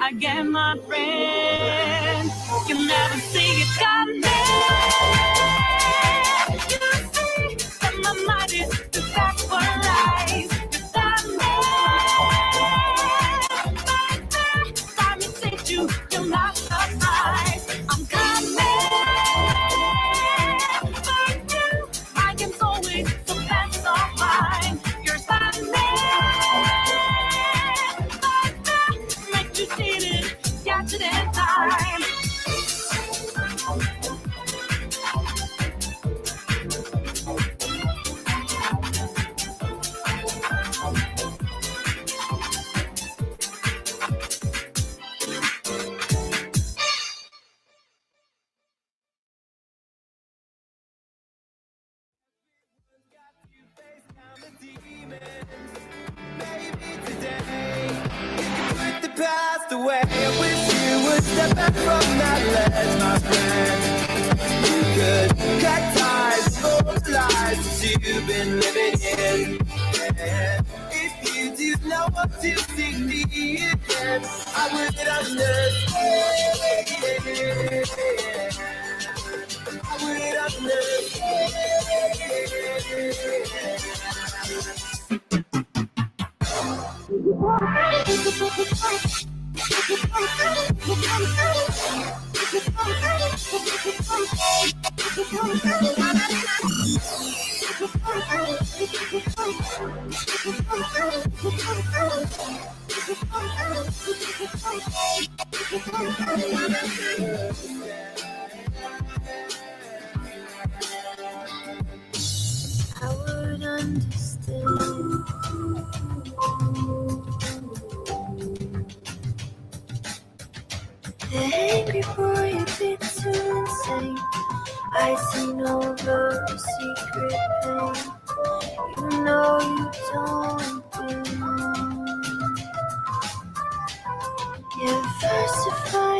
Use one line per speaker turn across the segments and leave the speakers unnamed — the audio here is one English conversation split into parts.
Again, my friend, you never see it coming. You see that my mind is too fast for life. You got me, baby. Time to take you, you're not surprised. I'm coming for you. My game's always the best of mine. You're standing. You didn't catch it in time. Maybe today you can put the past away. I wish you would step back from that ledge, my friend. You could cut ties, full of lies that you've been living in. And if you do not want to see me again, I would understand. I would understand. I would understand. Hey, before you get too insane, I seen over a secret pain. You know you don't belong. You versify,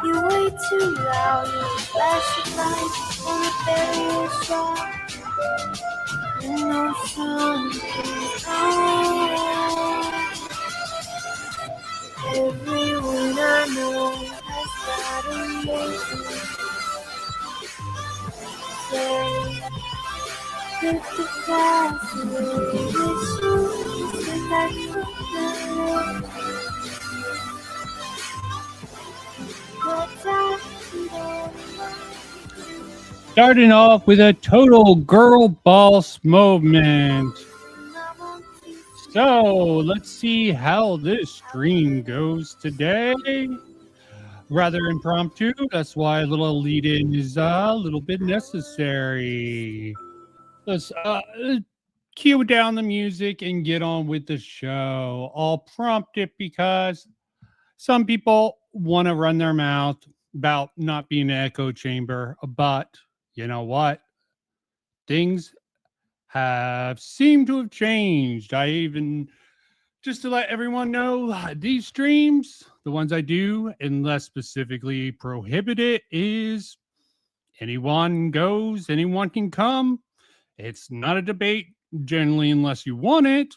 you way too loud. You flash of light on a barrier strong. You know something's wrong. Everyone I know has got a reason. Say, put the past away with you, so that you can but I don't know.
Starting off with a total girl boss movement. So let's see how this stream goes today. Rather impromptu. That's why a little lead in is a little bit necessary. Let's cue down the music and get on with the show. I'll prompt it because some people want to run their mouth about not being an echo chamber, but you know what? Things have seemed to have changed. I even, just to let everyone know, these streams, the ones I do, unless specifically prohibited, is anyone goes, anyone can come. It's not a debate, generally, unless you want it.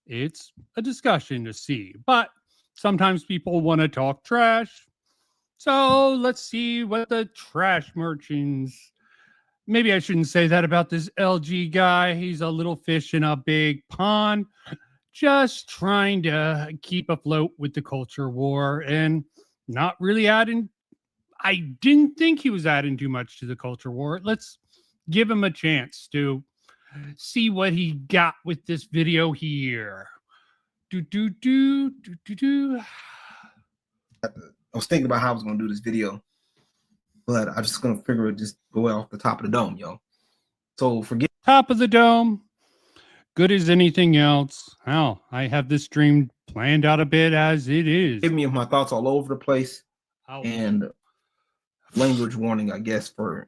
It's a discussion to see. But sometimes people want to talk trash. So let's see what the trash merchants. Maybe I shouldn't say that about this LG guy. He's a little fish in a big pond, just trying to keep afloat with the culture war and not really adding. I didn't think he was adding too much to the culture war. Let's give him a chance to see what he got with this video here.
I was thinking about how I was going to do this video, but I'm just going to figure it just go off the top of the dome, yo. So forget
top of the dome. Good as anything else. Hell, I have this stream planned out a bit as it is.
Give me my thoughts all over the place.
Oh.
And language warning, I guess, for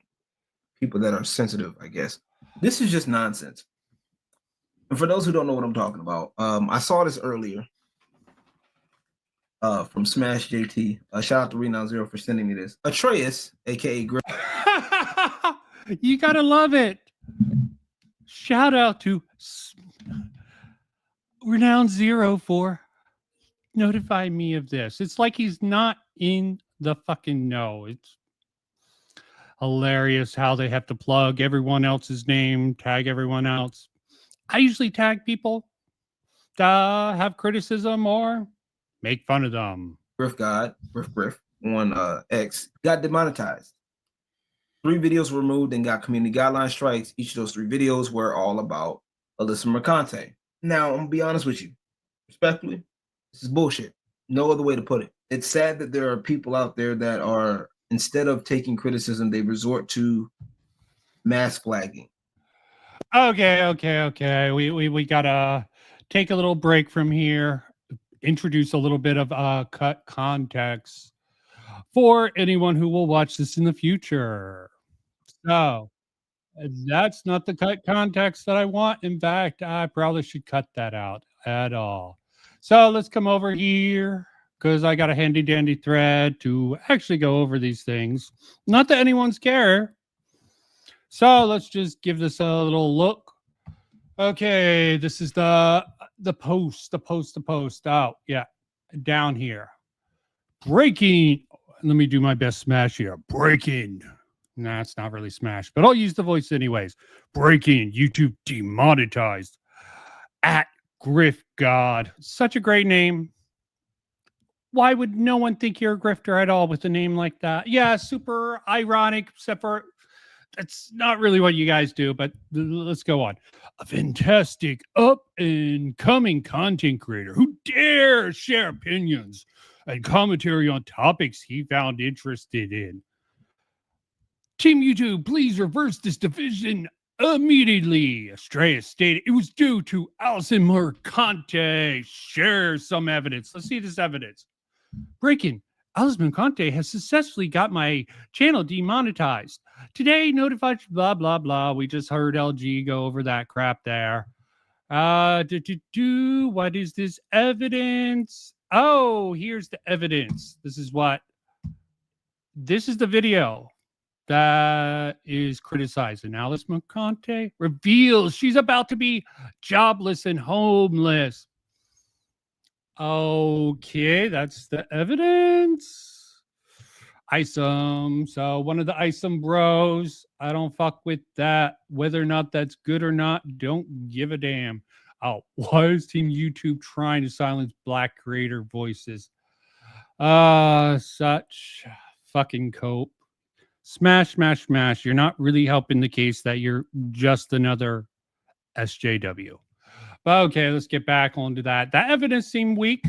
people that are sensitive, I guess. This is just nonsense. And for those who don't know what I'm talking about, I saw this earlier from Smash JT. Shout out to Renown0 for sending me this. Atreus, aka Greg.
You gotta love it. Shout out to Renown0 for notifying me of this. It's like he's not in the fucking know. It's hilarious how they have to plug everyone else's name, tag everyone else. I usually tag people that have criticism or make fun of them.
Griff on X got demonetized. 3 videos were removed and got community guideline strikes. Each of those 3 videos were all about Alyssa Mercante. Now, I'm gonna be honest with you, respectfully, this is bullshit. No other way to put it. It's sad that there are people out there that are, instead of taking criticism, they resort to mass flagging.
Okay. We gotta take a little break from here. Introduce a little bit of cut context for anyone who will watch this in the future. So, That's not the context that I want. In fact, I probably should cut that out at all. So let's come over here because I got a handy dandy thread to actually go over these things. Not that anyone's care. So let's just give this a little look. Okay, this is the post. Oh, yeah, down here. Breaking. Let me do my best smash here. Breaking. Nah, it's not really smash, but I'll use the voice anyways. Breaking. YouTube demonetized at Griff God. Such a great name. Why would no one think you're a grifter at all with a name like that? Yeah, super ironic, except for that's not really what you guys do, but let's go on. A fantastic up and coming content creator who dares share opinions and commentary on topics he found interested in. Team YouTube, please reverse this division immediately. Estrella stated it was due to Alyssa Mercante. Share some evidence. Let's see this evidence. Breaking. Alyssa Mercante has successfully got my channel demonetized. Today, notified blah, blah, blah. We just heard LG go over that crap there. What is this evidence? Oh, here's the evidence. This is the video that is criticizing Alyssa Mercante. Reveals she's about to be jobless and homeless. Okay, that's the evidence. Isom. So one of the Isom bros. I don't fuck with that. Whether or not that's good or not, don't give a damn. Oh, why is Team YouTube trying to silence black creator voices? Such fucking cope. Smash, smash, smash. You're not really helping the case that you're just another SJW. But okay, let's get back onto that. That evidence seemed weak.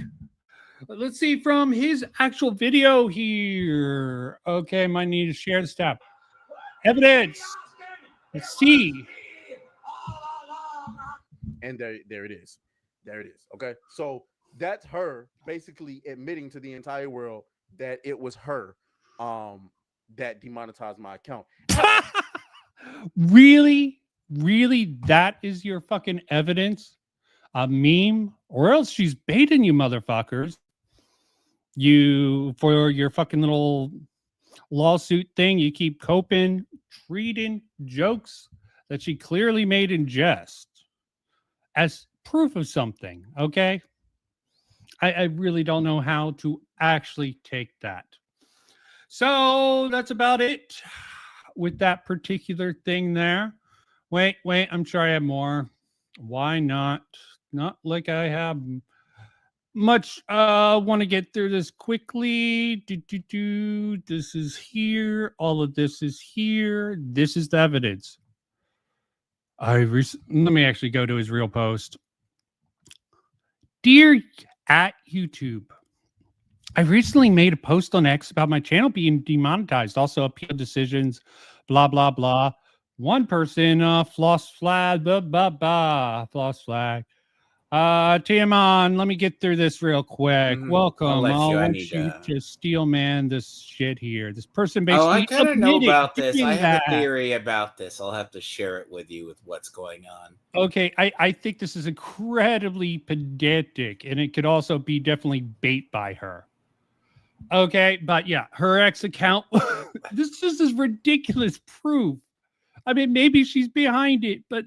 Let's see from his actual video here. Okay, might need to share the stuff. Evidence. Let's see.
And there it is. There it is. Okay. So that's her basically admitting to the entire world that it was her that demonetized my account.
Really? Really? That is your fucking evidence? A meme? Or else she's baiting you motherfuckers. You, for your fucking little lawsuit thing, you keep coping, treating jokes that she clearly made in jest as proof of something, okay? I really don't know how to actually take that. So that's about it with that particular thing there. Wait, I'm sure I have more. Why not? Not like I have much. Want to get through this quickly. This is here. All of this is here. This is the evidence. Let me actually go to his real post. Dear at YouTube, I recently made a post on X about my channel being demonetized. Also, appeal decisions, blah, blah, blah. One person, floss flag, blah, blah, blah, floss flag. Tiamon, let me get through this real quick. Welcome.
I'll let you. I
want
need
you to steel man this shit here. This person basically.
Oh, I kind of know about this. I have
that.
a theory about this. I'll have to share it with you with what's going on.
Okay, I think this is incredibly pedantic, and it could also be definitely bait by her. Okay, but yeah, her ex account. This is ridiculous proof. I mean, maybe she's behind it, but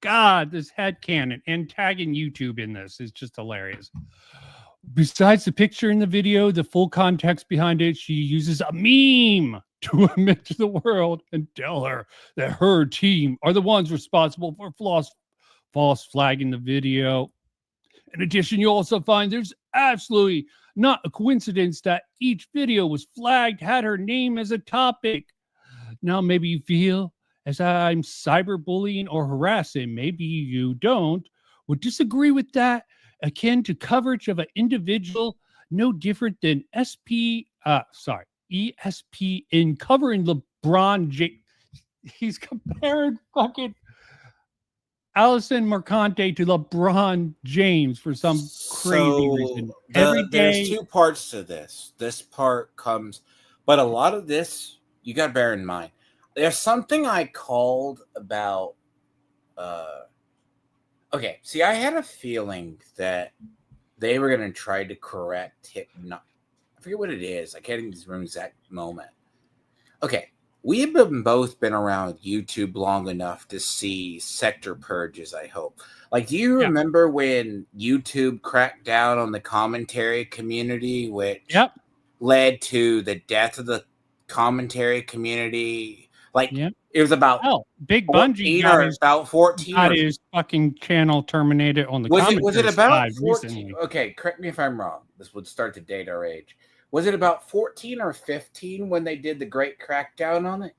God, this headcanon and tagging YouTube in this is just hilarious. Besides the picture in the video, the full context behind it, she uses a meme to admit to the world and tell her that her team are the ones responsible for false flagging the video. In addition, you also find there's absolutely not a coincidence that each video was flagged, had her name as a topic. Now, maybe you feel as I'm cyberbullying or harassing, maybe you don't, would disagree with that, akin to coverage of an individual no different than ESPN covering LeBron James. He's compared fucking Alyssa Mercante to LeBron James for some crazy reason.
There's two parts to this. This part comes, but a lot of this, you got to bear in mind, There's something I called about. Okay, see, I had a feeling that they were going to try to correct I forget what it is. I can't even remember the exact moment. Okay, we've both been around YouTube long enough to see sector purges, I hope. Like, do you remember when YouTube cracked down on the commentary community, which led to the death of the commentary community? Like, it was about
Big Bungie
about 14
got his fucking channel terminated on the
was it about 14?
Recently.
Okay, correct me if I'm wrong. This would start to date our age. Was it about 14 or 15 when they did the great crackdown on it?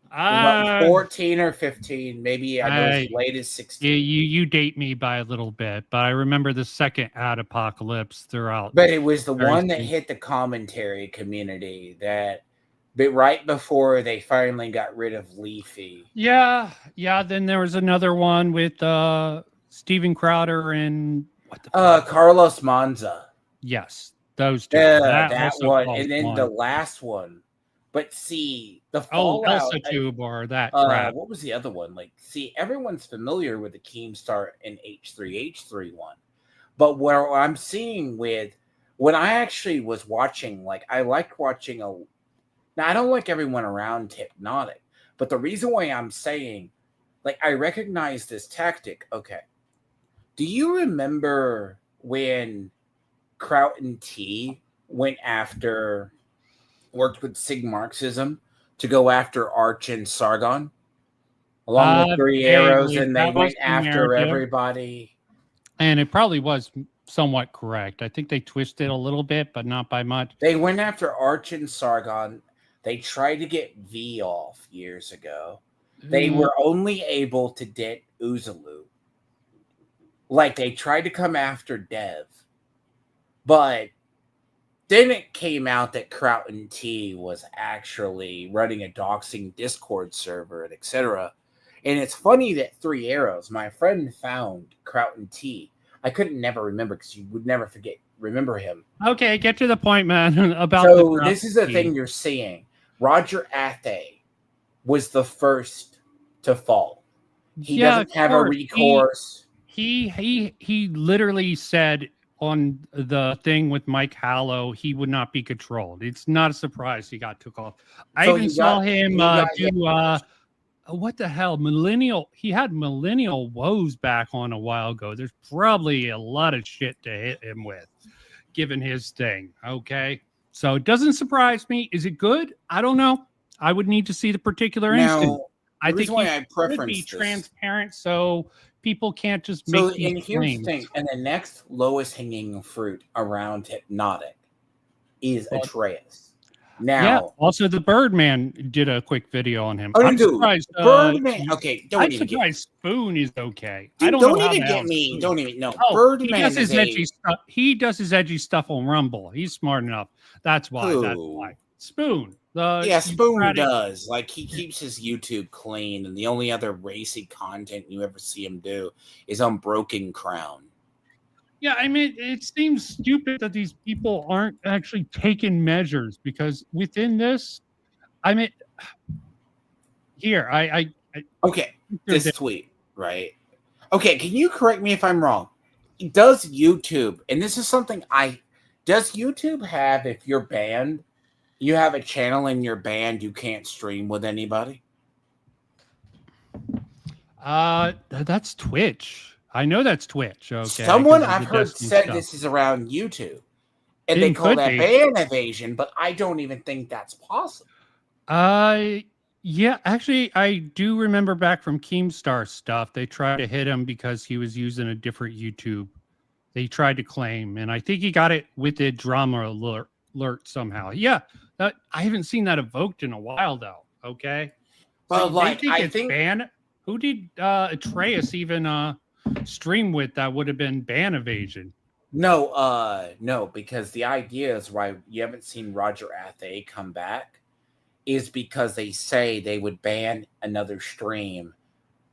About 14 or 15, maybe. I know as late as 16.
You date me by a little bit, but I remember the second ad apocalypse throughout.
But it was the one that hit the commentary community but right before they finally got rid of Leafy.
Yeah. Then there was another one with Steven Crowder and
Carlos Manza.
Yes, those two.
That one, and then the last one. But see, the Fallout.
Elsa Tube or that crap.
What was the other one? Like, see, everyone's familiar with the Keemstar and H3H3 one. But what I'm seeing with when I actually was watching, like, I liked watching now, I don't like everyone around Hypnotic, but the reason why I'm saying, like, I recognize this tactic. Okay. Do you remember when Kraut and T worked with Sig Marxism to go after Arch and Sargon? Along with 3 Arrows, and they went after everybody.
And it probably was somewhat correct. I think they twisted a little bit, but not by much.
They went after Arch and Sargon. They tried to get V off years ago. They were only able to get Uzulu. Like, they tried to come after Dev. But then it came out that Kraut and T was actually running a doxing Discord server and etc. And it's funny that 3 Arrows, my friend found Kraut and T. I couldn't never remember because you would never remember him.
Okay, get to the point, man.
So this is the thing you're seeing. Roger Athay was the first to fall. He doesn't have a recourse.
He literally said on the thing with Mike Hallow, he would not be controlled. It's not a surprise he got took off. I even saw him do what the hell? He had Millennial Woes back on a while ago. There's probably a lot of shit to hit him with, given his thing. Okay. So it doesn't surprise me. Is it good? I don't know. I would need to see the particular instance. I think I should be transparent so people can't just make these claims.
The thing, and the next lowest hanging fruit around Hypnotic is Atreus. Now,
also the Birdman did a quick video on him.
I'm surprised. Birdman, okay,
I'm surprised Spoon is okay.
Dude, don't even get me. Don't even know. Birdman
he does his edgy stuff. He does his edgy stuff on Rumble. He's smart enough. That's why. That's why. Spoon.
Spoon does. Like, he keeps his YouTube clean, and the only other racy content you ever see him do is on Broken Crown.
Yeah, I mean, it seems stupid that these people aren't actually taking measures because within this, I mean, here,
okay, this tweet, right? Okay, can you correct me if I'm wrong? Does YouTube, and this is something does YouTube have, if you're banned, you have a channel in your band, you can't stream with anybody?
That's Twitch. I know that's Twitch. Okay.
Someone I've heard said this is around YouTube, and they call that ban evasion, but I don't even think that's possible.
Yeah, actually, I do remember back from Keemstar stuff. They tried to hit him because he was using a different YouTube. They tried to claim, and I think he got it with the drama alert somehow. Yeah, I haven't seen that evoked in a while though. Okay,
well, like I think
ban. Who did Atreus even stream with that would have been ban evasion?
No, because the idea is why you haven't seen Roger Athay come back is because they say they would ban another stream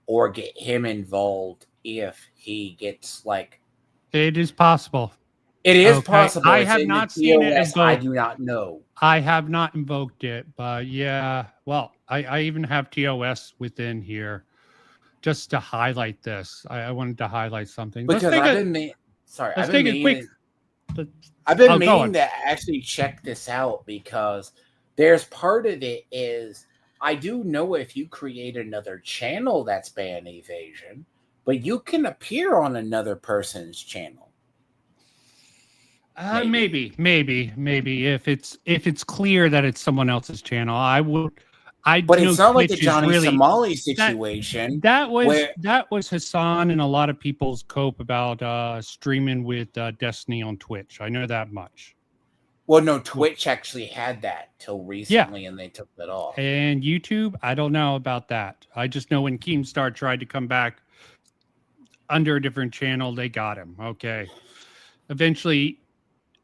or get him involved if he gets like.
It is possible.
It is
Okay.
possible.
I
It's
have
in
not
the
seen it
TOS. I
invoked.
do not know.
I have not invoked it, but yeah. Well, I even have TOS within here just to highlight this. I wanted to highlight something.
Because I've been
Quick.
I've been
Go
meaning
on.
to actually check this out because there's part of it is I do know if you create another channel that's ban evasion, but you can appear on another person's channel.
Maybe if it's clear that it's someone else's channel,
But
know
it's not like the
Twitch is
Johnny
really
Somali situation.
that
where
was Hassan and a lot of people's cope about streaming with Destiny on Twitch. I know that much.
Well, no, Twitch actually had that till recently, and they took that off.
And YouTube, I don't know about that. I just know when Keemstar tried to come back under a different channel, they got him. Okay. Eventually,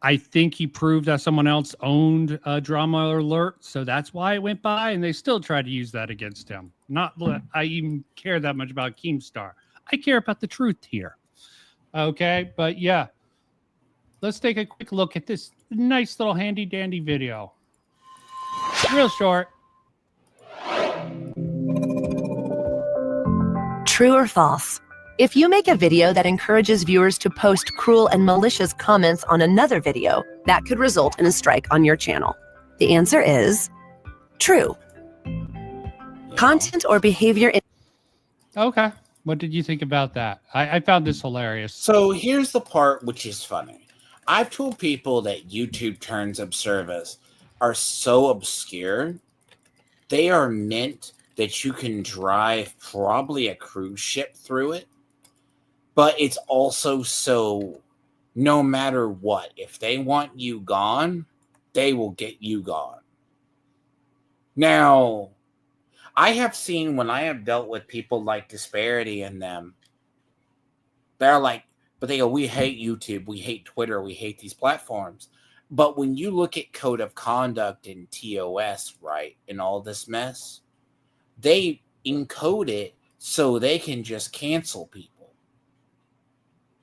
I think he proved that someone else owned Drama Alert, so that's why it went by, and they still tried to use that against him. Not that I even care that much about Keemstar. I care about the truth here. Okay, but yeah. Let's take a quick look at this nice little handy dandy video. Real short.
True or false? If you make a video that encourages viewers to post cruel and malicious comments on another video, that could result in a strike on your channel. The answer is true. Content or behavior.
Okay. What did you think about that? I found this hilarious.
So here's the part which is funny. I've told people that YouTube terms of service are so obscure. They are meant that you can drive probably a cruise ship through it. But it's also so no matter what, if they want you gone, they will get you gone. Now, I have seen when I have dealt with people like Disparity and them, they're like, but they go, we hate YouTube, we hate Twitter, we hate these platforms. But when you look at code of conduct and TOS, right, and all this mess, they encode it so they can just cancel people.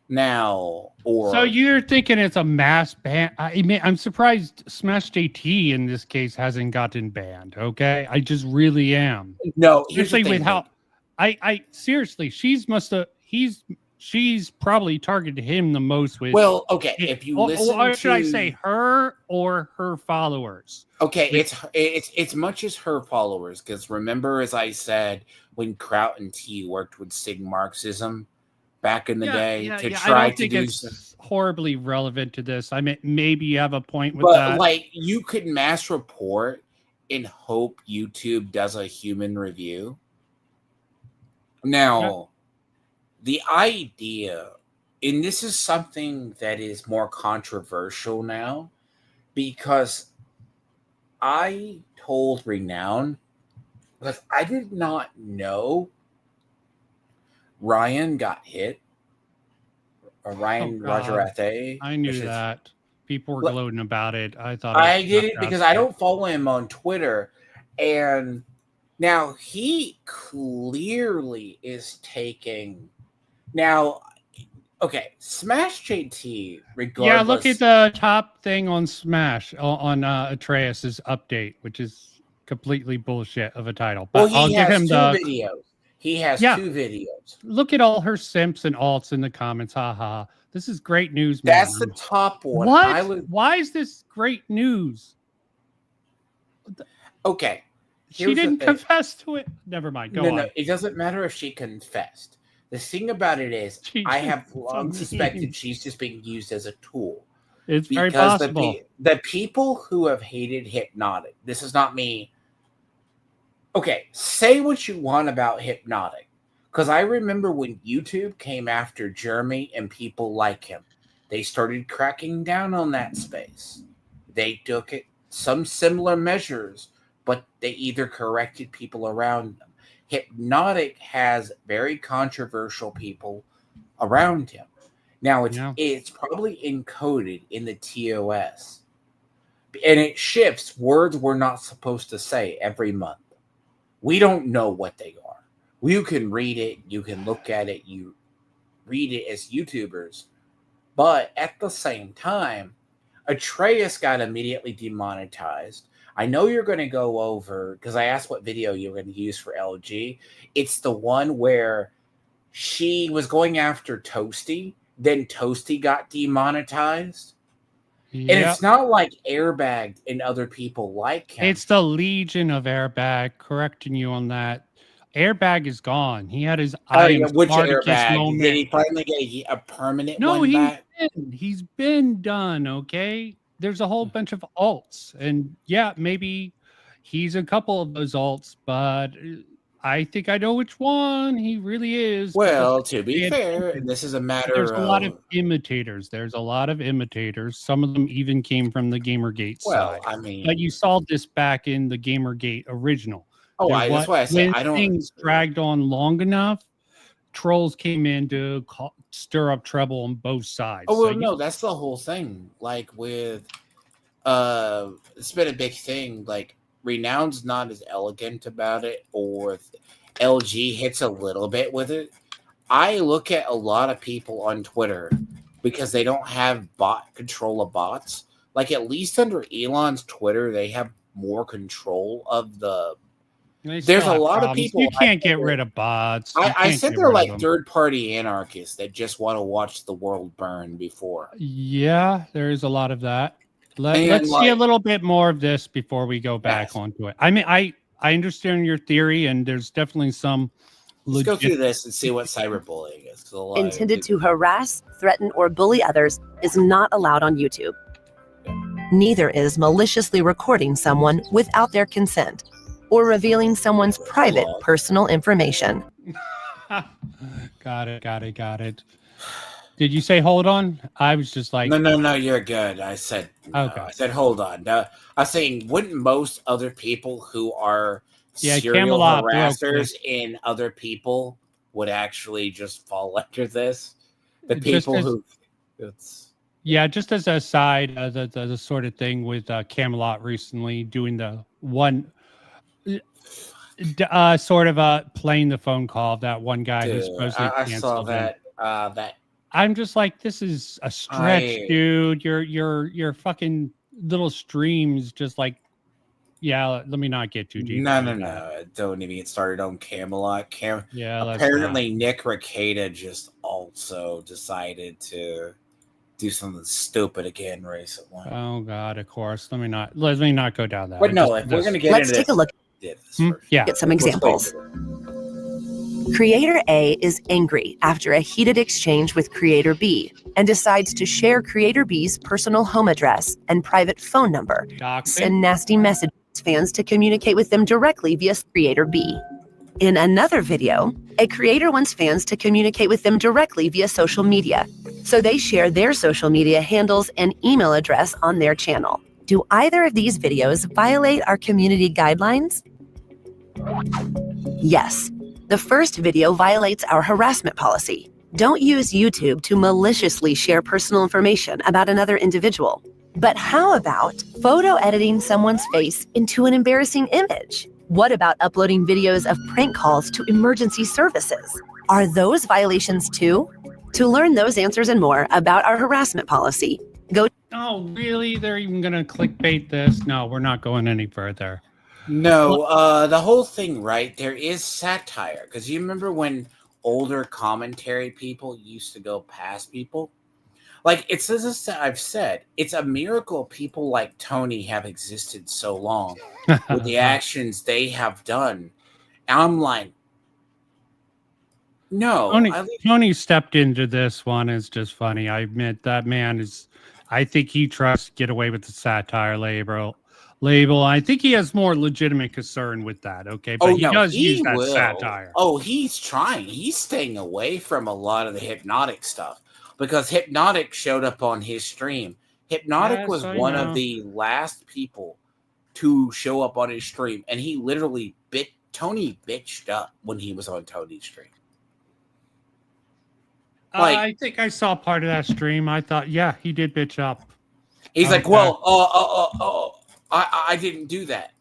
Now, or
so you're thinking it's a mass ban? I mean, I'm surprised Smash JT in this case hasn't gotten banned. Okay, I just really am.
No,
especially with how I seriously, she's probably targeted him the most with.
Well, okay, if you listen
or
to,
should I say her or her followers?
Okay, it's much as her followers, because remember, as I said, when Kraut and T worked with Sig Marxism back in the day to try
I don't think
to do
it's horribly relevant to this. I mean, maybe you have a point with
but
that.
like you could mass report and hope YouTube does a human review. Now, the idea, and this is something that is more controversial now, because I told Renown, because I did not know Ryan got hit. Or Ryan Rogerate.
I knew that. People were gloating about it. I thought
I did it because I don't follow him on Twitter. And now he clearly is taking. Now, okay, Smash JT, regardless.
Yeah, look at the top thing on Smash on Atreus's update, which is completely bullshit of a title. But
well, he has two videos. He has two videos.
Look at all her simps and alts in the comments. Haha. This is great news,
man. That's the top one.
What? Why is this great news?
Okay.
She didn't confess to it. Never mind. Go on.
No, it doesn't matter if she confessed. The thing about it is, I have long suspected she's just being used as a tool.
It's very possible.
The people who have hated Hypnotic, this is not me. Okay, say what you want about Hypnotic. Because I remember when YouTube came after Jeremy and people like him, they started cracking down on that space. They took it some similar measures, but they either corrected people around them. Hypnotic has very controversial people around him. Now, it's probably encoded in the TOS. And it shifts words we're not supposed to say every month. We don't know what they are. You can read it. You can look at it. You read it as YouTubers. But at the same time, Atreus got immediately demonetized. I know you're going to go over, because I asked what video you were going to use for LG. It's the one where she was going after Toasty, then Toasty got demonetized. And
Yep.
it's not like Airbag and other people like him.
It's the Legion of Airbag. Correcting you on that. Airbag is gone. He had his
Which
Spartacus
Airbag?
moment.
Did he finally get a permanent
No,
one back?
he's been done. Okay, there's a whole bunch of alts, and yeah, maybe he's a couple of those alts, but I think I know which one he really is.
Well, to be fair, this is a matter
There's a lot of imitators. There's a lot of imitators. Some of them even came from the Gamergate side.
I mean,
But you saw this back in the Gamergate original.
that's why I say
when
I don't.
Things dragged on long enough. Trolls came in to stir up trouble on both sides.
Oh well, no, that's the whole thing. Like with, it's been a big thing. Like Renown's not as elegant about it, or LG hits a little bit with it. I look at a lot of people on Twitter because they don't have bot control of bots. Like at least under Elon's Twitter, they have more control of the. There's a lot of people.
You can't get rid of bots.
I said they're like third-party anarchists that just want to watch the world burn before.
Yeah, there is a lot of that. Let's see a little bit more of this before we go back onto it. I mean, I understand your theory, and there's definitely some.
Let's go through this and see what cyberbullying is.
Intended to harass, threaten, or bully others is not allowed on YouTube. Neither is maliciously recording someone without their consent or revealing someone's private personal information.
Got it. Did you say hold on? I was just like...
No, you're good. I said,
okay.
I said hold on. I was saying, wouldn't most other people who are serial
Camelot
harassers in other people would actually just fall under this? The people who...
Yeah, just as a side, the sort of thing with Camelot recently doing the one... sort of playing the phone call of that one guy who's supposedly canceled.
I saw that.
I'm just like, this is a stretch, dude. Your fucking little streams just like, yeah. Let me not get too deep.
No. Don't even get started on Camelot. Apparently, Nick Rekieta just also decided to do something stupid again recently.
Oh God, of course. Let me not go down that.
But no, if we're gonna get into this,
let's take a look. Get some examples. Creator A is angry after a heated exchange with Creator B and decides to share Creator B's personal home address and private phone number. Send nasty messages to fans to communicate with them directly via Creator B. In another video, a creator wants fans to communicate with them directly via social media, so they share their social media handles and email address on their channel. Do either of these videos violate our community guidelines? Yes. The first video violates our harassment policy. Don't use YouTube to maliciously share personal information about another individual. But how about photo editing someone's face into an embarrassing image? What about uploading videos of prank calls to emergency services? Are those violations too? To learn those answers and more about our harassment policy, go.
Oh, really? They're even going to clickbait this? No, we're not going any further.
No, the whole thing, right? There is satire. Because you remember when older commentary people used to go past people? Like, it's as I've said, it's a miracle people like Tony have existed so long with the actions they have done. And I'm like, no.
Tony stepped into this one. Is just funny. I admit that man is, I think he tries to get away with the satire label. I think he has more legitimate concern with that. Okay, but he does use that satire.
Oh, he's trying. He's staying away from a lot of the Hypnotic stuff because Hypnotic showed up on his stream. Hypnotic was one of the last people to show up on his stream, and he literally Tony bitched up when he was on Tony's stream.
I think I saw part of that stream. I thought, yeah, he did bitch up.
He's like, well, I didn't do that.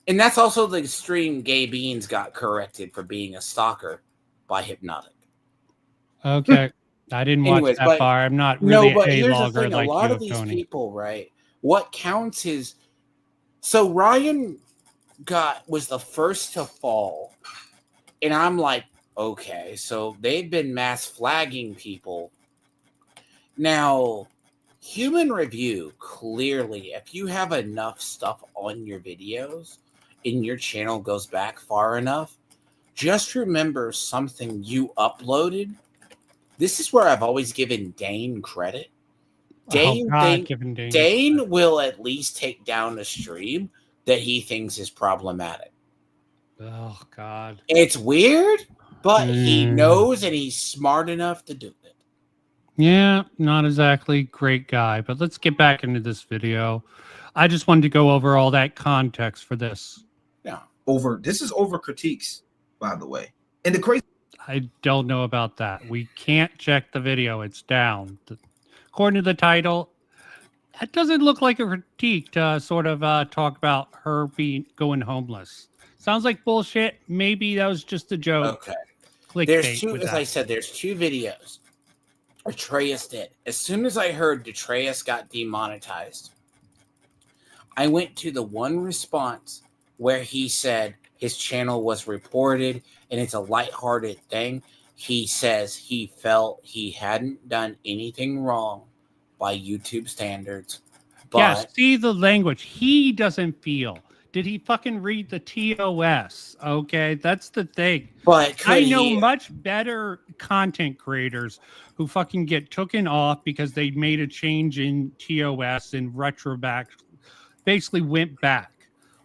And that's also the stream Gay Beans got corrected for being a stalker by Hypnotic.
Okay. I didn't watch
Anyways,
that
but
far. I'm not
no,
really
but
a
here's the
logger
thing: a
like
lot
you,
of these
Tony.
people, right? What counts is so Ryan was the first to fall, and I'm like, okay, so they've been mass flagging people. Now, human review, clearly, if you have enough stuff on your videos and your channel goes back far enough, just remember something you uploaded. This is where I've always given Dane credit. Dane will at least take down a stream that he thinks is problematic.
Oh, God.
It's weird, but he knows and he's smart enough to do it.
Yeah, not exactly great guy, but let's get back into this video. I just wanted to go over all that context for this.
Yeah.
This is over critiques, by the way. And the crazy
I don't know about that. We can't check the video. It's down. According to the title, that doesn't look like a critique to sort of talk about her going homeless. Sounds like bullshit. Maybe that was just a joke.
Okay.
Clickbait.
There's two, as I said, there's two videos Atreus did. As soon as I heard Atreus got demonetized, I went to the one response where he said his channel was reported and it's a lighthearted thing. He says he felt he hadn't done anything wrong by YouTube standards. But
yeah, see the language. He doesn't feel. Did he fucking read the TOS? Okay, that's the thing.
But
I know much better content creators who fucking get taken off because they made a change in TOS and retroback, basically went back.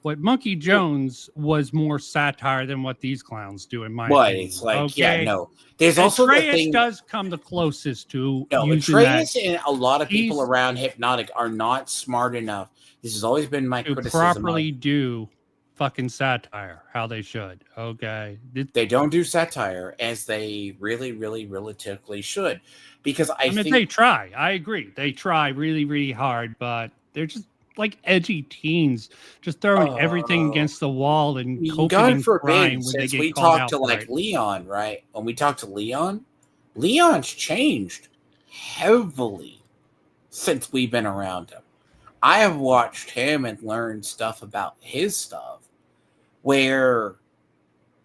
What Monkey Jones was more satire than what these clowns do, in my opinion.
It's like,
okay?
yeah, no. There's also
Atreus
the thing
does come the closest to
using Atreus that. And a lot of people
He's,
around Hypnotic are not smart enough. This has always been my criticism.
Properly do fucking satire how they should. Okay,
they don't do satire as they really, really, realistically should, because I think
they try. I agree, they try really, really hard, but they're just like edgy teens, just throwing everything against the wall and
God forbid. Since we talked to like Leon, right? When we talked to Leon, Leon's changed heavily since we've been around him. I have watched him and learned stuff about his stuff where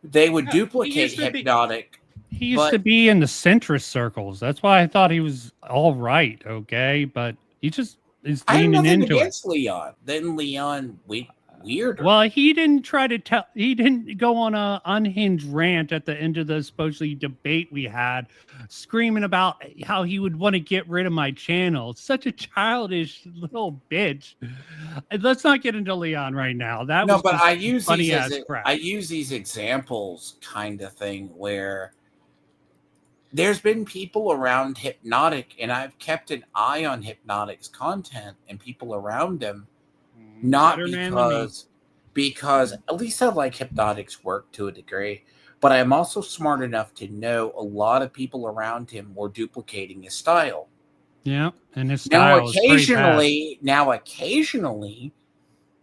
they would duplicate Hypnotic.
He used to be in the centrist circles. That's why I thought he was all right. Okay, but he just is leaning into
against Leon. Then Leon weirder.
Well, he didn't try to tell. He didn't go on a unhinged rant at the end of the supposedly debate we had, screaming about how he would want to get rid of my channel. Such a childish little bitch. Let's not get into Leon right now. That
no,
was
but I use
funny
these
as crap.
I use these examples kind of thing where there's been people around Hypnotic, and I've kept an eye on Hypnotic's content and people around him. Not because at least I like Hypnotic's work to a degree, but I'm also smart enough to know a lot of people around him were duplicating his style.
Yeah, and his style
now occasionally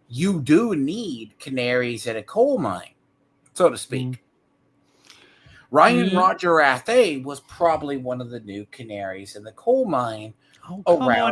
you do need canaries at a coal mine, so to speak. Ryan Roger Athe was probably one of the new canaries in the coal mine.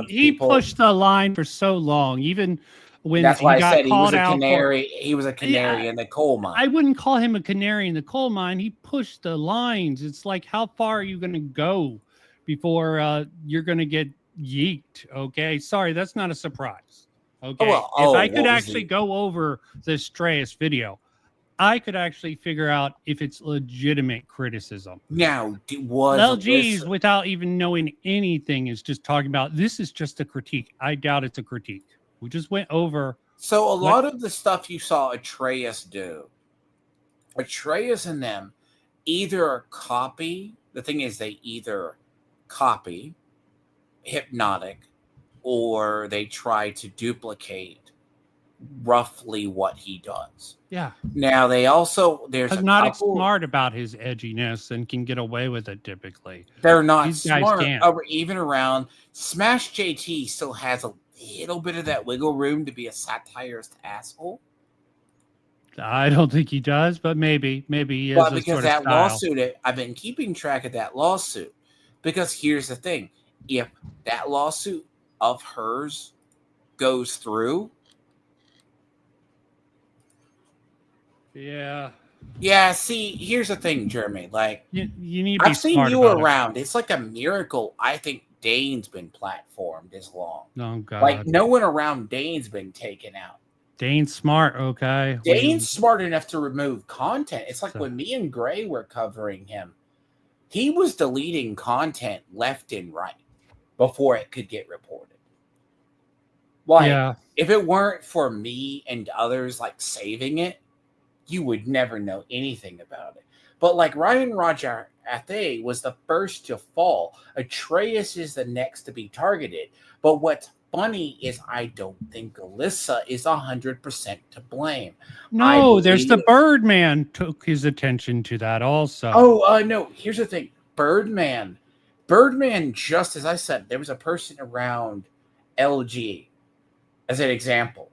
He pushed the line for so long, even when
that's why I said he was a
canary.
He was a canary in the coal mine.
I wouldn't call him a canary in the coal mine. He pushed the lines. It's like, how far are you going to go before you're going to get yeeked? Okay, sorry, that's not a surprise. Okay, if I could actually go over this Atreus video, I could actually figure out if it's legitimate criticism.
Now,
LG's without even knowing anything is just talking about this is just a critique. I doubt it's a critique. We just went over.
So a lot of the stuff you saw Atreus do, Atreus and them either copy. The thing is, they either copy Hypnotic or they try to duplicate roughly what he does.
Yeah.
Not
smart about his edginess and can get away with it typically.
They're not smart. Even around Smash JT still has a little bit of that wiggle room to be a satirist asshole.
I don't think he does, but maybe he is.
But because that lawsuit, I've been keeping track of that lawsuit. Because here's the thing. If that lawsuit of hers goes through,
Yeah.
yeah, see, here's the thing, Jeremy. Like,
You need to be
I've seen
smart
you
about
around. It's like a miracle. I think Dane's been platformed as long.
it. Oh God.
Like, no one around Dane's been taken out.
Dane's smart, okay?
Dane's smart enough to remove content. It's like
So-
when me and Gray were covering him, he was deleting content left and right before it could get reported. Like,
yeah.
if it weren't for me and others like saving it, you would never know anything about it. But like Ryan Roger Athe was the first to fall. Atreus is the next to be targeted. But what's funny is I don't think Alyssa is 100% to blame.
No, there's the
believe-
Birdman took his attention to that also.
No. Here's the thing. Birdman, just as I said, there was a person around LG as an example.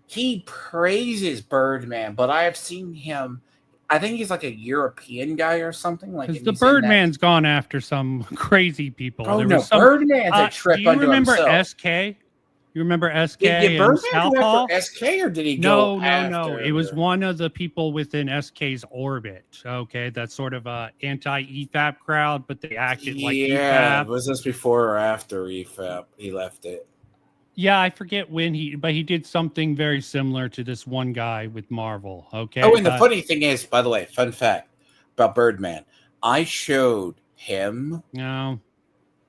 He praises Birdman, but I have seen him. I think he's like a European guy or something. Like
Because the Birdman's gone after some crazy people.
Oh
There
no,
was some,
Birdman's a trip
do you
unto
remember
himself.
SK? You remember SK
Did
and
Birdman
South
go
Hall?
after SK or did he
No.
go after?
It was one of the people within SK's orbit. Okay, that's sort of a anti-EFAP crowd, but they acted like EFAP.
Was this before or after EFAP? He left it.
Yeah, I forget when but he did something very similar to this one guy with Marvel. Okay.
Oh, and the funny thing is, by the way, fun fact about Birdman, I showed him
No.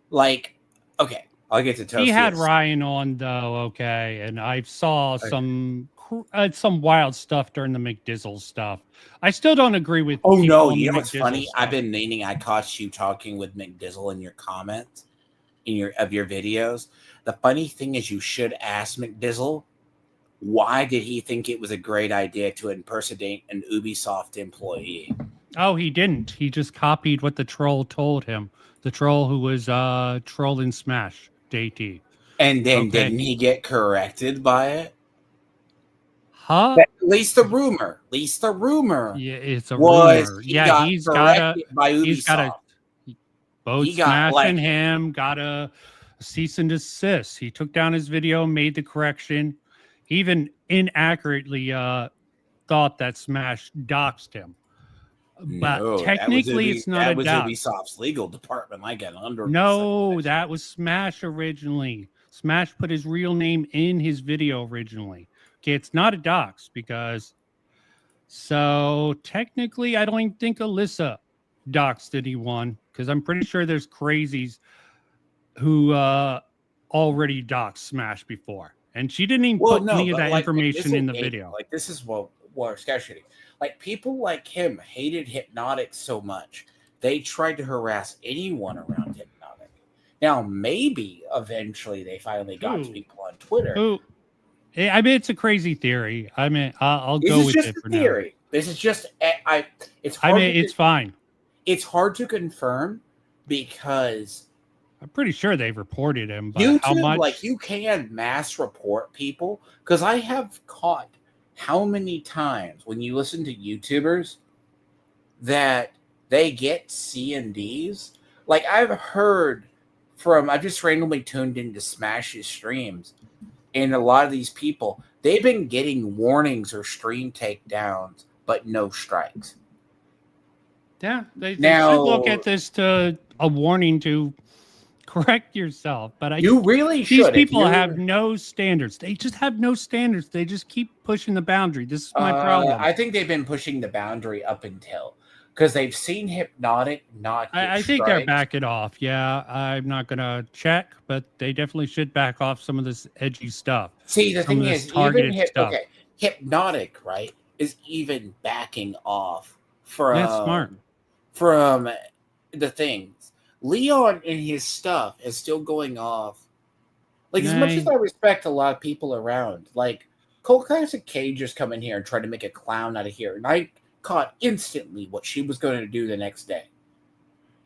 like, okay, I'll get to tell
He
you.
had Ryan on though, okay, and I saw some wild stuff during the McDizzle stuff. I still don't agree with.
Oh
people
no,
on
you
the
know what's
McDizzle
funny?
stuff.
I've been meaning I caught you talking with McDizzle in your comments in your videos. The funny thing is, you should ask McDizzle why did he think it was a great idea to impersonate an Ubisoft employee.
Oh, he didn't. He just copied what the troll told him. The troll who was trolling Smash JT.
And then
Okay.
didn't he get corrected by it?
Huh?
At least the rumor.
Yeah, it's a
Was
rumor.
he
Yeah,
got
he's got
corrected by Ubisoft.
he's got a both
He got,
smashing
like-
him, got a cease and desist. He took down his video, made the correction, even inaccurately thought that Smash doxed him. But
No,
technically, it's not a
that was
dox.
Ubisoft's legal department. I got under.
No, that was Smash originally. Smash put his real name in his video originally. Okay, it's not a dox because. So technically, I don't even think Alyssa doxed anyone because I'm pretty sure there's crazies who already doxed Smash before, and she didn't even put any of that information in the video.
Like this is what scout shooting. Like people like him hated Hypnotic so much they tried to harass anyone around Hypnotic. Now maybe eventually they finally got to people on Twitter.
Who? I mean, it's a crazy theory. I mean, I'll
This
go
is
with
just
it
a
for now.
theory. This is just It's
I
hard.
mean, it's fine.
It's hard to confirm because
I'm pretty sure they've reported him, but
YouTube,
how much?
like you can mass report people because I have caught how many times when you listen to YouTubers that they get C&Ds. Like I've heard I've just randomly tuned into Smash's streams, and a lot of these people, they've been getting warnings or stream takedowns, but no strikes.
Yeah, they
Now-
should look at this to a warning to correct yourself. But
You really should.
these
If
people
you're-
have no standards. They just have no standards. They just keep pushing the boundary. This is my problem.
I think they've been pushing the boundary up until because they've seen Hypnotic not. Get
I think they're
strikes.
backing off. Yeah, I'm not gonna check, but they definitely should back off some of this edgy stuff.
See, the
some
thing
of this
is,
targeted
even
stuff.
Hypnotic, right, is even backing off from
That's smart.
from the things. Leon and his stuff is still going off. Like as much
Right.
as I respect a lot of people around, like Cole Classic K just come in here and try to make a clown out of here, and I caught instantly what she was going to do the next day.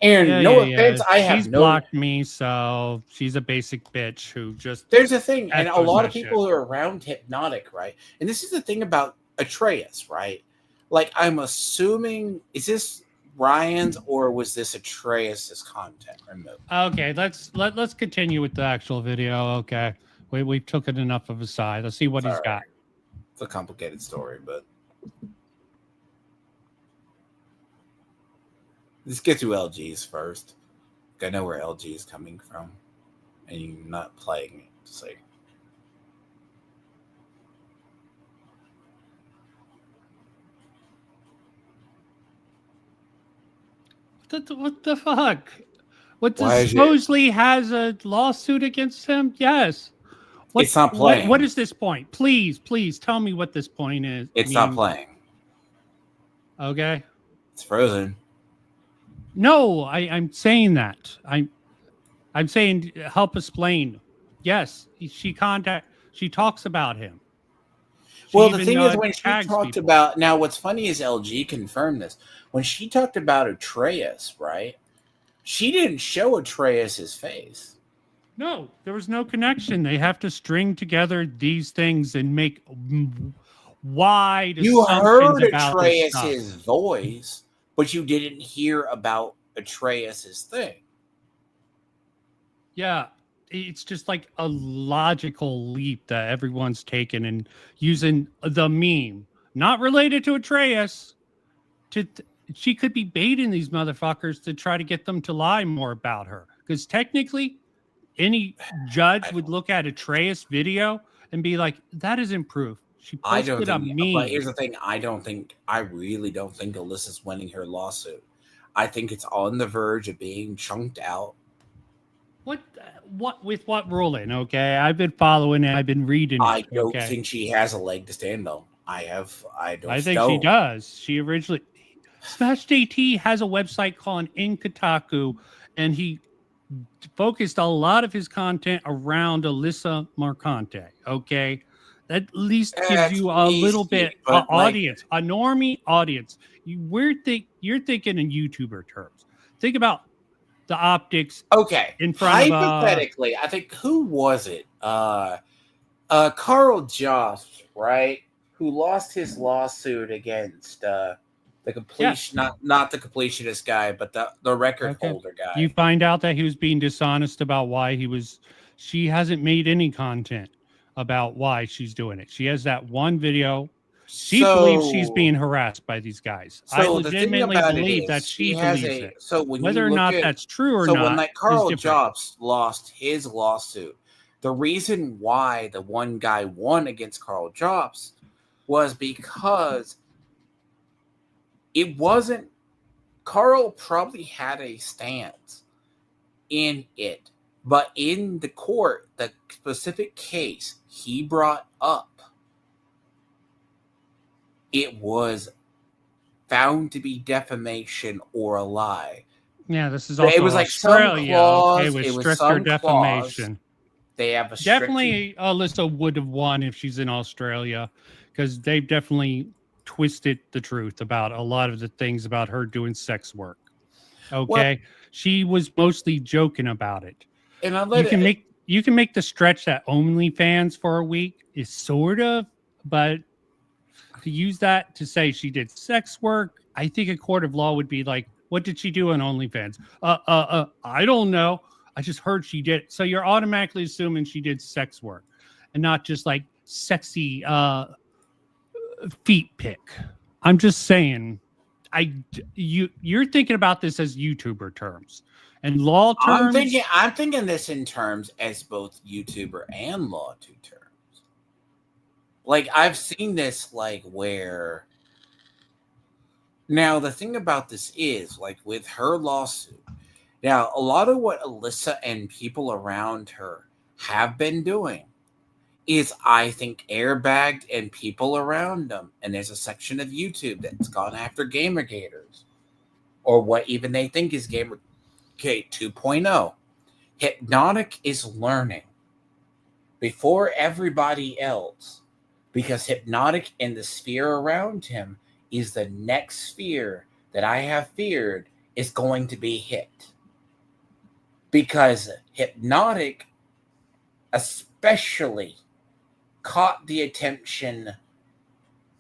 And offense, I have
She's
no.
blocked me, so she's a basic bitch who just.
There's a thing, and a
Echoes
lot of
that shit.
people who are around Hypnotic, right? And this is the thing about Atreus, right? Like, I'm assuming, is this Ryan's, or was this Atreus's content removed?
Okay, let's continue with the actual video. Okay, we took it enough of a side. Let's see what he's got.
It's a complicated story, but let's get to LG's first. I know where LG is coming from, and you're not playing it. So.
What the fuck? What supposedly has a lawsuit against him? Yes.
It's not playing.
What is this point? Please tell me what this point is.
It's not playing.
Okay.
It's frozen.
No, I'm saying that. I'm saying help explain. Yes, she talks about him.
Well, the thing is, when she talked about, now what's funny is LG confirmed this. When she talked about Atreus, right? She didn't show Atreus's face.
No, there was no connection. They have to string together these things and make wide
you
assumptions
heard
about
Atreus's voice, but you didn't hear about Atreus's thing.
Yeah, it's just like a logical leap that everyone's taken and using the meme, not related to Atreus. She could be baiting these motherfuckers to try to get them to lie more about her. Because technically, any judge would look at Atreus' video and be like, "That isn't proof." She posted a meme.
But here's the thing: I really don't think Alyssa's winning her lawsuit. I think it's on the verge of being chunked out.
What with what ruling? Okay, I've been following it. I've been reading it.
I don't think she has a leg to stand on. I think
she does. She originally Smash JT has a website called Inkataku, and he focused a lot of his content around Alyssa Mercante. Okay, that at least gives you a little bit of audience, a normie audience. You're thinking in YouTuber terms. Think about the optics.
Okay,
in front
hypothetically, I think who was it? Carl Jost, right? Who lost his lawsuit against the completion, not the completionist guy, but the record holder guy.
You find out that he was being dishonest about why she hasn't made any content about why she's doing it. She has that one video. She believes she's being harassed by these guys. I legitimately believe that she believes it.
So when
whether or not that's true or not,
so when like Carl Jobs lost his lawsuit, the reason why the one guy won against Carl Jobs was because it wasn't. Carl probably had a stance in it, but in the court, the specific case he brought up, it was found to be defamation or a lie.
Yeah, this is also Australia. Okay, with stricter defamation.
They have a
definitely Alyssa would have won if she's in Australia, because they've definitely twisted the truth about a lot of the things about her doing sex work. Okay, she was mostly joking about it.
And
you can make the stretch that OnlyFans for a week is sort of, but to use that to say she did sex work, I think a court of law would be like, what did she do on OnlyFans? I don't know. I just heard she did. So you're automatically assuming she did sex work and not just like sexy feet pic. I'm just saying, you're thinking about this as YouTuber terms and law terms.
I'm thinking this in terms as both YouTuber and law terms. Like I've seen this like where now the thing about this is like with her lawsuit. Now, a lot of what Alyssa and people around her have been doing is, I think, airbagged and people around them. And there's a section of YouTube that's gone after Gamergaters, or what even they think is Gamergate 2.0. Hypnotic is learning before everybody else, because Hypnotic and the sphere around him is the next sphere that I have feared is going to be hit. Because Hypnotic especially caught the attention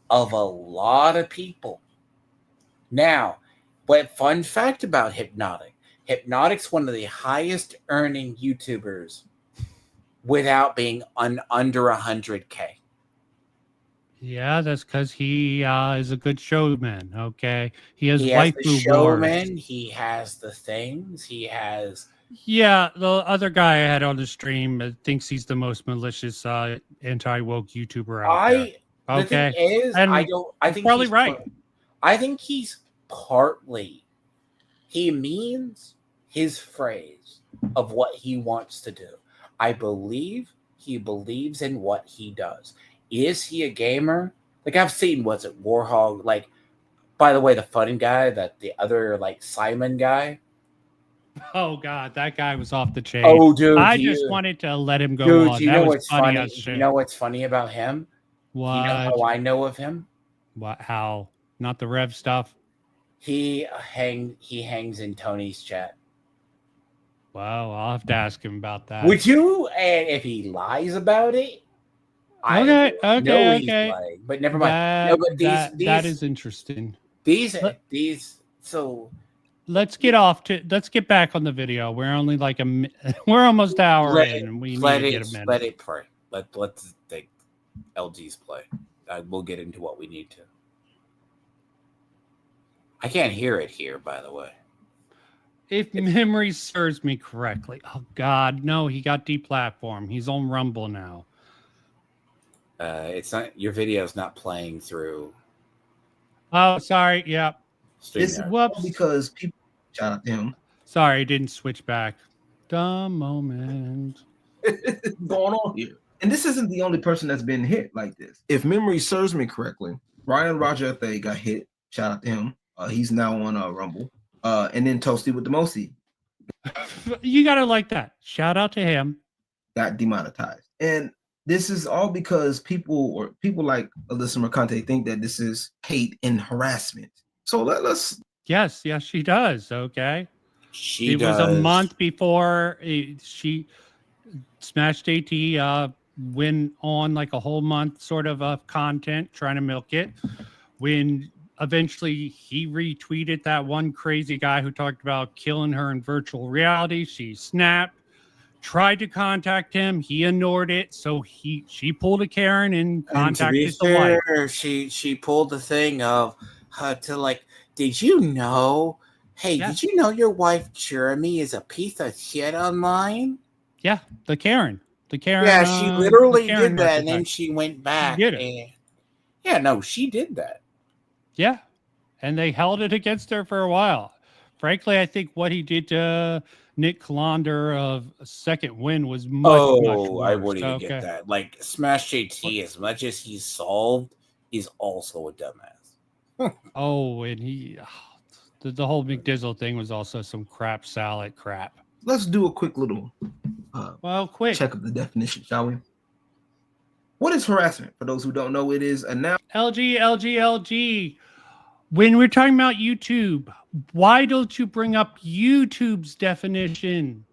of a lot of people. Now, But fun fact about Hypnotic. Hypnotic's one of the highest earning YouTubers without being under 100K.
Yeah, that's because he is a good showman. Okay, he has
He has the
waifu wars.
showman. He has the things. He has.
Yeah, the other guy I had on the stream thinks he's the most malicious anti-woke YouTuber out there.
The thing
Okay,
is,
and
I don't. I
he's
think
probably
he's
right.
I think he's partly. He means his phrase of what he wants to do. I believe he believes in what he does. Is he a gamer? Like I've seen, what's it, Warhog? Like, by the way, the funny guy, that the other like Simon guy.
Oh God, that guy was off the chain.
Oh, dude,
I just wanted to let him go
dude,
on.
do you
That
know
was
what's funny?
as shit.
You know what's funny about him?
What?
You know how I know of him?
What? How? Not the Rev stuff.
He hangs in Tony's chat.
Wow, I'll have to ask him about that.
Would you? And if he lies about it,
Okay.
Lying, but never mind.
That is interesting.
These. So
let's get back on the video. We're only like we're almost an hour in, and we need to get a minute.
Let it pray. Let's take LG's play. We'll get into what we need to. I can't hear it here, by the way.
If memory serves me correctly. Oh God, no, he got deplatformed. He's on Rumble now.
It's not, your video's not playing through.
Oh, sorry. Yeah.
Whoops. Because people shout out to him.
Sorry, didn't switch back. Dumb moment.
Going on here. And this isn't the only person that's been hit like this. If memory serves me correctly, Ryan Roger Thay got hit. Shout out to him. He's now on Rumble. And then Toasty with the Mosi.
You gotta like that. Shout out to him.
Got demonetized. And this is all because people like Alyssa Mercante think that this is hate and harassment. So let's.
Yes, she does. Okay.
It
was a month before she smashed AT. Went on like a whole month sort of content trying to milk it. When eventually he retweeted that one crazy guy who talked about killing her in virtual reality, she snapped. Tried to contact him, he ignored it, so she pulled a Karen and contacted the wife.
She pulled the thing of to like, did you know? Hey, did you know your wife Jeremy is a piece of shit online?
Yeah, the Karen.
Yeah, she literally did that, and then she went back.
She did it.
Yeah, no, she did that.
Yeah, and they held it against her for a while. Frankly, I think what he did to Nick Colander of Second Win was much worse.
I wouldn't even get that. Like, Smash JT, as much as he's solved, he's also a dumbass.
And the whole McDizzle thing was also some crap salad crap.
Let's do a quick little
quick
check of the definition, shall we? What is harassment? For those who don't know, it is a noun.
LG. When we're talking about YouTube, why don't you bring up YouTube's definition?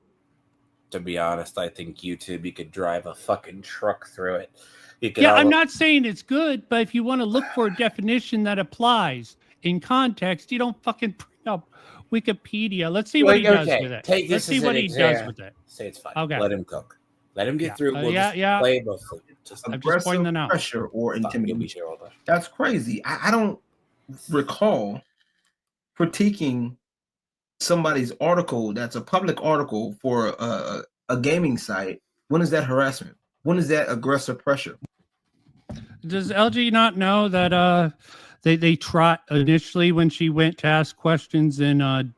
To be honest, I think YouTube, you could drive a fucking truck through it.
I'm not saying it's good, but if you want to look for a definition that applies in context, you don't fucking bring up Wikipedia. Let's see what he does with it. Let's see what he does with it.
Say it's fine.
Okay.
Let him cook. Let him get through.
We'll
play mostly.
I'm just pointing them out.
Pressure or intimidation. That's crazy. I don't recall critiquing somebody's article that's a public article for a gaming site. When is that harassment? When is that aggressive pressure?
Does LG not know that they tried initially when she went to ask questions and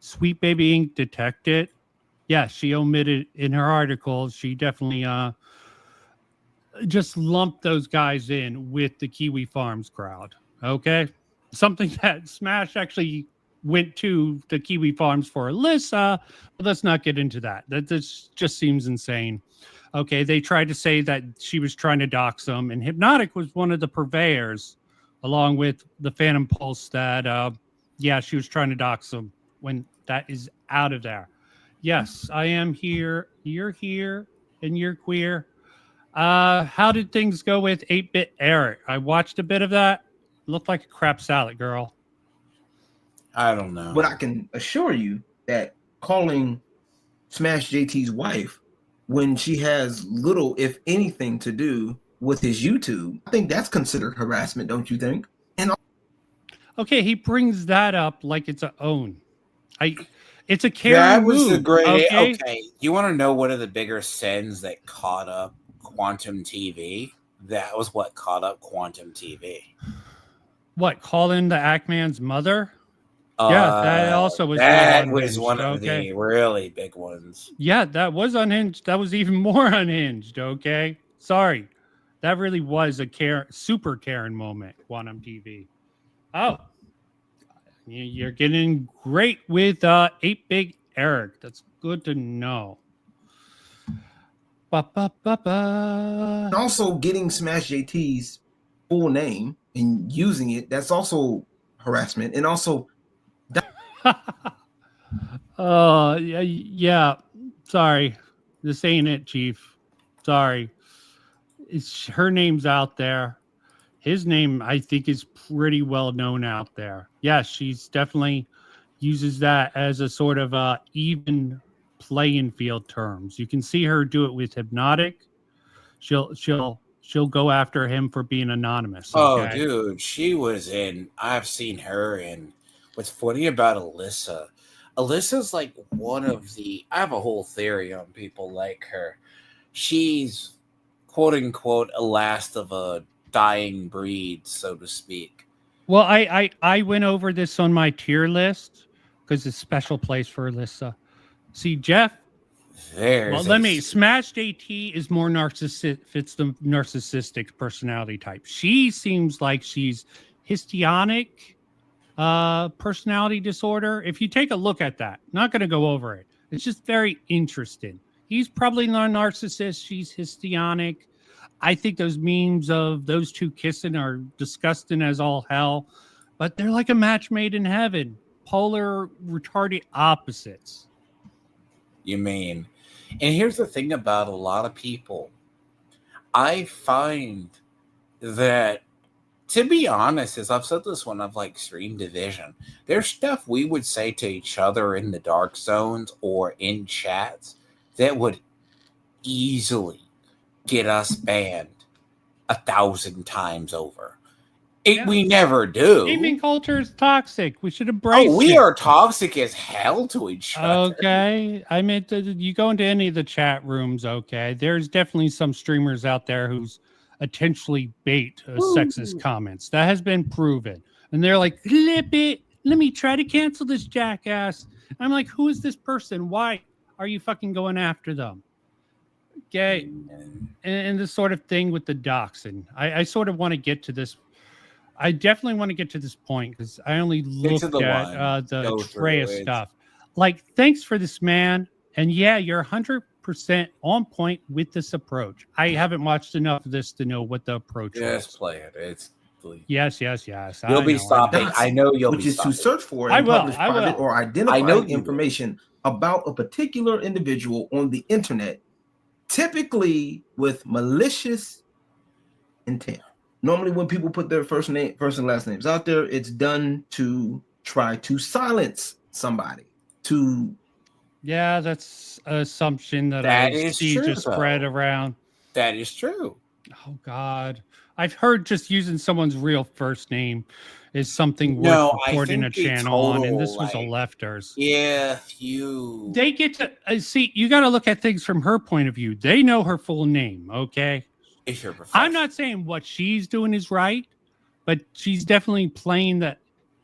Sweet Baby Inc. detected? Yeah, she omitted in her article. She definitely just lumped those guys in with the Kiwi Farms crowd. Okay, something that Smash actually went to the Kiwi Farms for Alyssa, but let's not get into that. This just seems insane. Okay, they tried to say that she was trying to dox them, and Hypnotic was one of the purveyors, along with the Phantom Pulse, that, she was trying to dox them when that is out of there. Yes, I am here, you're here, and you're queer. How did things go with 8-Bit Eric? I watched a bit of that. Looked like a crap salad, girl.
I don't know.
But I can assure you that calling Smash JT's wife when she has little, if anything, to do with his YouTube, I think that's considered harassment, don't you think? And
Okay, he brings that up like it's a own. It's a
That
Karen
was the
move.
great.
Okay?
Okay, you want to know one of the bigger sins that caught up Quantum TV? That was what caught up Quantum TV.
What, calling the Ackman's mother? Yeah, that also was very
That
unhinged.
was one of
Okay.
the really big ones.
Yeah, that was unhinged. That was even more unhinged. Okay. Sorry. That really was a super Karen moment, Quantum TV. Oh, you're getting great with 8 Big Eric. That's good to know. Ba, ba, ba, ba.
also getting Smash JT's full name and using it, that's also harassment. And also,
Yeah. Sorry. This ain't it, Chief. Sorry. Her name's out there. His name, I think, is pretty well known out there. Yeah, she's definitely uses that as a sort of even playing field terms. You can see her do it with Hypnotic. She'll go after him for being anonymous.
Oh,
Okay?
dude, she was in. I've seen her in. What's funny about Alyssa? Alyssa's like one of the. I have a whole theory on people like her. She's quote unquote a last of a dying breed, so to speak.
Well, I went over this on my tier list because it's a special place for Alyssa. See, Jeff. Well, let me. Smashed AT is more narcissistic. Fits the narcissistic personality type. She seems like she's histrionic, personality disorder. If you take a look at that, not going to go over it. It's just very interesting. He's probably not a narcissist. She's histrionic. I think those memes of those two kissing are disgusting as all hell, but they're like a match made in heaven. Polar, retarded opposites.
You mean? And here's the thing about a lot of people. I find that, to be honest, as I've said this one of like Extreme Division, there's stuff we would say to each other in the dark zones or in chats that would easily get us banned 1,000 times over. We never do.
Gaming culture is toxic. We should embrace
we
it.
are toxic as hell to each other.
Okay. I meant you go into any of the chat rooms, okay? There's definitely some streamers out there who's intentionally bait sexist comments. That has been proven. And they're like, let me try to cancel this jackass. I'm like, who is this person? Why are you fucking going after them? Okay. And this sort of thing with the doxing. I sort of want to get to this. I definitely want to get to this point because I only looked at the Treya stuff. Like, thanks for this, man. And yeah, you're 100% on point with this approach. I haven't watched enough of this to know what the approach is.
Just play it. It's
yes.
You'll be stopping. I know you'll be
stopping. Which is to search for and publish private or identify information about a particular individual on the internet, typically with malicious intent. Normally, when people put their first and last names out there, it's done to try to silence somebody.
Yeah, that's an assumption that I see just spread around.
That is true.
Oh God, I've heard just using someone's real first name is something worth reporting a channel on, and this was a lefters.
They
get to see, you got to look at things from her point of view. They know her full name, okay? I'm not saying what she's doing is right, but she's definitely playing that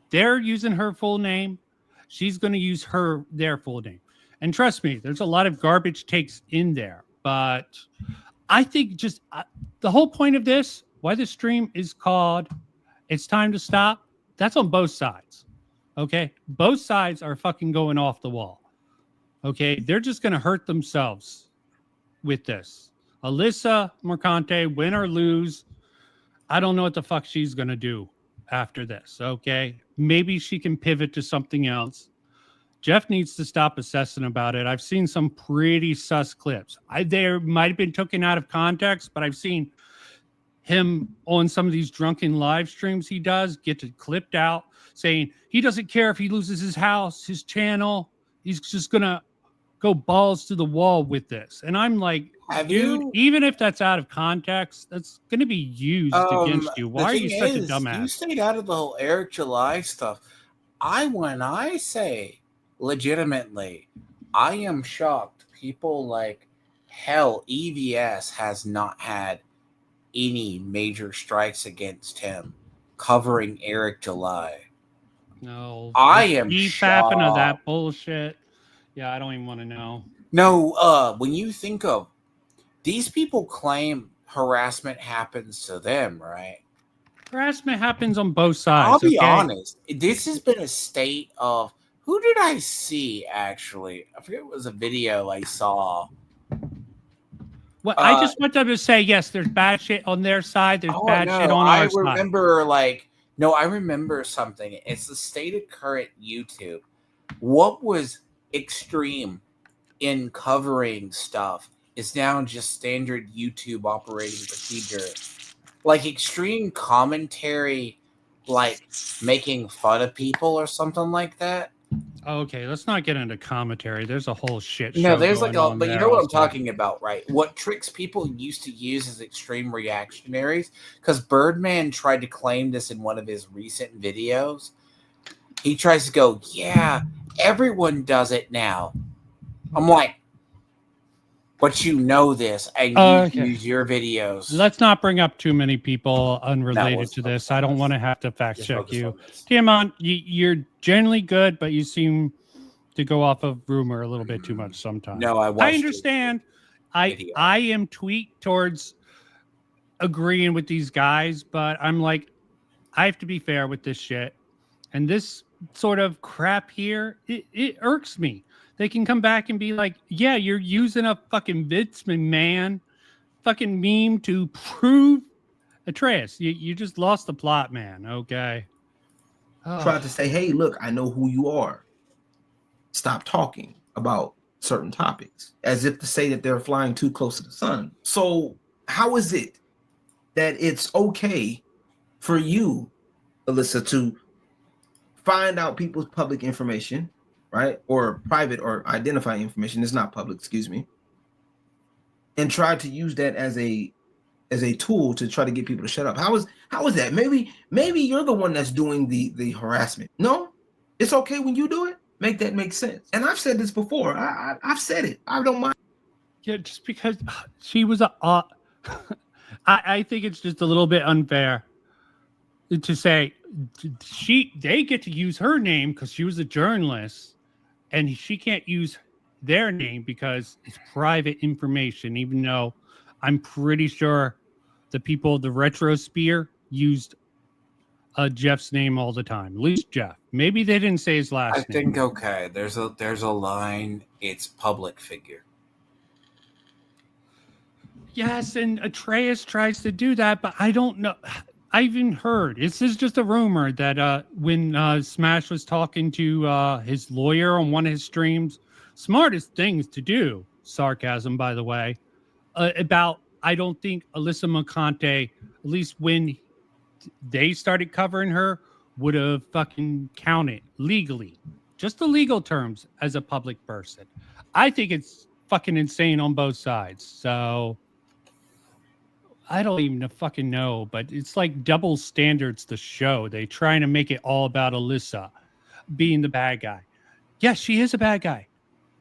they're using her full name. She's going to use their full name. And trust me, there's a lot of garbage takes in there. But I think just the whole point of this, why the stream is called It's Time to Stop, that's on both sides. Okay? Both sides are fucking going off the wall. Okay? They're just going to hurt themselves with this. Alyssa, Mercante, win or lose, I don't know what the fuck she's going to do after this, okay? Maybe she can pivot to something else. Jeff needs to stop assessing about it. I've seen some pretty sus clips. They might have been taken out of context, but I've seen him on some of these drunken live streams he does get it clipped out saying he doesn't care if he loses his house, his channel. He's just going to go balls to the wall with this. And I'm like,
Have
dude,
you?
even if that's out of context, that's going to be used against you. Why are you such a dumbass?
You stayed out of the whole Eric July stuff. When I say legitimately, I am shocked. People like hell, EVS has not had any major strikes against him covering Eric July.
No,
I am
fapping of
shocked.
that bullshit. Yeah, I don't even want to know.
No, when you think of these people claim harassment happens to them, right?
Harassment happens on both sides.
I'll be
okay?
honest. This has been a state of who did I see actually? I forget it was a video I saw.
Well, I just want them to say yes. There's bad shit on their side. There's bad shit on our side.
I remember something. It's the state of current YouTube. What was extreme in covering stuff is now just standard YouTube operating procedure. Like extreme commentary, like making fun of people or something like that.
Okay, let's not get into commentary. There's a whole shit show.
No, there's like
going
a,
on
but you
there
know what I'm
also.
talking about, right? What tricks people used to use as extreme reactionaries, because Birdman tried to claim this in one of his recent videos. He tries to go, yeah, everyone does it now. I'm like, but you know this, and you use your videos.
Let's not bring up too many people unrelated to this. I don't want to have to fact check you. Tiamon, you're generally good, but you seem to go off of rumor a little bit too much sometimes.
No,
I understand. I am tweaked towards agreeing with these guys, but I'm like, I have to be fair with this shit. And this sort of crap here, it irks me. They can come back and be like, yeah, you're using a fucking Vince McMahon fucking meme to prove Atreus. You just lost the plot, man. Okay.
Tried to say, hey, look, I know who you are. Stop talking about certain topics, as if to say that they're flying too close to the sun. So how is it that it's okay for you, Alyssa, to find out people's public information, right? Or private or identify information. It's not public, excuse me. And try to use that as a tool to try to get people to shut up. How is that? Maybe you're the one that's doing the harassment. No, it's okay when you do it. Make that make sense. And I've said this before. I've said it. I don't mind.
Yeah, just because she was I think it's just a little bit unfair to say they get to use her name because she was a journalist, and she can't use their name because it's private information, even though I'm pretty sure the people of the Retro Spear used Jeff's name all the time. At least Jeff. Maybe they didn't say his last name.
I think okay. There's a line. It's public figure.
Yes, and Atreus tries to do that, but I don't know. I even heard, this is just a rumor, that when Smash was talking to his lawyer on one of his streams, smartest things to do, sarcasm, by the way, about, I don't think Alyssa Mercante, at least when they started covering her, would have fucking counted legally, just the legal terms, as a public person. I think it's fucking insane on both sides. So I don't even fucking know, but it's like double standards, the show. They trying to make it all about Alyssa being the bad guy. Yes, she is a bad guy.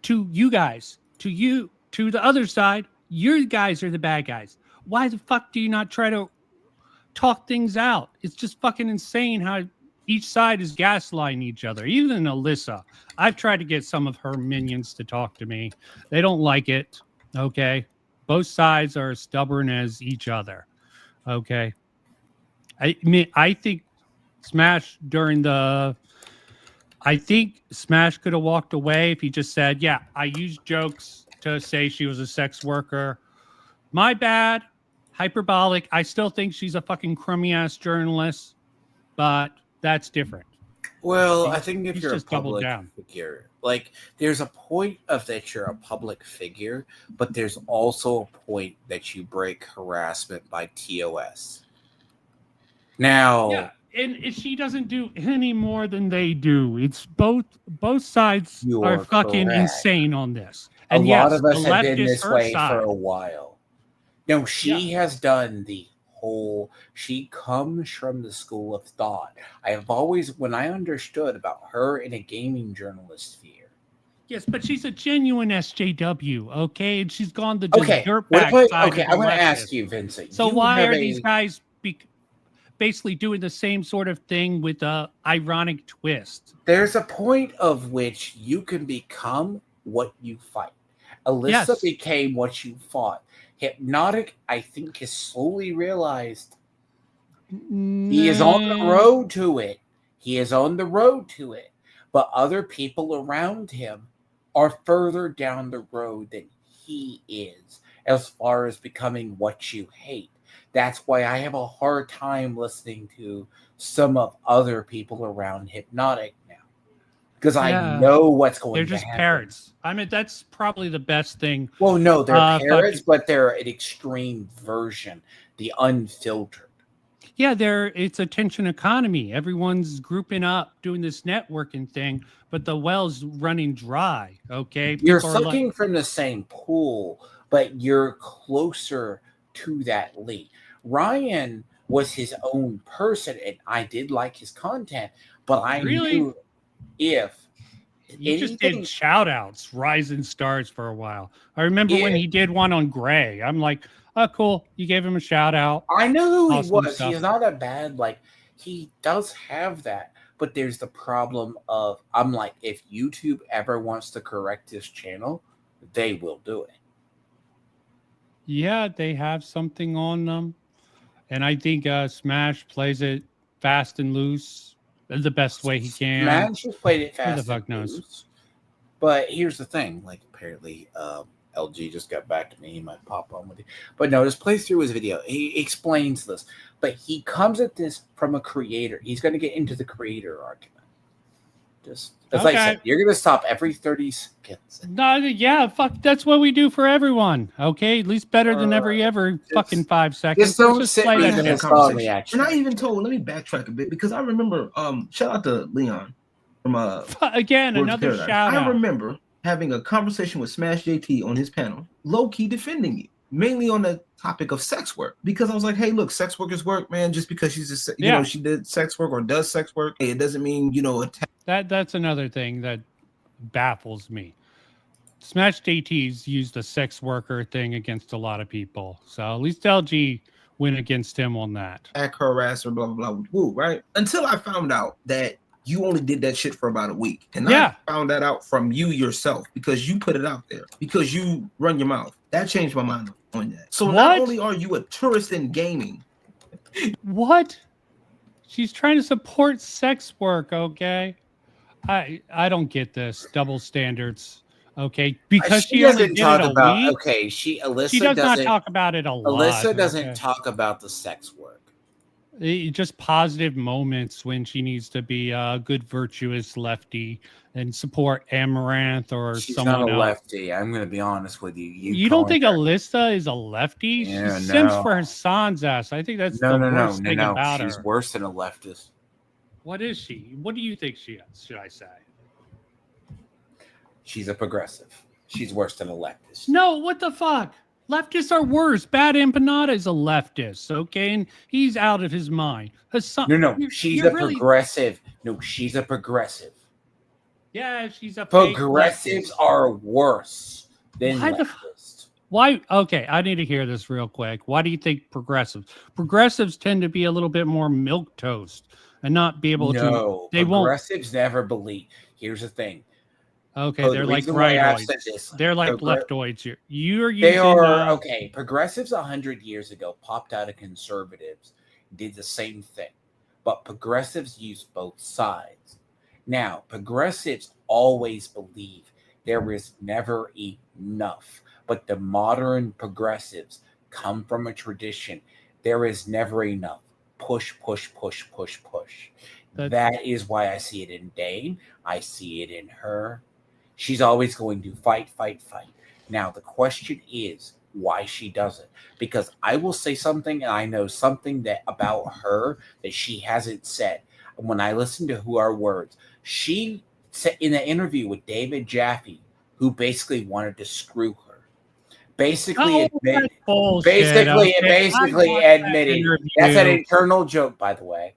To you guys, to you, to the other side, you guys are the bad guys. Why the fuck do you not try to talk things out? It's just fucking insane how each side is gaslighting each other. Even Alyssa. I've tried to get some of her minions to talk to me. They don't like it. Okay. Both sides are as stubborn as each other. Okay. I mean, I think Smash Smash could have walked away if he just said, yeah, I used jokes to say she was a sex worker. My bad. Hyperbolic. I still think she's a fucking crummy ass journalist, but that's different.
Well, I think if
He's
you're a
just doubled
public
down.
figure, like there's a point of that you're a public figure, but there's also a point that you break harassment by TOS. Now,
Yeah, and she doesn't do any more than they do. It's both sides
You
are
are
fucking
correct.
insane on this.
a
And
lot
yes,
of us
the
have
left
been
is
this
her
way
side.
for a while. No, she has done the whole. She comes from the school of thought. I have always, when I understood about her in a gaming journalist sphere.
Yes, but she's a genuine SJW, okay? And she's gone the just
Okay,
dirtbag side
okay,
of the
I'm going to ask
leftist.
you, Vincent.
So
you
why
have
are these guys basically doing the same sort of thing with a ironic twist?
There's a point of which you can become what you fight. Alyssa
Yes.
became what you fought. Hypnotic, I think, has slowly realized he is on the road to it. He is on the road to it. But other people around him are further down the road than he is as far as becoming what you hate. That's why I have a hard time listening to some of other people around Hypnotic now. Because I know what's going to happen.
They're just parrots. I mean, that's probably the best thing.
Well, no, they're parrots, but they're an extreme version, the unfiltered.
Yeah, it's attention economy. Everyone's grouping up, doing this networking thing, but the well's running dry. Okay,
You're sucking from the same pool, but you're closer to that lead. Ryan was his own person, and I did like his content, but I knew if
you just did shout outs, rising stars for a while. I remember when he did one on Gray. I'm like, oh, cool. You gave him a shout out.
I know who he was. Stuff. He's not a bad, he does have that. But there's the problem of, I'm like, if YouTube ever wants to correct his channel, they will do it.
Yeah, they have something on them. And I think Smash plays it fast and loose the best way he can.
Smash has played it fast
Who the fuck knows?
Loose. But here's the thing. Apparently, LG just got back to me. He might pop on with it. But no, just play through his video. He explains this. But he comes at this from a creator. He's going to get into the creator argument. Just as I said, you're going to stop every 30 seconds.
No, yeah, fuck. That's what we do for everyone. Okay, at least better than every fucking 5 seconds.
Just don't sit
play
in a conversation.
And I even told. Let me backtrack a bit because I remember. Shout out to Leon from
again another shout out.
I remember having a conversation with Smash JT on his panel, low key defending you, mainly on the topic of sex work, because I was like, hey, look, sex workers work, man. Just because she's just, you know, she did sex work or does sex work, it doesn't mean, you know,
that's another thing that baffles me. Smash JT's used the sex worker thing against a lot of people, so at least LG went against him on that.
Harasser, blah blah blah, woo, right? Until I found out that you only did that shit for about a week, and I found that out from you yourself because you put it out there because you run your mouth. That changed my mind on that. So not only are you a tourist in gaming,
what? She's trying to support sex work, okay? I don't get this double standards, okay? Because she doesn't talk about week,
okay. She
does not talk about it a lot.
Alyssa doesn't talk about the sex work.
Just positive moments when she needs to be a good, virtuous lefty and support Amaranth or someone else.
She's not a lefty. I'm going to be honest with you.
You don't think Alyssa is a lefty?
Yeah,
she sims for Hassan's ass. I think that's the worst thing about her.
She's worse than a leftist.
What is she? What do you think she is, should I say?
She's a progressive. She's worse than a leftist.
No, what the fuck? Leftists are worse. Bad Empanada is a leftist, okay? And he's out of his mind. Hassan,
no, she's a progressive. No, she's a progressive.
Yeah, she's a
progressives are worse than leftists.
Why? Okay, I need to hear this real quick. Why do you think progressives tend to be a little bit more milquetoast and not be able to?
No, progressives never believe. Here's the thing.
Okay, they're like rightoids. They're like leftoids. You're using.
They are okay. Progressives 100 years ago popped out of conservatives, did the same thing, but progressives use both sides. Now, progressives always believe there is never enough, but the modern progressives come from a tradition. There is never enough. Push, push, push, push, push. That is why I see it in Dane. I see it in her. She's always going to fight, fight, fight. Now, the question is why she does it. Because I will say something, and I know something that about her that she hasn't said. When I listen to Who Are Words, she said in an interview with David Jaffe, who basically wanted to screw her. Basically,
that's bullshit. Okay?
basically
I watched that
admitting that's an
interview.
internal joke, by the way.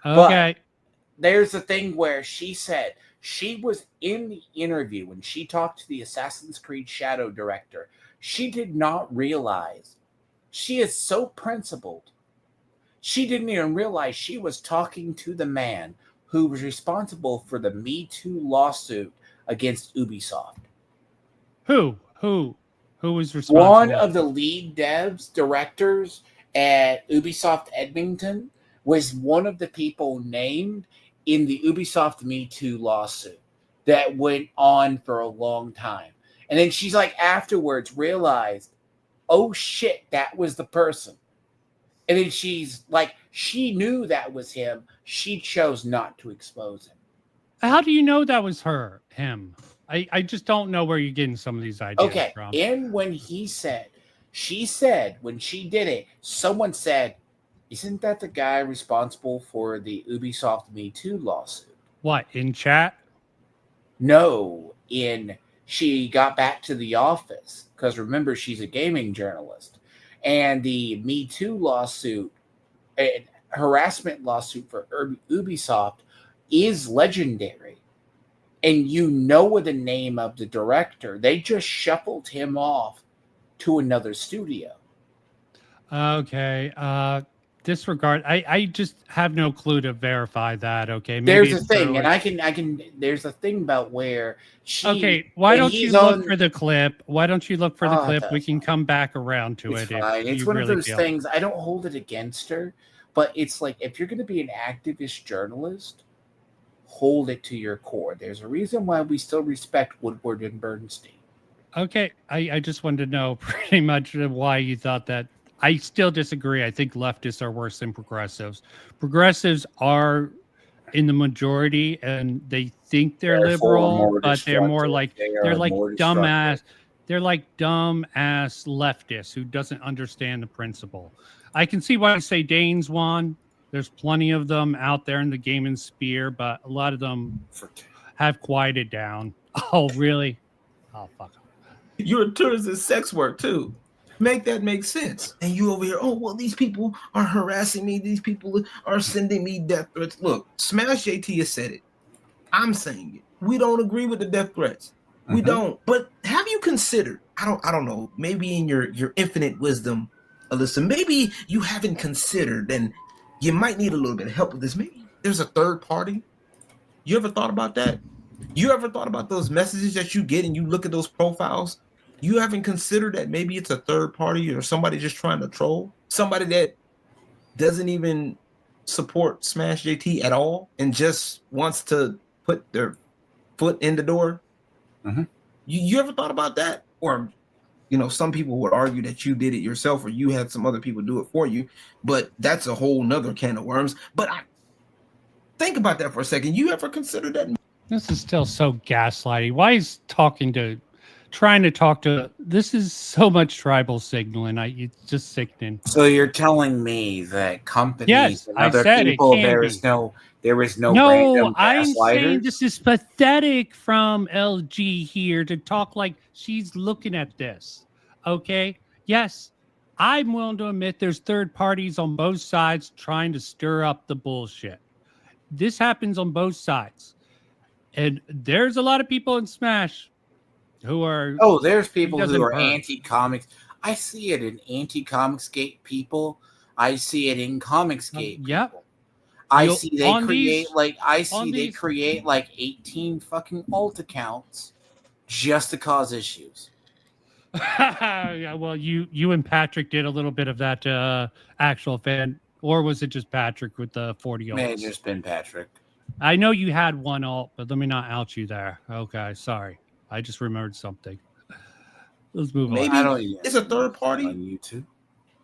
Okay.
But there's a thing where she said she was in the interview when she talked to the Assassin's Creed Shadow director. She did not realize she is so principled. She didn't even realize she was talking to the man who was responsible for the Me Too lawsuit against Ubisoft.
Who was responsible?
One of the lead devs, directors at Ubisoft Edmonton was one of the people named in the Ubisoft Me Too lawsuit that went on for a long time. And then she's like afterwards realized, oh shit, that was the person. And then she's like, she knew that was him. She chose not to expose him.
How do you know that was him? I just don't know where you're getting some of these ideas from.
And when she said, when she did it, someone said, isn't that the guy responsible for the Ubisoft Me Too lawsuit?
What, in chat?
No, she got back to the office because remember, she's a gaming journalist. And the Me Too lawsuit, harassment lawsuit for Ubisoft is legendary. And you know the name of the director. They just shuffled him off to another studio.
Okay. Disregard. I just have no clue to verify that. Okay.
Maybe there's a thing, and I can. There's a thing about where she.
Okay. Why don't you look for the clip? Why don't you look for the clip? We can come back around to it.
It's one of those things. I don't hold it against her, but it's like if you're going to be an activist journalist, hold it to your core. There's a reason why we still respect Woodward and Bernstein.
Okay. I just wanted to know pretty much why you thought that. I still disagree. I think leftists are worse than progressives. Progressives are in the majority and they think they're liberal, but they're more like they're like dumbass. They're like dumbass leftists who doesn't understand the principle. I can see why you say Dane's one. There's plenty of them out there in the gaming sphere, but a lot of them have quieted down. Oh, really? Oh, fuck.
You're a tourist in sex work too. Make that make sense. And you over here, oh, well, these people are harassing me. These people are sending me death threats. Look, Smash JT has said it. I'm saying it. We don't agree with the death threats. We don't. But have you considered, I don't know, maybe in your infinite wisdom, Alyssa, maybe you haven't considered, and you might need a little bit of help with this. Maybe there's a third party. You ever thought about that? You ever thought about those messages that you get and you look at those profiles? You haven't considered that maybe it's a third party or somebody just trying to troll? Somebody that doesn't even support Smash JT at all and just wants to put their foot in the door? You ever thought about that? Or, some people would argue that you did it yourself or you had some other people do it for you, but that's a whole nother can of worms. But think about that for a second. You ever considered that?
This is still so gaslighty. Why is trying to talk to this is so much tribal signaling. It's just sickening.
So you're telling me that companies and other people there is no random
I'm
gaslighters?
saying this is pathetic from LG here to talk like she's looking at this. Okay. Yes, I'm willing to admit there's third parties on both sides trying to stir up the bullshit. This happens on both sides. And there's a lot of people in Smash who are
there's people who are anti-comics. I see it in anti-Comicsgate people. I see it in Comicsgate people. I see they create like 18 fucking alt accounts just to cause issues.
Yeah, well, you and Patrick did a little bit of that actual fan, or was it just Patrick with the 40 alts?
May have just been Patrick.
I know you had one alt, but let me not out you there. Okay, sorry. I just remembered something. Let's move on.
Maybe it's a third party on YouTube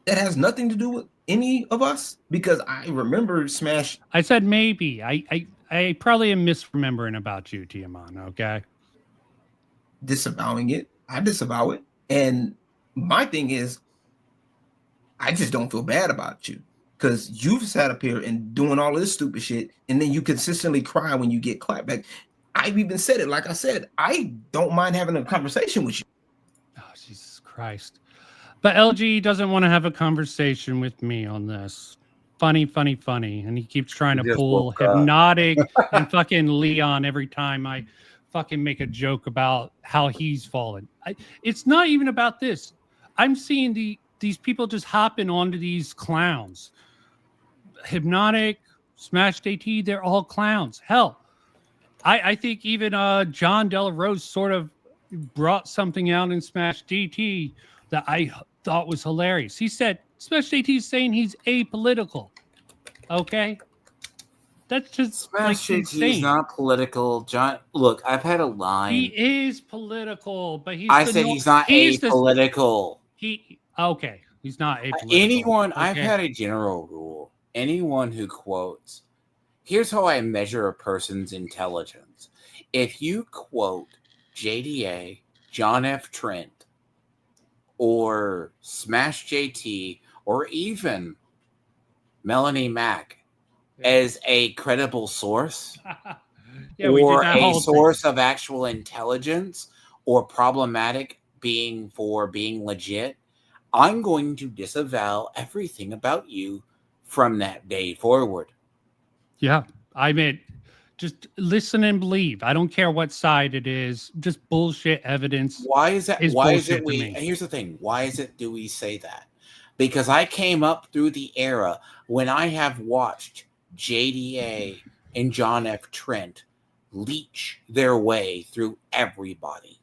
that has nothing to do with any of us? Because I remember Smash.
I said maybe. I probably am misremembering about you, Tiaman. Okay.
Disavowing it. I disavow it. And my thing is, I just don't feel bad about you because you've sat up here and doing all this stupid shit, and then you consistently cry when you get clapped back. I've even said it. Like I said, I don't mind having a conversation with you.
Oh, Jesus Christ. But LG doesn't want to have a conversation with me on this. Funny. And he keeps trying to
He just
pull
woke up.
Hypnotic and fucking Leon every time I fucking make a joke about how he's fallen. It's not even about this. I'm seeing these people just hopping onto these clowns. Hypnotic, Smash JT, they're all clowns. Hell, I think even John Della Rose sort of brought something out in Smash GT that I thought was hilarious. He said Smash JT is saying he's apolitical. Okay, that's just
Smash
like
JT is
insane.
not political. John, look, I've had a line.
He is political, but he's.
I said he's not apolitical.
Okay, he's not apolitical.
Anyone,
okay.
I've had a general rule. Anyone who quotes, here's how I measure a person's intelligence. If you quote JDA, John F. Trent, or Smash JT, or even Melanie Mack as a credible source, or a source of actual intelligence, or problematic being legit, I'm going to disavow everything about you from that day forward.
Yeah, I mean, just listen and believe. I don't care what side it is. Just bullshit evidence.
Why is that? Why is it we? Here's the thing. Why is it? Do we say that? Because I came up through the era when I have watched JDA and John F. Trent leech their way through everybody.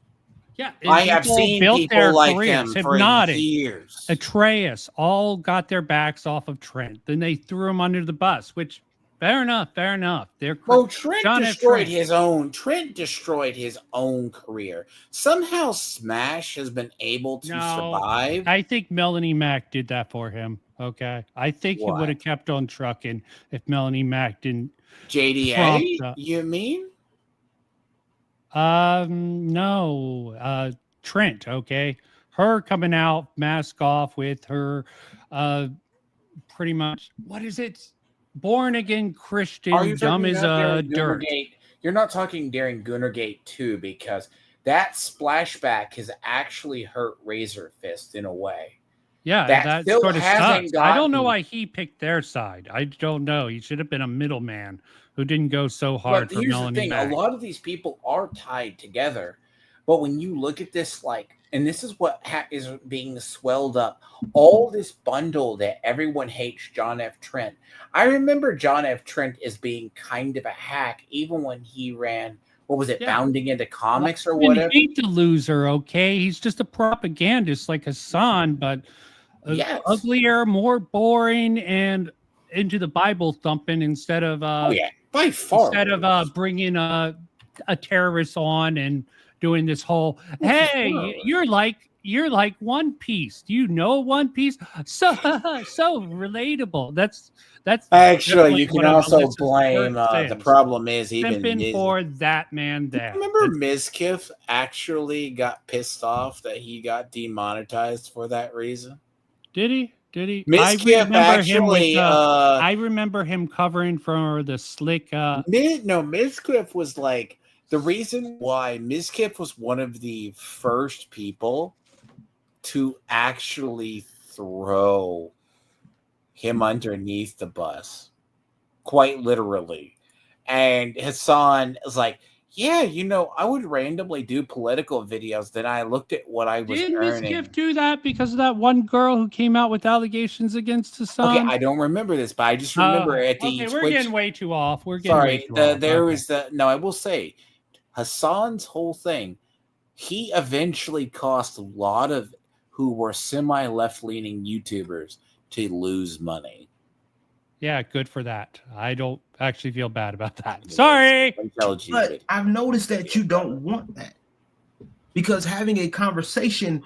Yeah,
I have seen people like them for years.
Atreus all got their backs off of Trent. Then they threw him under the bus, which fair enough.
Trent destroyed his own. Trent destroyed his own career. Somehow Smash has been able to survive.
I think Melanie Mack did that for him. Okay. I think he would have kept on trucking if Melanie Mack didn't.
JDA, you mean?
No, Trent. Okay, her coming out, mask off with her, pretty much. What is it? Born again Christian, dumb as dirt.
You're not talking during Goonergate 2 because that splashback has actually hurt Razor Fist in a way.
Yeah, that sort of sucks. I don't know why he picked their side. I don't know. He should have been a middleman who didn't go so hard for Melanie Mack.
A lot of these people are tied together, but when you look at this, and this is what is being swelled up, all this bundle that everyone hates John F. Trent. I remember John F. Trent as being kind of a hack, even when he ran, Bounding into Comics or whatever?
I hate the loser, okay? He's just a propagandist like Hassan, but uglier, more boring, and into the Bible thumping instead of
by far
instead of bringing a terrorist on and doing this whole you're like One Piece. Do you know One Piece? So relatable. That's
actually you can also blame the problem is even
for that man there.
Remember Mizkif actually got pissed off that he got demonetized for that reason?
Did he?
I
remember him covering for the Slick.
Mizkif was like the reason why Mizkif was one of the first people to actually throw him underneath the bus, quite literally. And Hassan is like, yeah, I would randomly do political videos. Then I looked at what I was earning.
Did Miss Gift do that because of that one girl who came out with allegations against Hassan?
Okay, I don't remember this, but I just remember at the
Twitch.
We're
getting way too off.
I will say, Hassan's whole thing, he eventually cost a lot of who were semi-left-leaning YouTubers to lose money.
Yeah, good for that. I don't actually feel bad about that. Sorry.
But I've noticed that you don't want that because having a conversation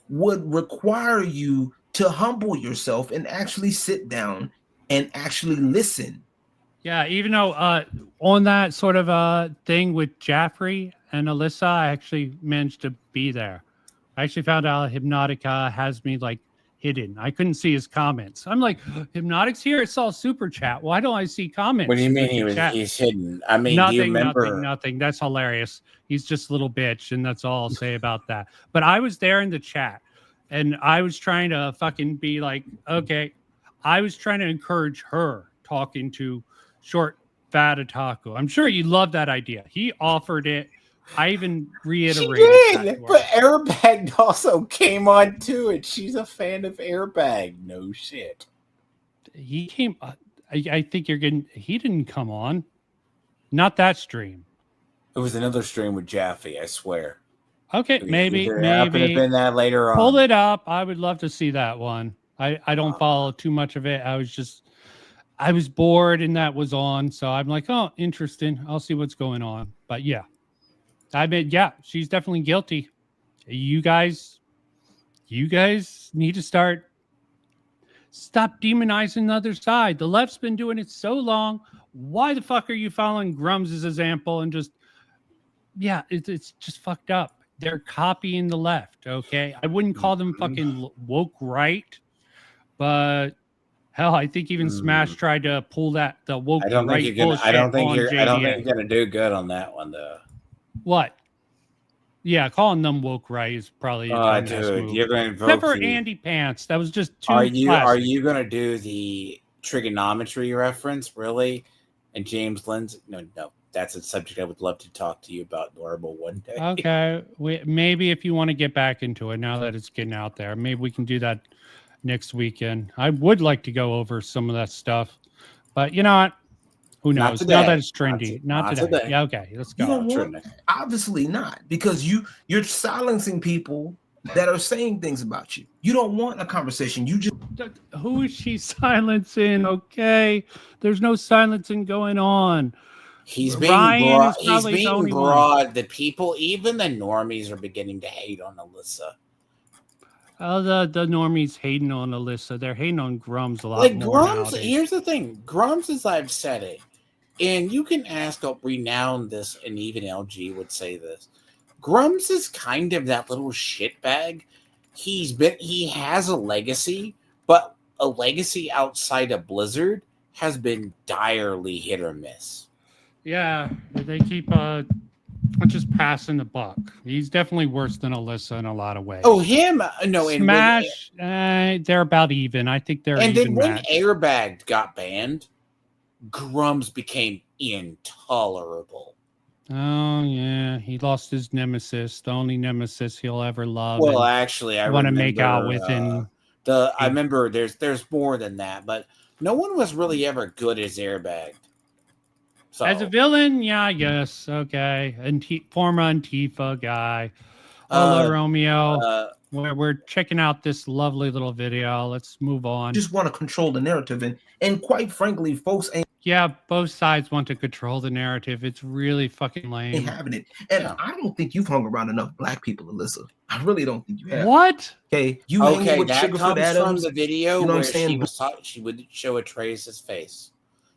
would require you to humble yourself and actually sit down and actually listen.
Yeah, even though on that sort of thing with Jaffrey and Alyssa, I actually managed to be there. I actually found out Hypnotica has me like hidden. I couldn't see his comments. I'm like, Hypnotic's here. It's all super chat. Why don't I see comments?
What do you mean
with the chat?
he's hidden? I mean, do you remember?
Nothing. That's hilarious. He's just a little bitch, and that's all I'll say about that. But I was there in the chat, and I was trying to fucking be like, okay. I was trying to encourage her talking to Short Fat Otaku. I'm sure you love that idea. He offered it. I even reiterated.
She did, but Airbag also came on to it. She's a fan of Airbag. No shit.
He came. I think you're getting. He didn't come on. Not that stream.
It was another stream with Jaffe. I swear.
Okay, maybe.
Could have been that later on.
Pull it up. I would love to see that one. I don't follow too much of it. I was bored and that was on. So I'm like, oh, interesting. I'll see what's going on. But yeah, I mean, yeah, she's definitely guilty. You guys need to stop demonizing the other side. The left's been doing it so long. Why the fuck are you following Grums' example and just, yeah, it's just fucked up. They're copying the left. Okay. I wouldn't call them fucking woke right. But hell, I think even Smash tried to pull the woke right bullshit.
I don't think you're gonna do good on that one though.
What? Yeah, calling them woke right is probably.
Dude, you're going to vote.
Except for Andy Pants, that was just too.
Are you gonna do the trigonometry reference really? And James Lindsay? No, that's a subject I would love to talk to you about, Normal, one day.
Okay, maybe if you want to get back into it now that it's getting out there, maybe we can do that next weekend. I would like to go over some of that stuff, but you know what? Who knows? Now that it's trendy. Not today. Yeah, okay, let's go.
Obviously not, because you're silencing people that are saying things about you. You don't want a conversation. You just
who is she silencing? Okay, there's no silencing going on.
He's being broad. He's being broad. The people, even the normies, are beginning to hate on Alyssa.
The normies hating on Alyssa. They're hating on Grums a lot.
Like
more
Grums,
nowadays.
Here's the thing. Grums, as I've said it, and you can ask a renowned this, and even LG would say this. Grums is kind of that little shitbag. He has a legacy, but a legacy outside of Blizzard has been direly hit or miss.
Yeah, they keep just passing the buck. He's definitely worse than Alyssa in a lot of ways.
Oh, him? No,
Smash. They're about even. I think they're.
And
even
then when Airbag got banned, Grums became intolerable.
Oh yeah, he lost his nemesis, the only nemesis he'll ever love.
Well, actually, I
want to make out with him.
I remember there's more than that, but no one was really ever good as Airbag. So.
As a villain, yeah, I guess. Okay. Former Antifa guy. Hello, Romeo. We're checking out this lovely little video. Let's move on.
Just want to control the narrative. And quite frankly, folks ain't.
Yeah, both sides want to control the narrative. It's really fucking lame.
Having it. And I don't think you've hung around enough black people, Alyssa. I really don't think you have.
What?
Okay.
That comes from the video where she would show Atreus' face.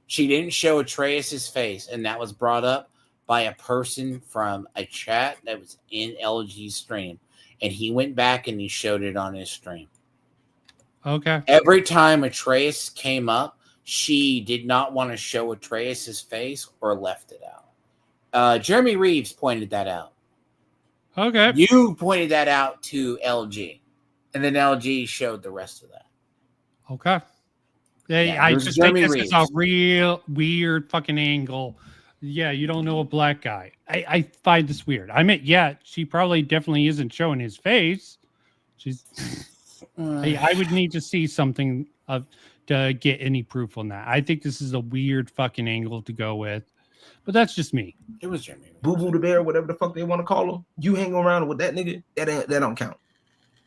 She didn't show Atreus' face, and that was brought up by a person from a chat that was in LG's stream. And he went back and he showed it on his stream.
Okay.
Every time Atreus came up, she did not want to show Atreus' face or left it out. Jeremy Reeves pointed that out.
Okay.
You pointed that out to LG. And then LG showed the rest of that.
Okay. I just think this is a real weird fucking angle. Yeah, you don't know a black guy. I find this weird. I mean, yeah, she probably definitely isn't showing his face. I would need to see something to get any proof on that. I think this is a weird fucking angle to go with. But that's just me.
It was Jeremy.
Boo Boo the Bear, whatever the fuck they want to call him. You hang around with that nigga, that don't count.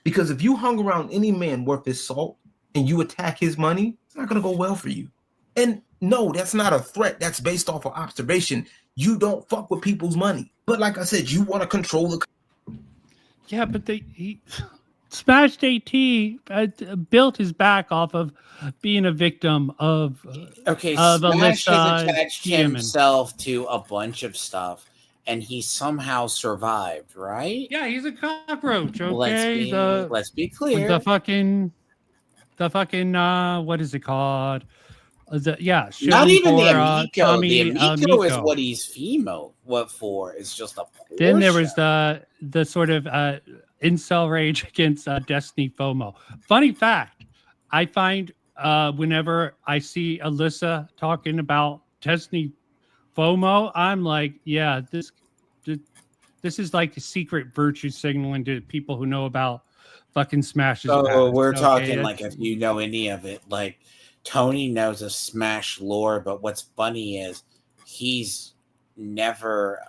Because if you hung around any man worth his salt and you attack his money, it's not going to go well for you. And no, that's not a threat. That's based off of observation. You don't fuck with people's money. But like I said, you want to control the...
Yeah, but Smashed AT built his back off of being a victim of
Okay,
of
Smash has
Alyssa
attached
DMing.
himself to a bunch of stuff, and he somehow survived, right?
Yeah, he's a cockroach.
Let's
Okay,
be
the
clear.
fucking what is it called?
Not
shilling
even the
for
Amico. The
Tommy
Amico is
Amico.
what he's FEMO. What for? It's just a portion.
Then there was the sort of incel rage against Destiny FOMO. Funny fact, I find whenever I see Alyssa talking about Destiny FOMO, I'm like, yeah, this is like a secret virtue signaling to people who know about fucking Smash's
So
past.
we're
Okay,
talking like if you know any of it, like Tony knows a Smash lore, but what's funny is he's never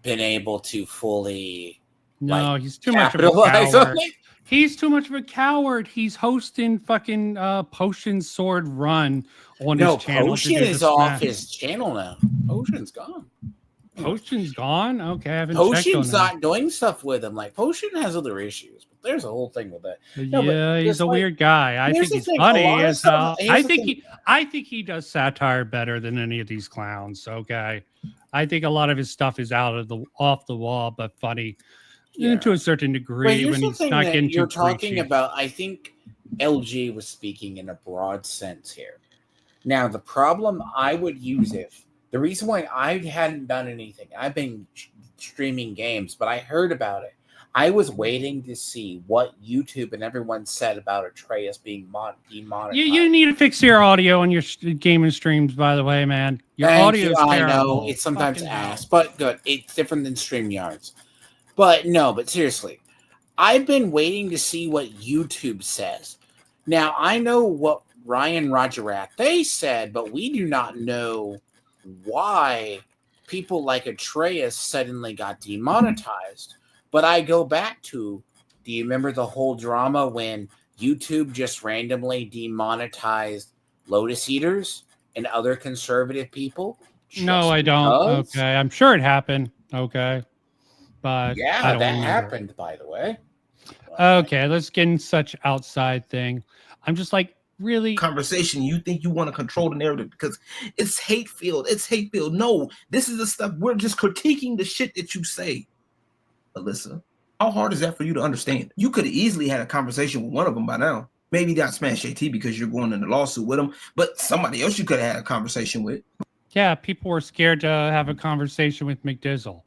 been able to fully
no,
like
he's too much of a
capitalize on
coward.
it.
He's too much of a coward. He's hosting fucking Potion Sword Run on
No,
his channel.
Potion is off his channel now. Potion's gone.
Potion's gone? Okay, I haven't
Potion's
checked on that.
not doing stuff with him. Like Potion has other issues, but there's a whole thing with that. No,
Yeah, he's
just
a
like-
weird guy. I
here's
think
the
he's
thing, a lot
funny
of
as
stuff-
hell.
here's the thing.
I think he does satire better than any of these clowns. Okay, I think a lot of his stuff is off the wall, but funny to a certain
But
degree
here's
when
the
he's
thing
not
that
getting
you're
too
talking
preachy.
about. I think LG was speaking in a broad sense here. Now, the problem I would use the reason why I hadn't done anything, I've been streaming games, but I heard about it. I was waiting to see what YouTube and everyone said about Atreus being demonetized.
You need to fix your audio on your gaming streams, by the way, man. Your
Thank
audio
you.
is
I
terrible.
know it's sometimes
Fucking
ass,
hell.
but good. It's different than StreamYards. But no, but seriously, I've been waiting to see what YouTube says. Now I know what Ryan Rogerat they said, but we do not know why people like Atreus suddenly got demonetized. But I go back to, do you remember the whole drama when YouTube just randomly demonetized Lotus Eaters and other conservative people?
No, I don't.
because?
Okay, I'm sure it happened. Okay, but
Yeah,
I don't
that
remember.
happened, by the way.
Okay, let's get in such outside thing. I'm just like, really?
Conversation, you think you want to control the narrative because it's hate filled. It's hate filled. No, this is the stuff we're just critiquing the shit that you say. Alyssa, how hard is that for you to understand? You could have easily had a conversation with one of them by now. Maybe not Smash AT because you're going in the lawsuit with them, but somebody else you could have had a conversation with.
Yeah, people were scared to have a conversation with McDizzle.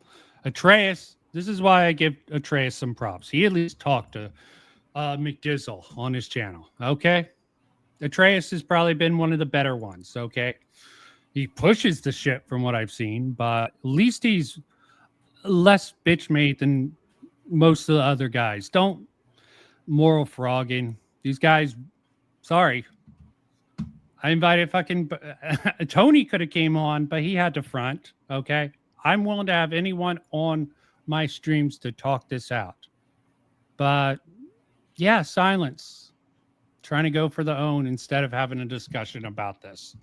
Atreus, this is why I give Atreus some props. He at least talked to McDizzle on his channel. Okay, Atreus has probably been one of the better ones. Okay, he pushes the shit from what I've seen, but at least he's less bitch made than most of the other guys. Don't moral frogging these guys. Sorry, I invited fucking Tony could have came on, but he had to front. Okay, I'm willing to have anyone on my streams to talk this out, but yeah, silence. Trying to go for the own instead of having a discussion about this.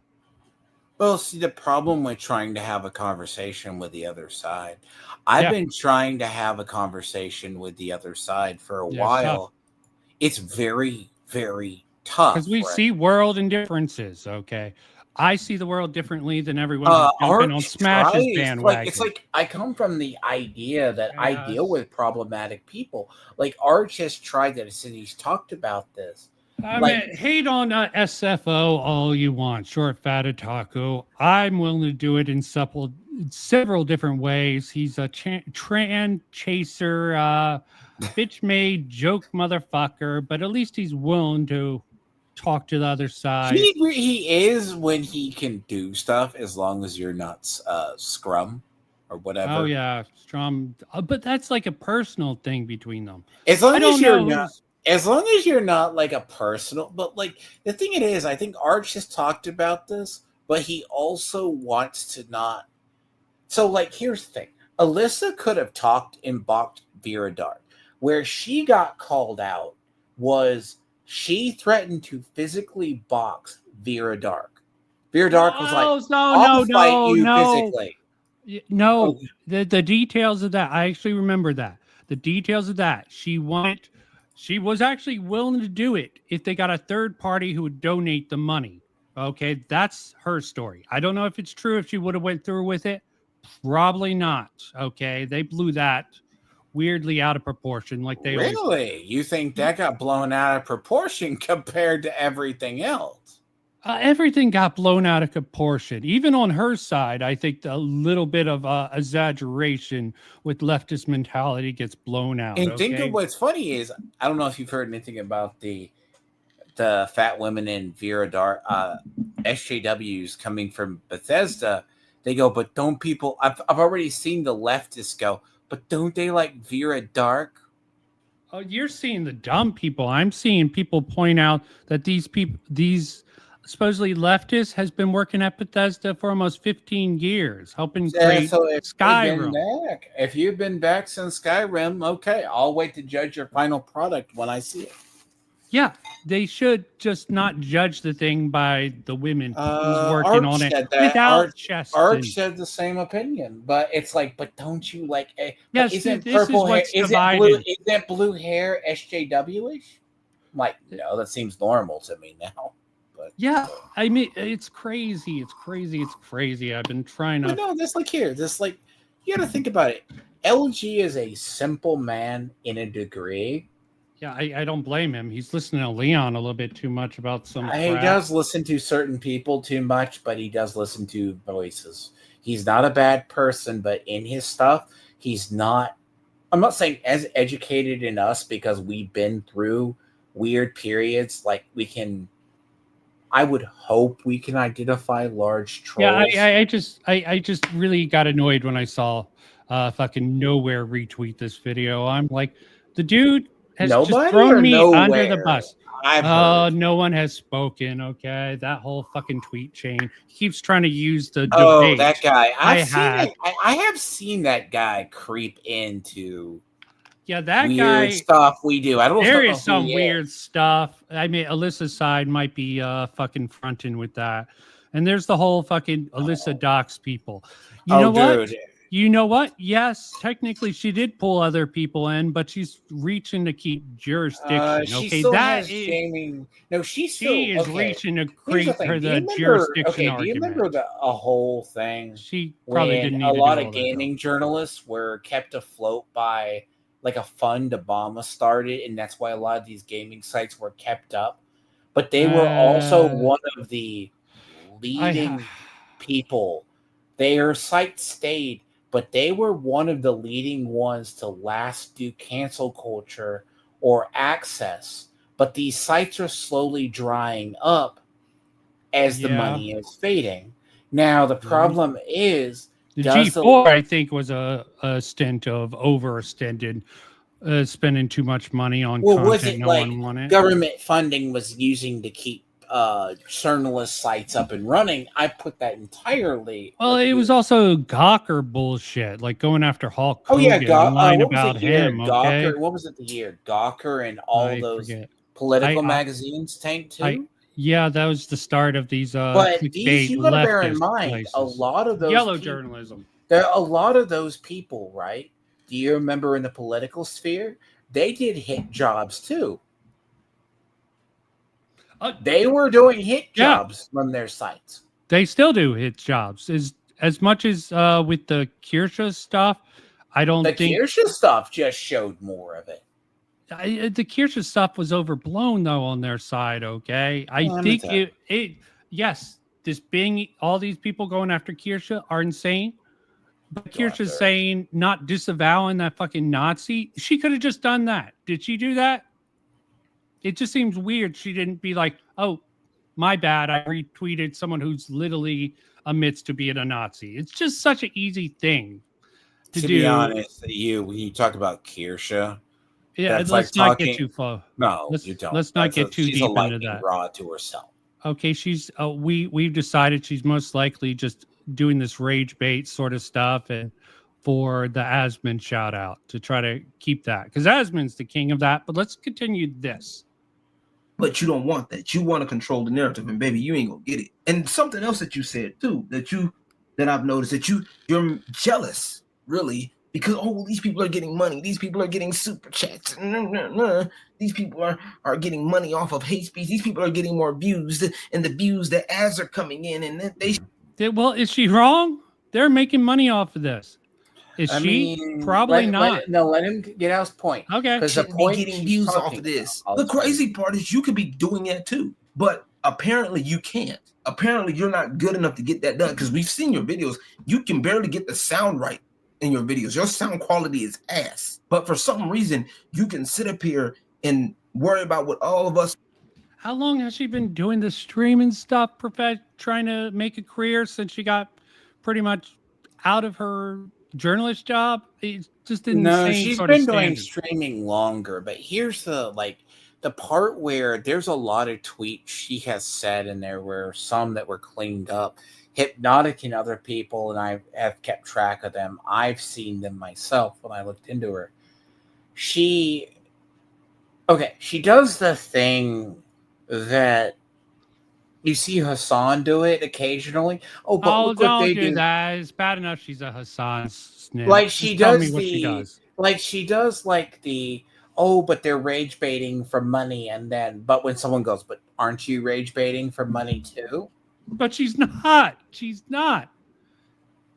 Well, see, the problem with trying to have a conversation with the other side, I've been trying to have a conversation with the other side for a while. It's very, very tough.
Because we see world indifferences, okay? I see the world differently than everyone who's jumping on Smash's bandwagon.
It's like I come from the idea that I deal with problematic people. Like Arch has tried that, and he's talked about this.
I mean, hate on SFO all you want, short fat otaku. I'm willing to do it in several different ways. He's a trans chaser, bitch made joke motherfucker, but at least he's willing to talk to the other side.
He is when he can do stuff, as long as you're not scrum or whatever.
Oh yeah, scrum, but that's like a personal thing between them.
As long as you're not. As long as you're not like a personal, but like the thing it is, I think Arch has talked about this, but he also wants to not. So, like, here's the thing: Alyssa could have talked and balked Vera Dark. Where she got called out was she threatened to physically box Vera Dark. Vera Dark was like, "I'll fight you physically."
No, the details of that, I actually remember that. the details of that. She was actually willing to do it if they got a third party who would donate the money. Okay, that's her story. I don't know if it's true, if she would have went through with it. Probably not. Okay, they blew that weirdly out of proportion, like they always.
Really? You think that got blown out of proportion compared to everything else?
Everything got blown out of proportion. Even on her side, I think a little bit of exaggeration with leftist mentality gets blown out.
And
Okay?
think of what's funny is, I don't know if you've heard anything about the fat women in Vera Dark SJWs coming from Bethesda. They go, but don't people? I've already seen the leftists go, but don't they like Vera Dark?
Oh, you're seeing the dumb people. I'm seeing people point out that these supposedly leftists has been working at Bethesda for almost 15 years, helping create Skyrim.
If you've been back since Skyrim, okay, I'll wait to judge your final product when I see it.
Yeah, they should just not judge the thing by the women who's working on it without Cheston.
Art said the same opinion, but it's like, but don't you like?
Yes,
isn't
this
purple
is
hair?
what's divided.
Isn't blue hair SJW-ish? Like, no, that seems normal to me now. But
yeah, I mean, it's crazy. It's crazy. It's crazy. I've been trying to.
But no, this like here, this like you got to think about it. LG is a simple man in a degree.
Yeah, I don't blame him. He's listening to Leon a little bit too much about some.
He does listen to certain people too much, but he does listen to voices. He's not a bad person, but in his stuff, he's not. I'm not saying as educated in us because we've been through weird periods. Like we can. I would hope we can identify large trolls.
Yeah, I just really got annoyed when I saw fucking Nowhere retweet this video. I'm like, the dude has just thrown me under the bus. No one has spoken. Okay, that whole fucking tweet chain. He keeps trying to use the debate.
Oh, that guy. I have seen that guy creep into.
Yeah, that
weird
guy
stuff we do. I don't know.
There is some weird stuff. I mean, Alyssa's side might be fucking fronting with that, and there's the whole fucking Alyssa docs people. You know what? You know what? Yes, technically she did pull other people in, but she's reaching to keep jurisdiction. Okay, that is
gaming. No, she
is reaching to create her the jurisdiction argument.
Do you remember a whole thing?
She probably didn't.
A lot of gaming journalists were kept afloat by like a fund Obama started, and that's why a lot of these gaming sites were kept up. But they were also one of the leading people. Their site stayed, but they were one of the leading ones to last do cancel culture or access. But these sites are slowly drying up as the money is fading. Now, the problem is,
the G4, I think, was a stint of overextended, spending too much money on content.
Was it
no
like
one wanted.
Government funding was using to keep journalist sites up and running? I put that entirely.
Well, it was also Gawker bullshit, like going after Hulk Hogan and lying about him.
Gawker,
okay,
what was it the year? Gawker and all those political magazines tanked too.
Yeah, that was the start of these.
But these, you got to bear in mind,
places.
A lot of those
journalism.
There are a lot of those people, right? Do you remember in the political sphere? They did hit jobs too. They were doing hit jobs from their sites.
They still do hit jobs. As much as with the Kirsche stuff, I don't think
the Kirsche stuff just showed more of it.
The Kirsche stuff was overblown though on their side. Okay, I think yes, this being all these people going after Kirsche are insane. But Kirsche's saying not disavowing that fucking Nazi. She could have just done that. Did she do that? It just seems weird. She didn't be like, "Oh, my bad. I retweeted someone who's literally admits to being a Nazi." It's just such an easy thing to do.
Be honest, when you talk about Kirsche.
Yeah, let's not get too far.
No, you don't.
Let's not get too deep into that.
Rod to herself.
Okay, she's we've decided she's most likely just doing this rage bait sort of stuff, and for the Asmund shout out to try to keep that, because Asmund's the king of that. But let's continue this.
But you don't want that. You want to control the narrative, and baby, you ain't gonna get it. And something else that you said too, that I've noticed, that you're jealous, really, because these people are getting money, these people are getting super chats, these people are getting money off of hate speech, these people are getting more views, and the views, the ads are coming in, and they
Well, is she wrong? They're making money off of this. Is
I
she?
mean,
Probably not.
let him get out his point.
Okay.
Because the
shouldn't be
point
getting
she's
views off
talking
of this.
about,
The crazy part is you could be doing it too, but apparently you can't. Apparently you're not good enough to get that done, because we've seen your videos. You can barely get the sound right in your videos. Your sound quality is ass. But for some reason, you can sit up here and worry about what all of us.
How long has she been doing the streaming stuff, trying to make a career since she got pretty much out of her journalist job? It's just
No,
insane
she's
sort of
been doing
standard.
streaming longer, but here's the part where there's a lot of tweets she has said, and there were some that were cleaned up. Hypnotic and other people, and I have kept track of them. I've seen them myself when I looked into her. She does the thing that you see Hassan do it occasionally. Oh, but look what
Don't
they
do
do.
that. It's bad enough she's a Hassan snip.
Like
Just
she
tell
does
me what she does.
but they're rage baiting for money, and then but when someone goes, but aren't you rage baiting for money too?
But she's not. She's not.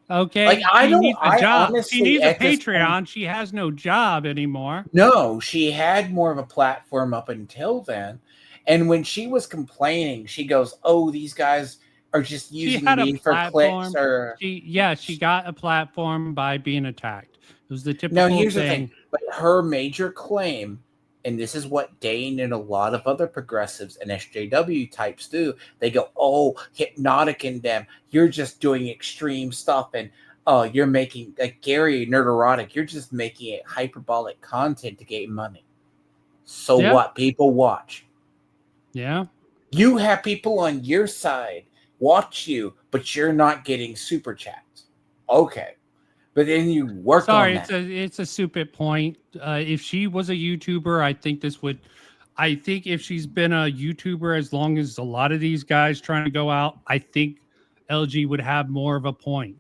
Okay.
Like
She needs a job. She
honestly
needs a
at this point,
Patreon. She has no job anymore.
no, she had more of a platform up until then. And when she was complaining, she goes, "Oh, these guys are just
She
using
had a
me for clicks."
platform.
Or
She got a platform by being attacked. It was the
no,
typical
here's the
thing.
thing. But her major claim, and this is what Dane and a lot of other progressives and SJW types do, they go, "Oh, Hypnotic and them, you're just doing extreme stuff, and you're making like Gary Nerderotic, you're just making it hyperbolic content to get money." So
Yeah.
what? People watch.
Yeah.
You have people on your side watch you, but you're not getting super chats. Okay. But then you work on that.
It's a stupid point. If she was a YouTuber, I think if she's been a YouTuber as long as a lot of these guys trying to go out, I think LG would have more of a point.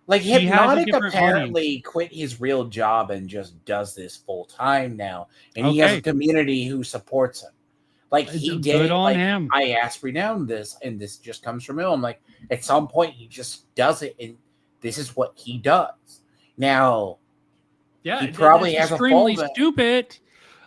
Like
She has a
Hypnotic
different
apparently quit his real job and just does this full time now. And he has a
Okay.
community who supports him. Like he
Good
did.
on
Like
him.
I asked Renown this, and this just comes from him. I'm like, at some point he just does it, and this is what he does. Now,
Yeah,
he probably
that's
has a
extremely
fallback.
stupid.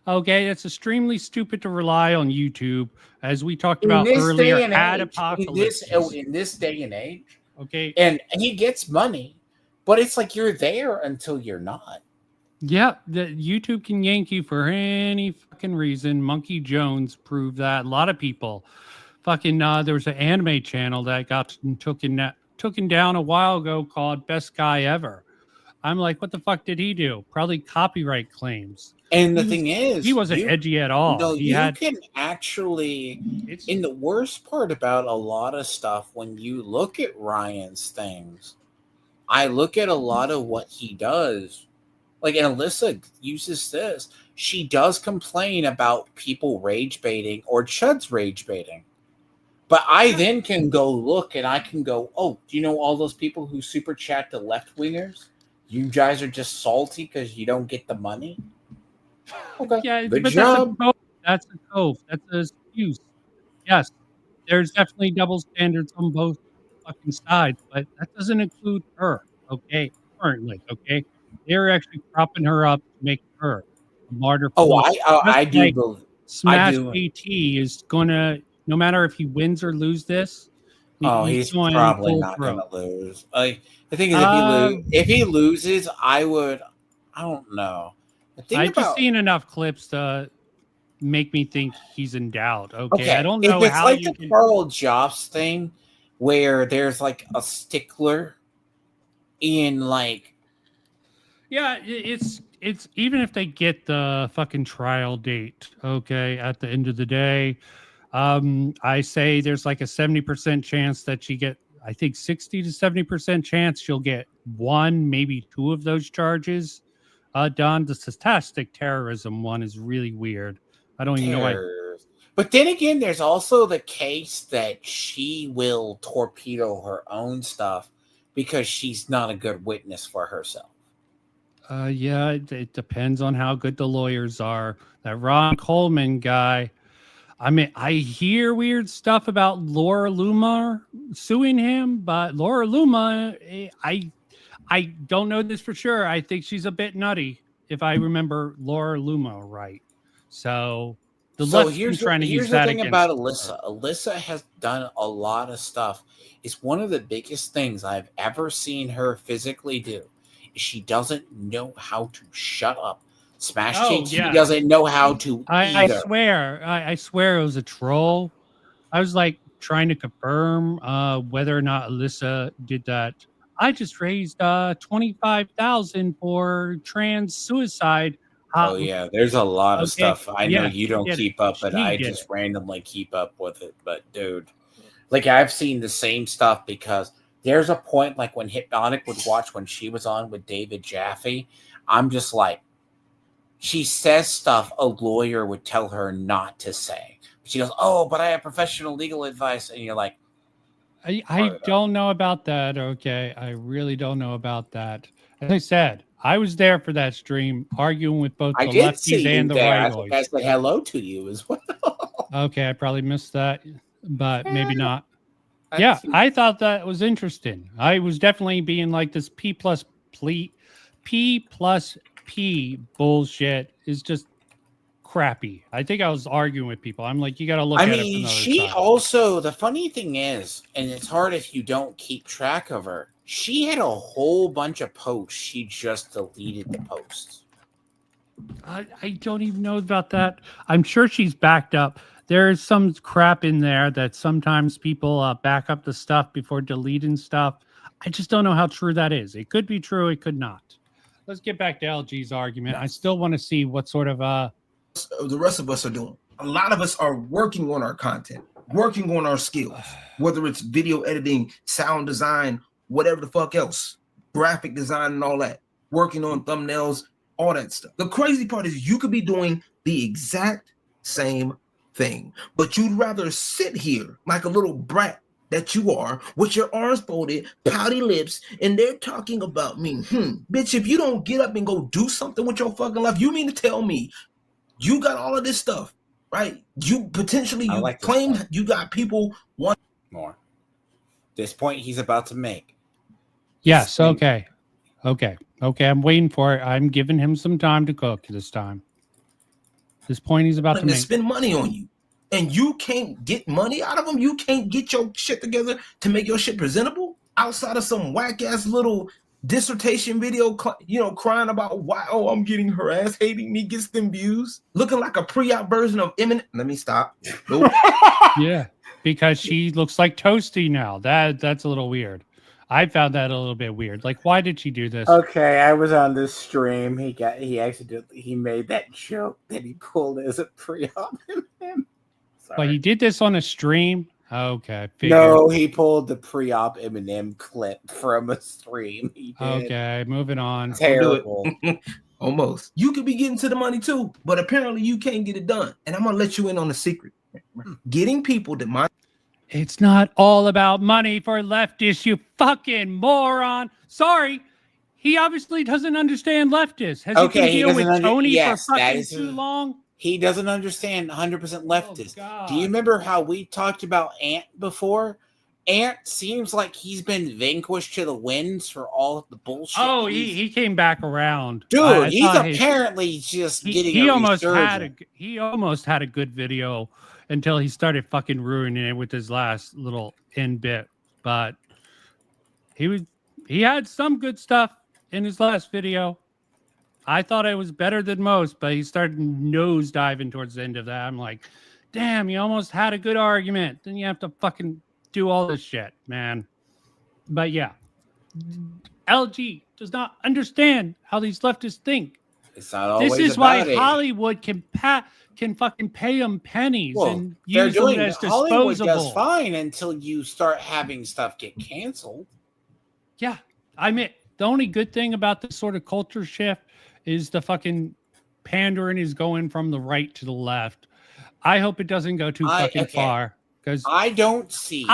Okay, it's extremely stupid to rely on YouTube, as we talked
In
about
this
earlier.
day and
Ad
age,
apocalypse.
in this day and age,
Okay.
and he gets money, but it's like you're there until you're not.
Yeah, the YouTube can yank you for any fucking reason. Monkey Jones proved that. A lot of people fucking there was an anime channel that got taken down a while ago called Best Guy Ever. I'm like, what the fuck did he do? Probably copyright claims.
And the thing is,
He wasn't edgy at all.
No,
He
you
had
can actually.
it's
In the worst part about a lot of stuff, when you look at Ryan's things, I look at a lot of what he does. Like, and Alyssa uses this. She does complain about people rage baiting or Chud's rage baiting. But I then can go look and I can go, oh, do you know all those people who super chat to left wingers? You guys are just salty because you don't get the money? Okay.
yeah,
Good
but
job.
that's a cove. That's an excuse. Yes, there's definitely double standards on both fucking sides, but that doesn't include her. Okay, currently, okay, they're actually propping her up to make her a martyr. For
Oh,
this. Just
I do
like
believe.
Smash
do.
BT is gonna, no matter if he wins or lose this,
Oh,
he's
he's
going
probably
full
not going
throat.
to lose. Like the thing is,
Uh,
if he loses, I would. I don't know. The thing
I just
about
seen enough clips to make me think he's in doubt. Okay, I don't
if
know
it's
how
like
you
the
can.
Carl Joss thing, where there's like a stickler in like.
Yeah, it's even if they get the fucking trial date, okay, at the end of the day, I say there's like a 70% chance that you get, I think 60 to 70% chance she'll get one, maybe two of those charges done. The stochastic terrorism one is really weird. I don't even know why.
Terrors. But then again, there's also the case that she will torpedo her own stuff because she's not a good witness for herself.
Yeah, it depends on how good the lawyers are. That Ron Coleman guy. I mean, I hear weird stuff about Laura Loomer suing him, but Laura Loomer, I don't know this for sure. I think she's a bit nutty, if I remember Laura Loomer right. So the
So
left's been trying to use
here's the
that
thing about
against her.
Alyssa. Alyssa has done a lot of stuff. It's one of the biggest things I've ever seen her physically do. She doesn't know how to shut up. Smash
Oh,
JT
yeah.
doesn't know how to
I
either.
swear, I swear it was a troll. I was like trying to confirm whether or not Alyssa did that. I just raised 25,000 for trans suicide.
Oh yeah, there's a lot of
Okay,
stuff. I know
yeah,
you
she
don't
did it.
keep up, but
She
I
did
just
it.
randomly keep up with it. But dude, like I've seen the same stuff because there's a point like when Hypnotic would watch when she was on with David Jaffe. I'm just like, she says stuff a lawyer would tell her not to say. She goes, "Oh, but I have professional legal advice," and you're like,
I don't know about that. Okay, I really don't know about that. As I said, I was there for that stream, arguing with both
"I
the
did
lefties
see you
and the
there. I think I
rightoids.
said hello to you as well."
Okay, I probably missed that, but maybe not.
I
Yeah,
think-
I thought that was interesting. I was definitely being like this P plus P bullshit is just crappy. I think I was arguing with people. I'm like, you got to look
I
at it from
mean,
the other
she
side.
also, the funny thing is, and it's hard if you don't keep track of her, she had a whole bunch of posts. She just deleted the posts.
I don't even know about that. I'm sure she's backed up. There's some crap in there that sometimes people back up the stuff before deleting stuff. I just don't know how true that is. It could be true. It could not. Let's get back to LG's argument. I still want to see what sort of
The rest of us are doing. A lot of us are working on our content, working on our skills, whether it's video editing, sound design, whatever the fuck else, graphic design and all that, working on thumbnails, all that stuff. The crazy part is you could be doing the exact same thing, but you'd rather sit here like a little brat that you are with your arms folded, pouty lips, and they're talking about me. Bitch, if you don't get up and go do something with your fucking life, you mean to tell me you got all of this stuff, right? You potentially,
I
you
like this
claim
point.
you got people want
More. This point he's about to make.
yes. Okay. I'm waiting for it. I'm giving him some time to cook this time. This point he's about to
to
make.
spend money on you, and you can't get money out of them. You can't get your shit together to make your shit presentable outside of some whack ass little dissertation video, crying about why, oh, I'm getting harassed, hating me, gets them views, looking like a pre-op version of Eminem. Let me stop. Nope.
Yeah, because she looks like Toasty now. That's a little weird. I found that a little bit weird. Like, why did she do this?
Okay, I was on this stream. He made that joke that he pulled as a pre-op.
But he did this on a stream. Okay, figured.
No, he pulled the pre-op Eminem clip from a stream. He did.
Okay, moving on.
Terrible.
Almost. You could be getting to the money too, but apparently you can't get it done. And I'm gonna let you in on the secret. Getting people to money.
It's not all about money for leftists, you fucking moron. Sorry, he obviously doesn't understand leftists. Has he been dealing with Tony for fucking too long?
He doesn't understand 100% leftist.
God.
Do you remember how we talked about Ant before? Ant seems like he's been vanquished to the winds for all of the bullshit.
Oh, he came back around.
Dude, he's apparently just getting
he
a
almost
resurgence.
he almost had a good video until he started fucking ruining it with his last little end bit. But he had some good stuff in his last video. I thought it was better than most, but he started nose diving towards the end of that. I'm like, damn, you almost had a good argument. Then you have to fucking do all this shit, man. But yeah, LG does not understand how these leftists think.
It's not always
This is
about
why
it.
Hollywood can fucking pay them pennies
Well,
and
they're
use them
doing
as
Hollywood
disposable.
does fine until you start having stuff get canceled.
Yeah, I mean, the only good thing about this sort of culture shift is the fucking pandering is going from the right to the left. I hope it doesn't go too fucking far because
I don't see.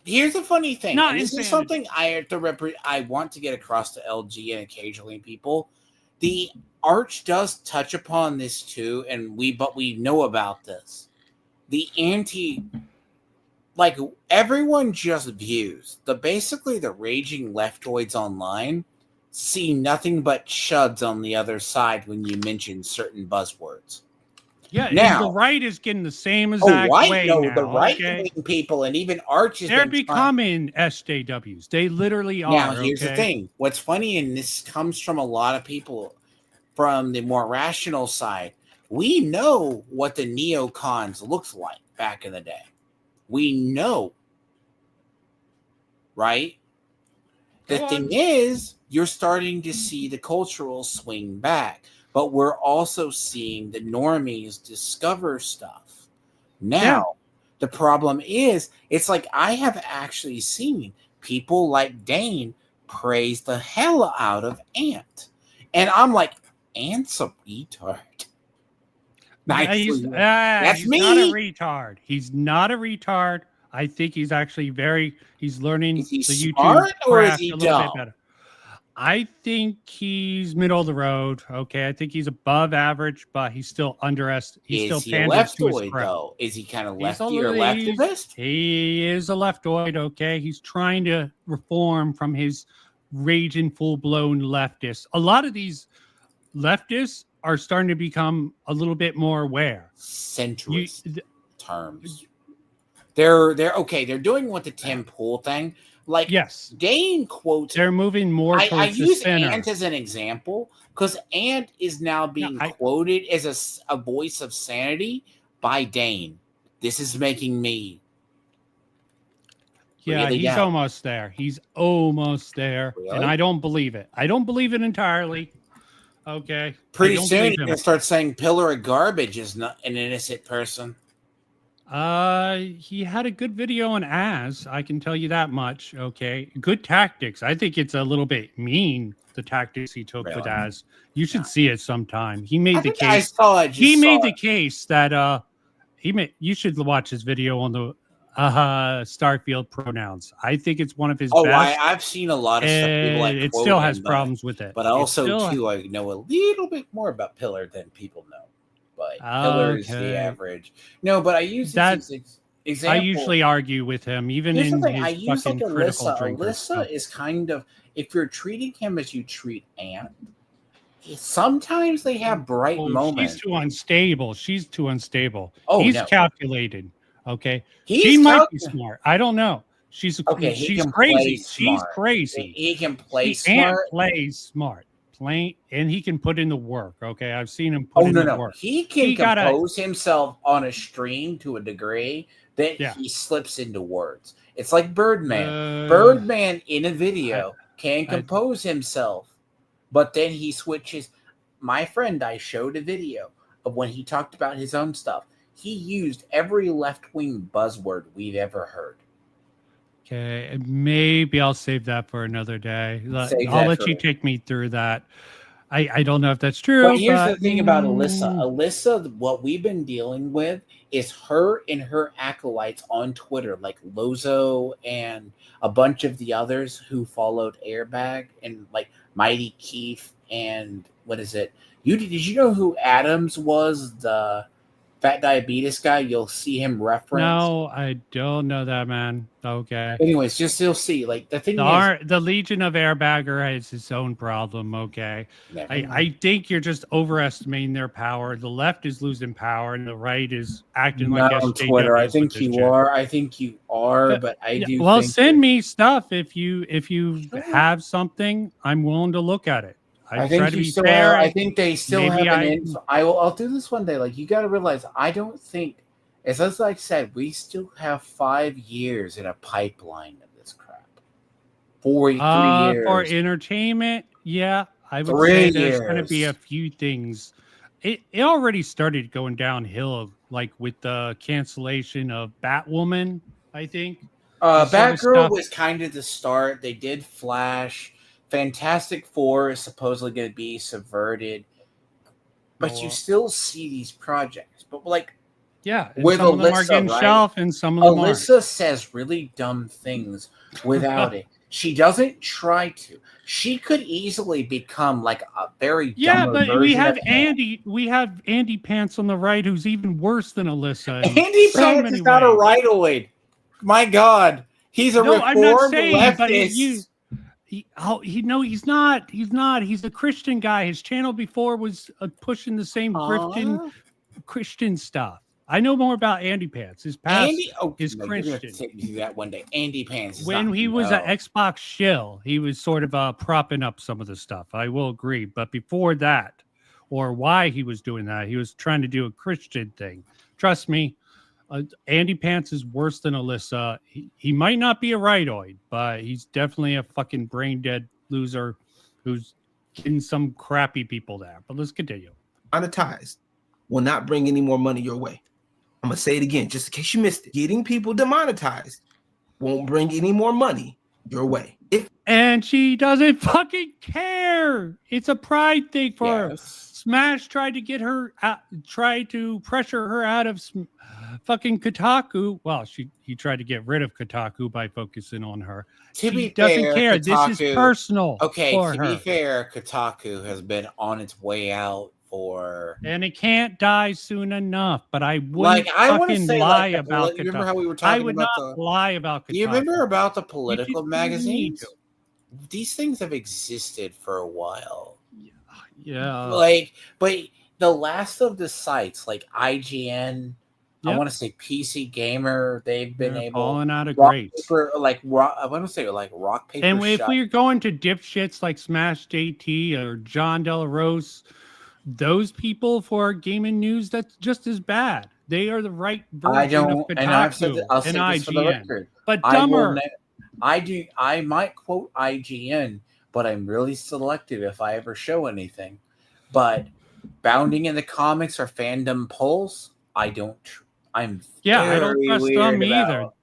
Here's the funny thing.
Not
And this is
insanity.
something I have to I want to get across to LG and occasionally people. The Arch does touch upon this too, but we know about this. The like everyone just views basically the raging leftoids online see nothing but chuds on the other side when you mention certain buzzwords.
Yeah,
Now,
and the right is getting the same exact way now.
The right
okay?
wing people and even Arch
They're becoming SJWs. They literally are.
Now, here's the thing. What's funny, and this comes from a lot of people from the more rational side. We know what the neocons looked like back in the day. We know, right? The thing is, you're starting to see the cultural swing back, but we're also seeing the normies discover stuff. Now, the problem is, it's like I have actually seen people like Dane praise the hell out of Ant. And I'm like, Ant's a retard.
That's
he's
me. Not a retard. He's not a retard. I think he's actually he's learning
is he
the
smart
YouTube
or is
craft
he
a little
dumb?
bit better. I think he's middle of the road. Okay. I think he's above average, but he's still underestimated. He's
Is
still
he a
panders to his
leftoid,
crowd.
though? Is he kind of lefty or leftivist?
He is a leftoid, okay? He's trying to reform from his raging full-blown leftist. A lot of these leftists are starting to become a little bit more aware.
Centrist terms. They're okay. They're doing what the Tim Pool thing. Like,
yes,
Dane quotes.
They're moving more towards
I
the
use
center.
Ant as an example because Ant is now being quoted as a voice of sanity by Dane. This is making me.
Yeah,
really
he's
doubt.
almost there. He's almost there.
Really?
And I don't believe it. I don't believe it entirely. Okay.
Pretty soon you're going to start saying Pillar of Garbage is not an innocent person.
He had a good video on As. I can tell you that much. Okay. Good tactics. I think it's a little bit mean, the tactics he took with As. You should see it sometime. He made the case. He made the case that you should watch his video on the Starfield pronouns. I think it's one of his best.
I've seen a lot of stuff. People
it still has problems with it.
But also, too, I know a little bit more about Pillar than people know. But Pillar is the average. No, but I use that example.
I usually argue with him, even in his fucking critical drinkers.
Alyssa is kind of, if you're treating him as you treat Ant, sometimes they have bright moments.
She's too unstable.
Oh,
he's calculated. Okay,
she
might be smart. I don't know. She's crazy. She's crazy.
He can play smart.
Ant plays smart. And he can put in the work. Okay, I've seen him put in the work.
He can compose himself on a stream to a degree that he slips into words. It's like Birdman. Birdman in a video can compose himself, but then he switches. My friend, I showed a video of when he talked about his own stuff. He used every left-wing buzzword we've ever heard.
Okay, maybe I'll save that for another day. I'll let you take me through that. I don't know if that's true.
But here's the thing about Alyssa. Alyssa, what we've been dealing with is her and her acolytes on Twitter, like Lozo and a bunch of the others who followed Airbag and like Mighty Keith and what is it? Did you know who Adams was? The fat diabetes guy, you'll see him reference.
No, I don't know that, man. Okay.
Anyways, you'll see. Like the thing
the Legion of Airbagger has its own problem. Okay. I think you're just overestimating their power. The left is losing power, and the right is acting like
on Twitter. I think you are. But I do.
Well, send me stuff if you have something. I'm willing to look at it.
I think you still are. I think they still have an info. I'll do this one day. Like, you got to realize, I don't think, as I said, we still have 5 years in a pipeline of this crap. 3 years.
For entertainment, yeah. I would say there's going to be a few things. It already started going downhill, like with the cancellation of Batwoman, I think.
Batgirl was kind of the start. They did Flash. Fantastic Four is supposedly going to be subverted, but you still see these projects. But like, with
some of them are getting shelved, and some of them
Alyssa says really dumb things without it. She doesn't try to. She could easily become like a very
Yeah,
dumber
but
version
we have
of
Andy. We have Andy Pants on the right, who's even worse than Alyssa. In
Andy
so
Pants
many
is not a
ways.
rightoid. My God, he's a
No, I'm not
reformed
saying, but
leftist.
he's not. He's not. He's a Christian guy. His channel before was pushing the same Christian stuff. I know more about Andy Pants. His past
Andy, oh,
is
no, you're gonna
Christian.
take me through that one day. Andy Pants is
When
not,
he was an
no.
Xbox shill, he was sort of propping up some of the stuff. I will agree. But before that, or why he was doing that, he was trying to do a Christian thing. Trust me, Andy Pants is worse than Alyssa. He might not be a rightoid, but he's definitely a fucking brain dead loser who's getting some crappy people there. But let's continue.
Monetized will not bring any more money your way. I'm gonna say it again, just in case you missed it. Getting people demonetized won't bring any more money your way.
And she doesn't fucking care. It's a pride thing for her. Smash tried to get her out, tried to pressure her out of fucking Kotaku. Well, he tried to get rid of Kotaku by focusing on her. She doesn't care.
Kotaku,
this is personal.
Okay,
for
to
her.
be fair, Kotaku has been on its way out for,
and it can't die soon enough. But I wouldn't
like, I want to
fucking
say,
lie
like,
about Kotaku.
you remember how we were talking
I would
about
not lie about Kotaku.
Do you remember about the political
You
magazines? These things have existed for a while.
Yeah.
Like, but the last of the sites, like IGN, I
Yep.
want to say PC Gamer, they've been
They're
able
falling out of
rock,
grace.
paper, like rock, I want to say like rock paper.
And if
shot.
we're going to dipshits like Smash JT or John Delarose, those people for gaming news, that's just as bad. They are the right version of Kotaku
and I've said that, I'll say
and
this for the
IGN,
record.
but dumber.
I might quote IGN, but I'm really selective if I ever show anything. But Bounding in the Comics or Fandom Pulse, I don't. I'm
I don't trust them either.
about.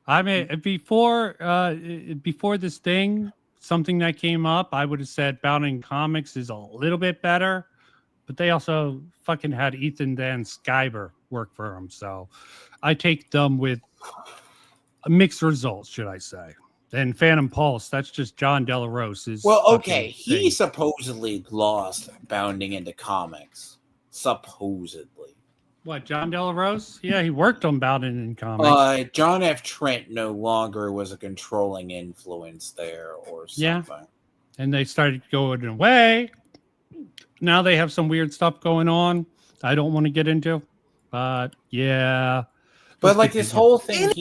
I mean, before this thing, something that came up, I would have said Bounding Comics is a little bit better, but they also fucking had Ethan Van Sciver work for them, so I take them with mixed results, should I say. And Phantom Pulse, that's just John Delarose's.
Well, okay, he supposedly lost Bounding into Comics. Supposedly.
What, John Delarose? Yeah, he worked on Bounding in Comics.
John F. Trent no longer was a controlling influence there or something.
Yeah. And they started going away. Now they have some weird stuff going on I don't want to get into. But yeah.
But like this whole thing,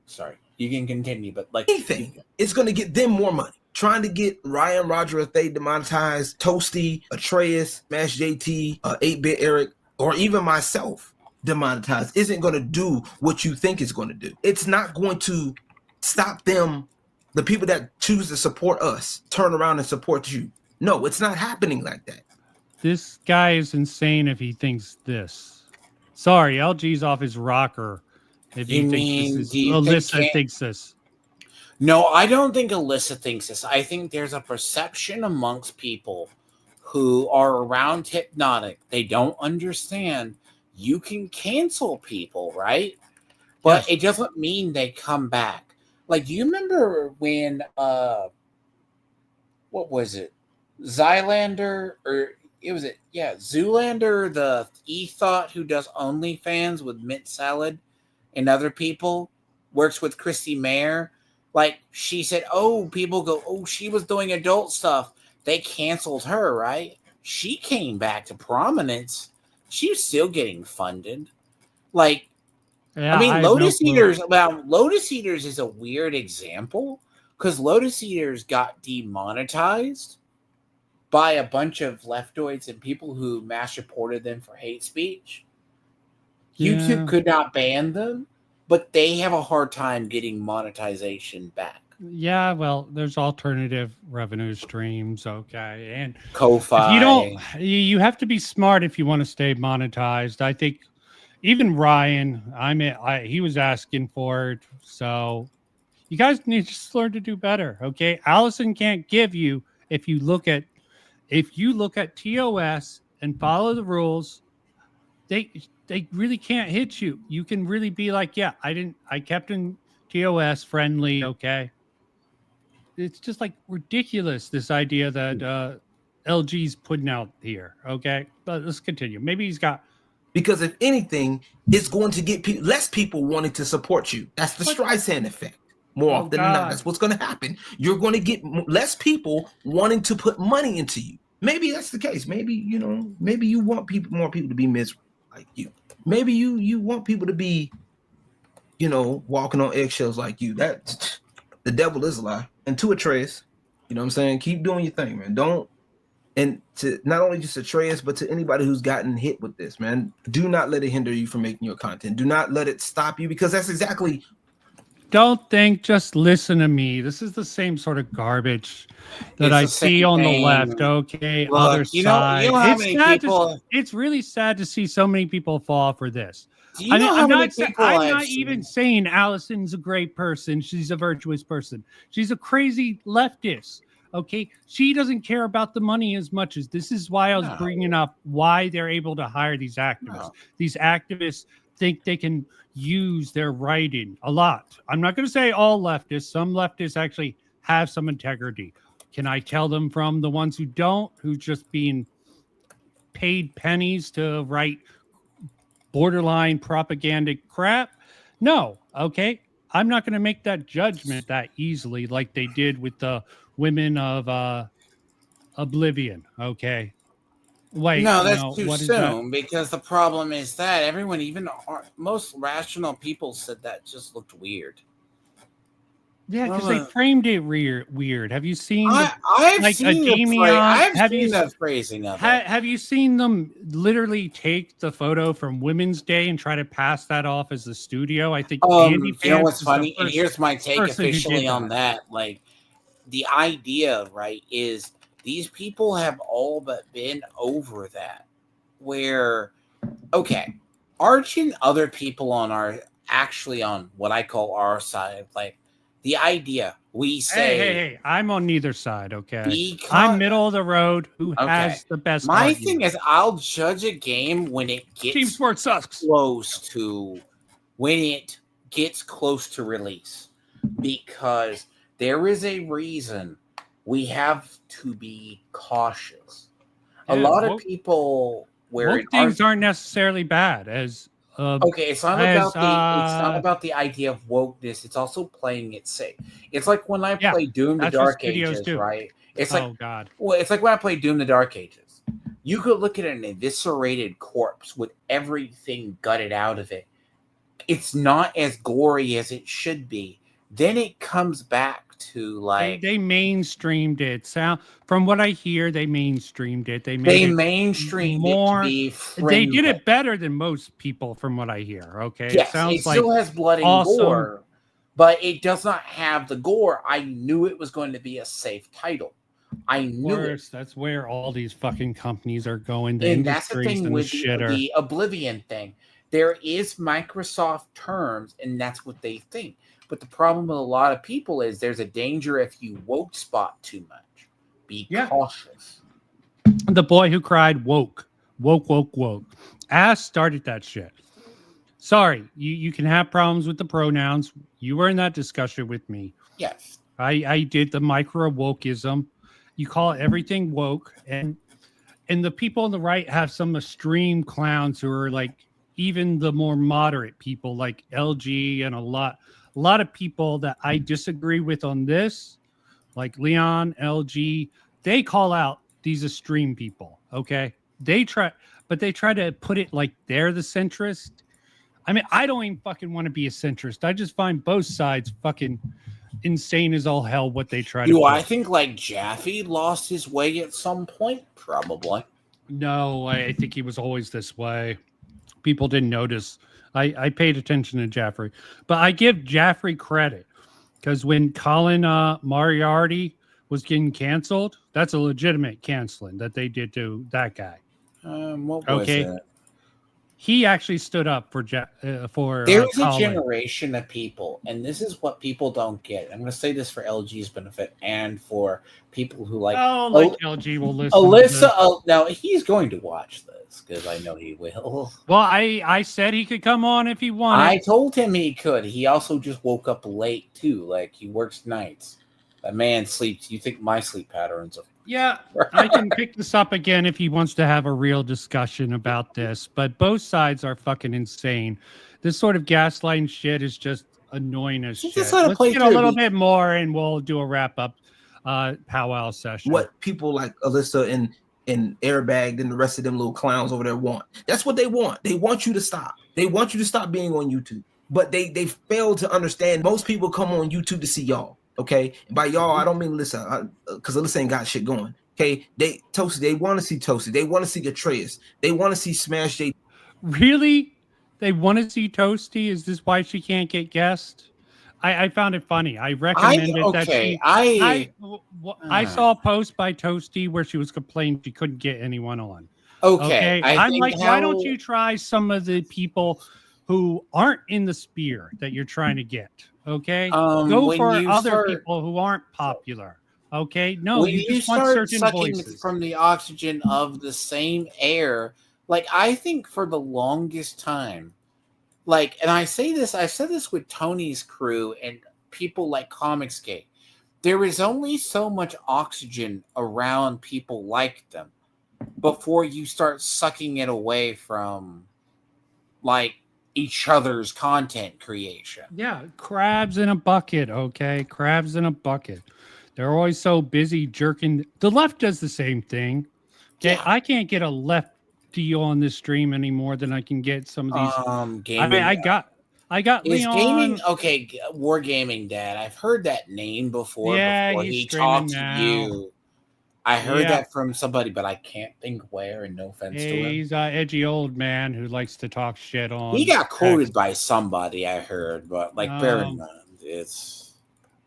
sorry, you can continue, but like
anything, it's going to get them more money. Trying to get Ryan, Roger, if they demonetized, Toasty, Atreus, Smash JT, 8-Bit Eric, or even myself demonetized isn't going to do what you think it's going to do. It's not going to stop them, the people that choose to support us, turn around and support you. No, it's not happening like that.
This guy is insane if he thinks this. Sorry, LG's off his rocker. If you think this is, Alyssa thinks this.
No, I don't think Alyssa thinks this. I think there's a perception amongst people who are around Hypnotic. They don't understand you can cancel people, right? But it doesn't mean they come back. Like, do you remember when what was it? Zylander, or Zoolander, the E-Thought who does OnlyFans with Mint Salad and other people, works with Christy Mayer. Like, she said, people go, she was doing adult stuff. They canceled her, right? She came back to prominence. She's still getting funded. Like,
yeah,
I mean, Lotus Eaters is a weird example because Lotus Eaters got demonetized by a bunch of leftoids and people who mass reported them for hate speech. Yeah. YouTube could not ban them, but they have a hard time getting monetization back.
Yeah, well, there's alternative revenue streams, okay, and
Ko-Fi.
You have to be smart if you want to stay monetized. I think even Ryan, he was asking for it, so you guys need to just learn to do better, okay? Allison can't give you if you look at TOS and follow the rules. They really can't hit you. You can really be like, I kept in TOS friendly, okay? it's just like ridiculous. This idea that LG's putting out here. Okay, but let's continue. Maybe he's got.
Because if anything, it's going to get less people wanting to support you. That's the Streisand effect. More often than not, that's what's going to happen. You're going to get less people wanting to put money into you. Maybe that's the case. Maybe, you know, maybe you want more people to be miserable like you. Maybe you want people to be, you know, walking on eggshells like you. That the devil is a lie. And to Atreus, you know what I'm saying? Keep doing your thing, man. Don't. And to not only just Atreus, but to anybody who's gotten hit with this, man, do not let it hinder you from making your content. Do not let it stop you, because that's exactly.
Don't think, just listen to me. This is the same sort of garbage that I see on the left. Okay,
Look,
other side.
You know how many people?
It's really sad to see so many people fall for this.
Do you know how many people
I'm not even saying Allison's a great person. She's a virtuous person. She's a crazy leftist. Okay, she doesn't care about the money as much as this is why I was bringing up why they're able to hire these activists. These activists think they can use their writing a lot. I'm not going to say all leftists. Some leftists actually have some integrity. Can I tell them from the ones who don't, who's just being paid pennies to write borderline propagandic crap? No. Okay, I'm not going to make that judgment that easily like they did with the women of Oblivion. Okay. Wait,
no, that's too soon, because the problem is that everyone, even most rational people, said that just looked weird.
Yeah, because they framed it weird. Have you seen?
I've seen the phrasing of it.
Have you seen them literally take the photo from Women's Day and try to pass that off as the studio? I think.
You know what's funny? And here's my take officially on that. Like, the idea, right, is these people have all but been over that. Where, okay, Arch and other people on what I call our side, like, the idea we say,
hey, I'm on neither side, okay? I'm middle of the road. Who has the best?
My thing is, I'll judge a game when it gets
Team Sport sucks.
When it gets close to release, because there is a reason we have to be cautious. A lot of people
things aren't necessarily bad as.
It's not about the idea of wokeness. It's also playing it safe. It's like when I play Doom: The Dark Ages, right? It's like, well, it's like when I play Doom: The Dark Ages. You could look at an eviscerated corpse with everything gutted out of it. It's not as gory as it should be. Then it comes back to like
they mainstreamed it. From what I hear, they mainstreamed it. They
mainstreamed
more.
It to be friendly.
They did it better than most people, from what I hear. Okay,
yes, it still has blood and gore, but it does not have the gore. I knew it was going to be a safe title. I knew it.
That's where all these fucking companies are going.
And that's the thing with the Oblivion thing. There is Microsoft terms, and that's what they think. But the problem with a lot of people is there's a danger if you woke spot too much. Be cautious.
The boy who cried woke. Ass started that shit. Sorry, you can have problems with the pronouns. You were in that discussion with me.
Yes.
I did the micro wokeism. You call everything woke, and the people on the right have some extreme clowns who are like even the more moderate people like LG and a lot of people that I disagree with on this, like Leon, LG, they call out these extreme people, okay? They try to put it like they're the centrist. I mean, I don't even fucking want to be a centrist. I just find both sides fucking insane as all hell what they try to do.
I think like Jaffe lost his way at some point? Probably.
No, I think he was always this way. People didn't notice. I paid attention to Jaffrey, but I give Jaffrey credit because when Colin Moriarty was getting canceled, that's a legitimate canceling that they did to that guy.
What was that?
He actually stood up for
There's a generation of people, and this is what people don't get. I'm going to say this for LG's benefit and for people who like.
LG will listen.
Alyssa, no, he's going to watch this because I know he will.
Well, I said he could come on if he wanted.
I told him he could. He also just woke up late too, like he works nights. That man sleeps. You think my sleep patterns are...
Yeah, I can pick this up again if he wants to have a real discussion about this, but both sides are fucking insane. This sort of gaslighting shit is just annoying as
She
shit.
just had to
Let's
play
get a
through.
little bit more and we'll do a wrap up powwow session.
What people like Alyssa and Airbag and the rest of them little clowns over there want. That's what they want. They want you to stop. They want you to stop being on YouTube. But they fail to understand most people come on YouTube to see y'all. Okay, and by y'all I don't mean Alyssa, because Alyssa ain't got shit going. Okay, they Toasty, they want to see Toasty, they want to see Atreus, they want to see Smash J.
Really? They want to see Toasty? Is this why she can't get guests? I found it funny. I recommended that she. I saw a post by Toasty where she was complaining she couldn't get anyone on.
Okay.
I'm like, why don't you try some of the people who aren't in the sphere that you're trying to get? Okay, go for other people who aren't popular. Okay, no,
when
you just want certain
sucking
voices
from the oxygen of the same air. Like, I think for the longest time, like, and I said this with Tony's crew and people like Comicsgate, there is only so much oxygen around people like them before you start sucking it away from, like, each other's content creation.
Yeah, crabs in a bucket, okay? Crabs in a bucket. They're always so busy jerking. The left does the same thing. Okay,
Yeah.
I can't get a lefty on this stream any more than I can get some of these.
Gaming.
I got
Is
Leon.
gaming okay? Wargaming Dad. I've heard that name before.
Yeah,
before
he's
he talked
streaming
to you. I heard
Yeah.
that from somebody, but I can't think where. And no offense to him.
He's an edgy old man who likes to talk shit on.
He got quoted
text.
by somebody, I heard, but like bear in mind,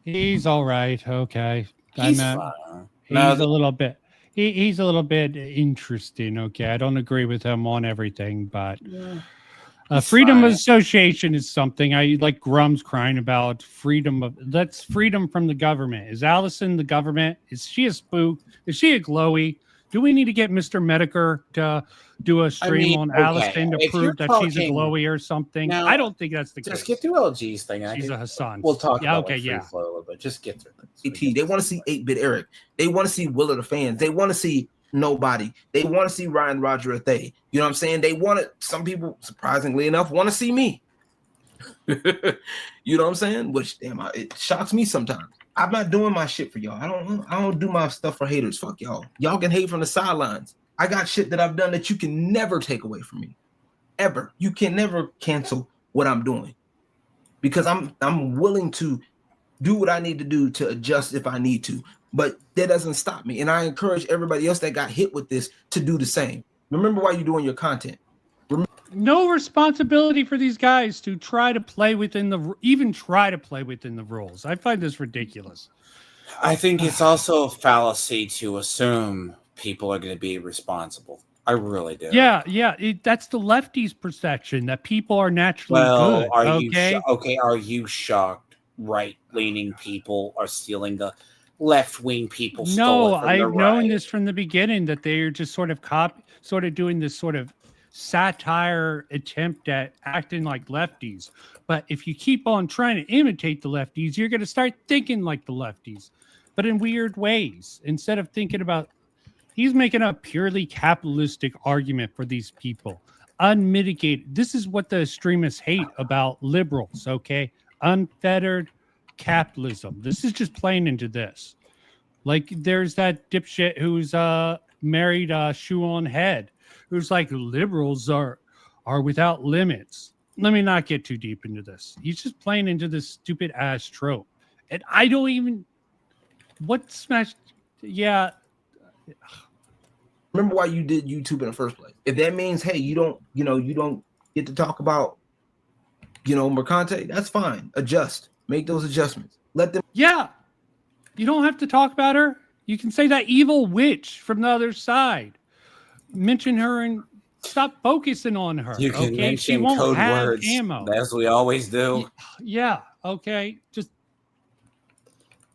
He's all right. Okay,
he's
I'm
fine.
he's a little bit. He's a little bit interesting. Okay, I don't agree with him on everything, but freedom of association is something I like. Grum's crying about freedom of. That's freedom from the government. Is Allison the government? Is she a spook? Is she a glowy? Do we need to get Mr. Medicare to do a stream on Allison to prove that she's a glowy or something?
Now,
I don't think that's the case.
Just get through LG's thing.
She's a Hassan.
We'll talk about
okay,
free flow a little bit. Just get through
it. They want to see 8-Bit Eric. They want to see Will of the Fans. They want to see Nobody. They want to see Ryan Roger at they. You know what I'm saying? They want it. Some people, surprisingly enough, want to see me. You know what I'm saying? Which damn, it shocks me sometimes. I'm not doing my shit for y'all. I don't do my stuff for haters. Fuck y'all. Y'all can hate from the sidelines. I got shit that I've done that you can never take away from me. Ever. You can never cancel what I'm doing. Because I'm willing to do what I need to do to adjust if I need to. But that doesn't stop me. And I encourage everybody else that got hit with this to do the same. Remember why you're doing your content.
No responsibility for these guys to try to play within the rules. I find this ridiculous.
I think it's also a fallacy to assume people are going to be responsible. I really do.
Yeah. That's the lefties' perception that people are naturally good.
Are you shocked right-leaning people are stealing the left-wing people?
No, I've known this from the beginning that they're just sort of doing this sort of satire attempt at acting like lefties. But if you keep on trying to imitate the lefties, you're going to start thinking like the lefties, but in weird ways. Instead of thinking about, he's making a purely capitalistic argument for these people. Unmitigated. This is what the extremists hate about liberals, okay? Unfettered capitalism. This is just playing into this. Like there's that dipshit who's married shoe on head, who's like liberals are without limits. Let me not get too deep into this. He's just playing into this stupid ass trope. And I don't even
remember why you did YouTube in the first place. If that means, hey, you don't get to talk about, Mercante, that's fine. Adjust. Make those adjustments. Let them.
Yeah. You don't have to talk about her. You can say that evil witch from the other side. Mention her and stop focusing on her.
You can mention
she won't
code
have
words,
ammo.
as we always do.
Yeah. Okay.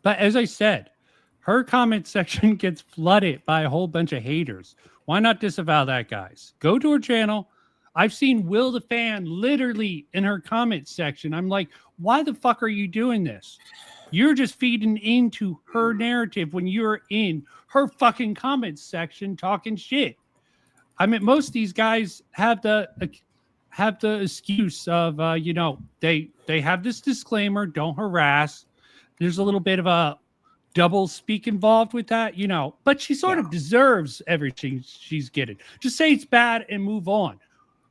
But as I said, her comment section gets flooded by a whole bunch of haters. Why not disavow that, guys? Go to her channel. I've seen Will the Fan literally in her comment section. I'm like, why the fuck are you doing this? You're just feeding into her narrative when you're in her fucking comments section talking shit. I mean, most of these guys have the excuse of they have this disclaimer, don't harass. There's a little bit of a double speak involved with that, but she sort of deserves everything she's getting. Just say it's bad and move on.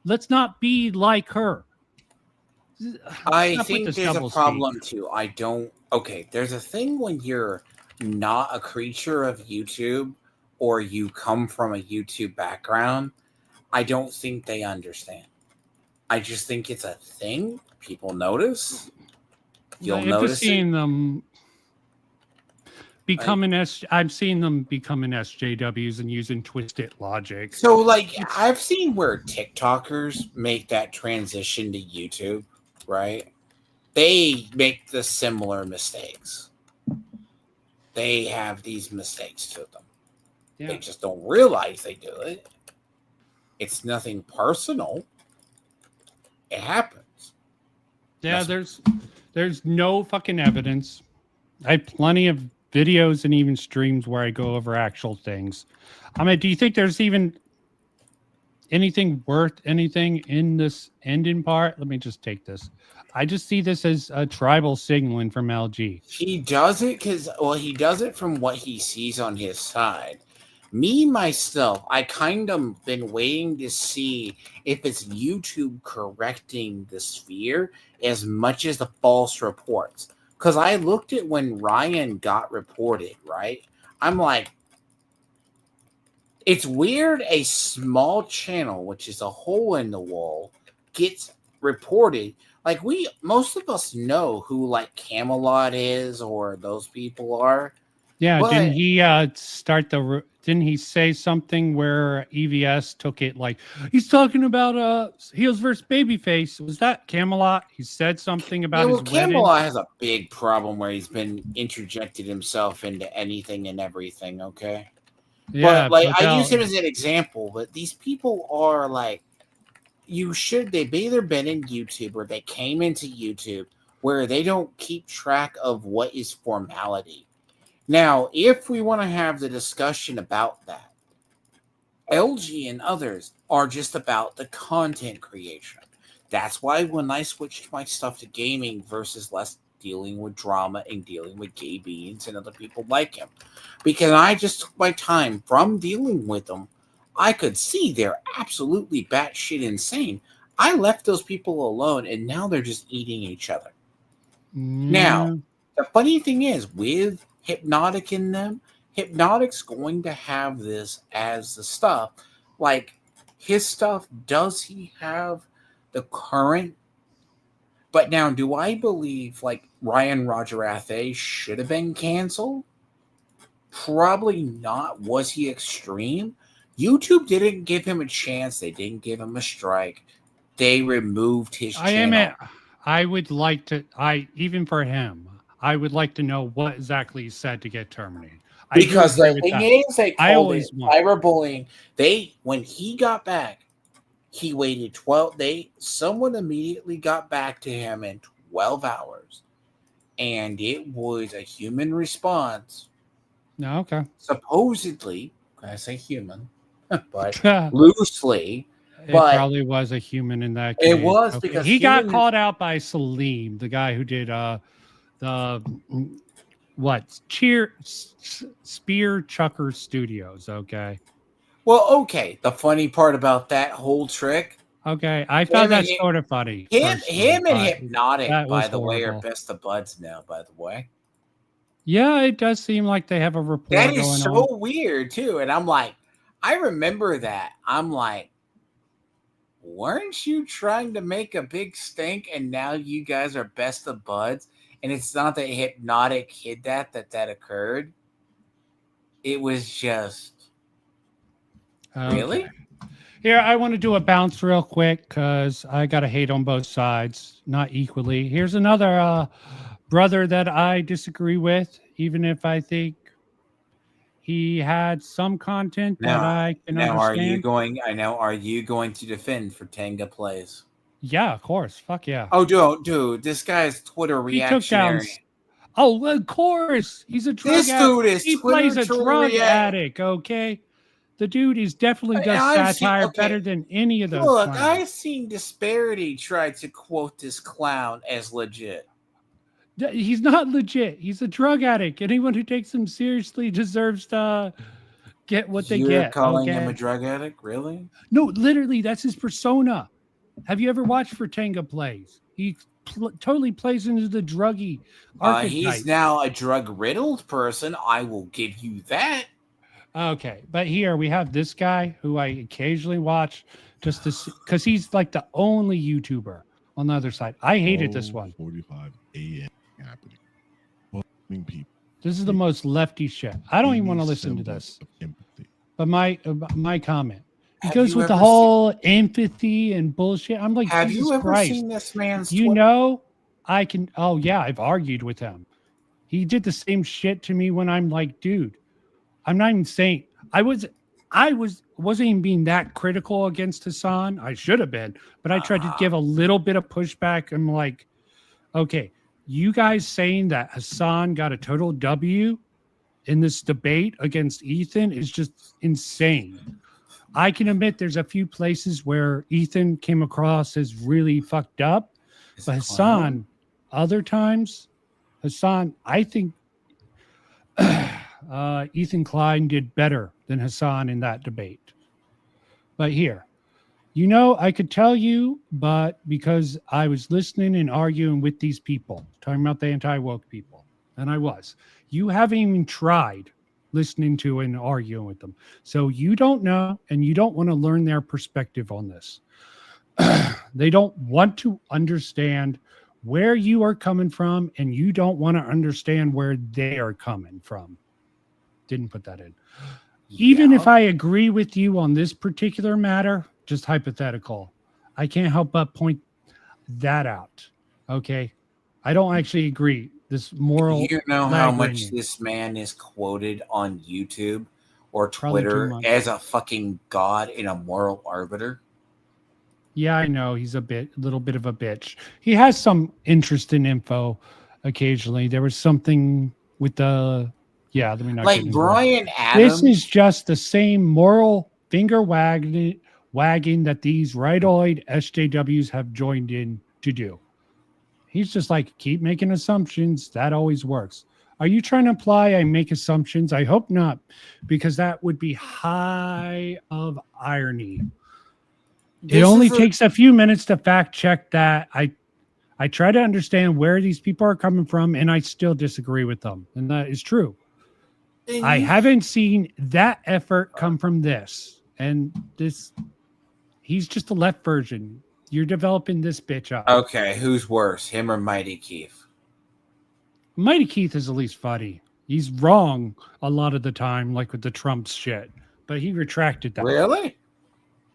Let's not be like her.
I think there's a problem too. Okay, there's a thing when you're not a creature of YouTube or you come from a YouTube background. I don't think they understand. I just think it's a thing. People notice. You'll notice
seeing them becoming I'm seeing them becoming SJWs and using twisted logic.
So, like, I've seen where TikTokers make that transition to YouTube, right? They make the similar mistakes. They have these mistakes to them. Yeah. They just don't realize they do it. It's nothing personal. It happens.
Yeah, there's no fucking evidence. I have plenty of videos and even streams where I go over actual things. I mean, do you think there's even anything worth anything in this ending part? Let me just take this. I just see this as a tribal signaling from LG.
He does it he does it from what he sees on his side. Me, myself, I kind of been waiting to see if it's YouTube correcting the sphere as much as the false reports. Because I looked at when Ryan got reported, right? I'm like, it's weird a small channel, which is a hole in the wall, gets reported. Like, most of us know who, like, Camelot is or those people are.
Yeah, but didn't he didn't he say something where EVS took it like, he's talking about heels versus babyface? Was that Camelot? He said something about his
Camelot
wedding.
has a big problem where he's been interjected himself into anything and everything, okay? Yeah, but I use him as an example, but these people are like, they've either been in YouTube or they came into YouTube where they don't keep track of what is formality. Now, if we want to have the discussion about that, LG and others are just about the content creation. That's why when I switched my stuff to gaming versus less dealing with drama and dealing with gay beans and other people like him, because I just took my time from dealing with them. I could see they're absolutely batshit insane. I left those people alone, and now they're just eating each other. Now, the funny thing is, with Hypnotic in them, Hypnotic's going to have this as the stuff. Like, his stuff, does he have the current? But now, do I believe, like, Ryan Rogerathe should have been canceled? Probably not. Was he extreme? YouTube didn't give him a chance. They didn't give him a strike. They removed his channel.
I would like to, even for him, I would like to know what exactly he said to get terminated.
Because the thing is, they called it cyberbullying. When he got back, he waited 12 days. Someone immediately got back to him in 12 hours. And it was a human response.
No, okay.
Supposedly, I say human, but loosely.
It probably was a human in that case.
It was because
he got called out by Salim, the guy who did Spear Chucker Studios. Okay.
Well, okay. The funny part about that whole trick.
Okay, I found that sort of funny.
Him and Hypnotic, by the way, are best of buds now. By the way.
Yeah, it does seem like they have a rapport.
That is so weird too, and I'm like, I remember that. I'm like, weren't you trying to make a big stink, and now you guys are best of buds? And it's not that Hypnotic hid that occurred. It was just really.
Here, I want to do a bounce real quick because I got to hate on both sides, not equally. Here's another brother that I disagree with, even if I think he had some content that I can understand.
Are you going to defend for Tenga Plays?
Yeah, of course. Fuck yeah.
Oh, dude, this guy's Twitter reactionary.
Oh, of course. He's a drug
This
addict.
dude is
He plays a
Twitter
drug
react-
addict, okay? The dude is definitely does
I've seen-
satire
okay.
better than any of those.
Look,
clowns.
I've seen Disparity try to quote this clown as legit.
He's not legit. He's a drug addict. Anyone who takes him seriously deserves to get what they
You're
get.
calling
okay?
him a drug addict? Really?
No, literally, that's his persona. Have you ever watched Fertanga Plays? He totally plays into the druggy archetype.
He's now a drug-riddled person. I will give you that.
Okay, but here we have this guy who I occasionally watch just to because he's like the only YouTuber on the other side. I hated this one.
45 a.m. happening. Fucking people.
This is the most lefty shit. I don't even want to listen to this. But my comment, he
Have
goes
you
with the
ever
whole empathy and bullshit. I'm like,
Have
Jesus
you ever
Christ.
seen this man's
You
Twitter?
know, I can. Oh yeah, I've argued with him. He did the same shit to me when I'm like, dude, I'm not even saying wasn't even being that critical against Hassan. I should have been, but I tried to give a little bit of pushback. I'm like, okay, you guys saying that Hassan got a total W in this debate against Ethan is just insane. I can admit there's a few places where Ethan came across as really fucked up, but Hassan, other times, Hassan, I think Ethan Klein did better than Hassan in that debate. But here, you know, I could tell you, but because I was listening and arguing with these people, talking about the anti-woke people, and I was, you haven't even tried listening to and arguing with them. So you don't know, and you don't want to learn their perspective on this. They don't want to understand where you are coming from, and you don't want to understand where they are coming from. Didn't put that in. Even if I agree with you on this particular matter, just hypothetical, I can't help but point that out. Okay. I don't actually agree. This moral.
You know how much
lag-bringing.
this man is quoted on YouTube or
Probably too
Twitter
much.
as a fucking god and a moral arbiter?
Yeah, I know he's a little bit of a bitch. He has some interest in info occasionally. There was something with the, let me not get
Like
into
Brian
that.
Adams.
This is just the same moral finger wagging that these rightoid SJWs have joined in to do. He's just like, keep making assumptions. That always works. Are you trying to imply I make assumptions? I hope not, because that would be high of irony. It only takes a few minutes to fact check that. I try to understand where these people are coming from, and I still disagree with them. And that is true. I haven't seen that effort come from this. And this, he's just the left version. You're developing this bitch up.
Okay, who's worse, him or Mighty Keith?
Mighty Keith is at least funny. He's wrong a lot of the time, like with the Trump shit. But he retracted that.
Really?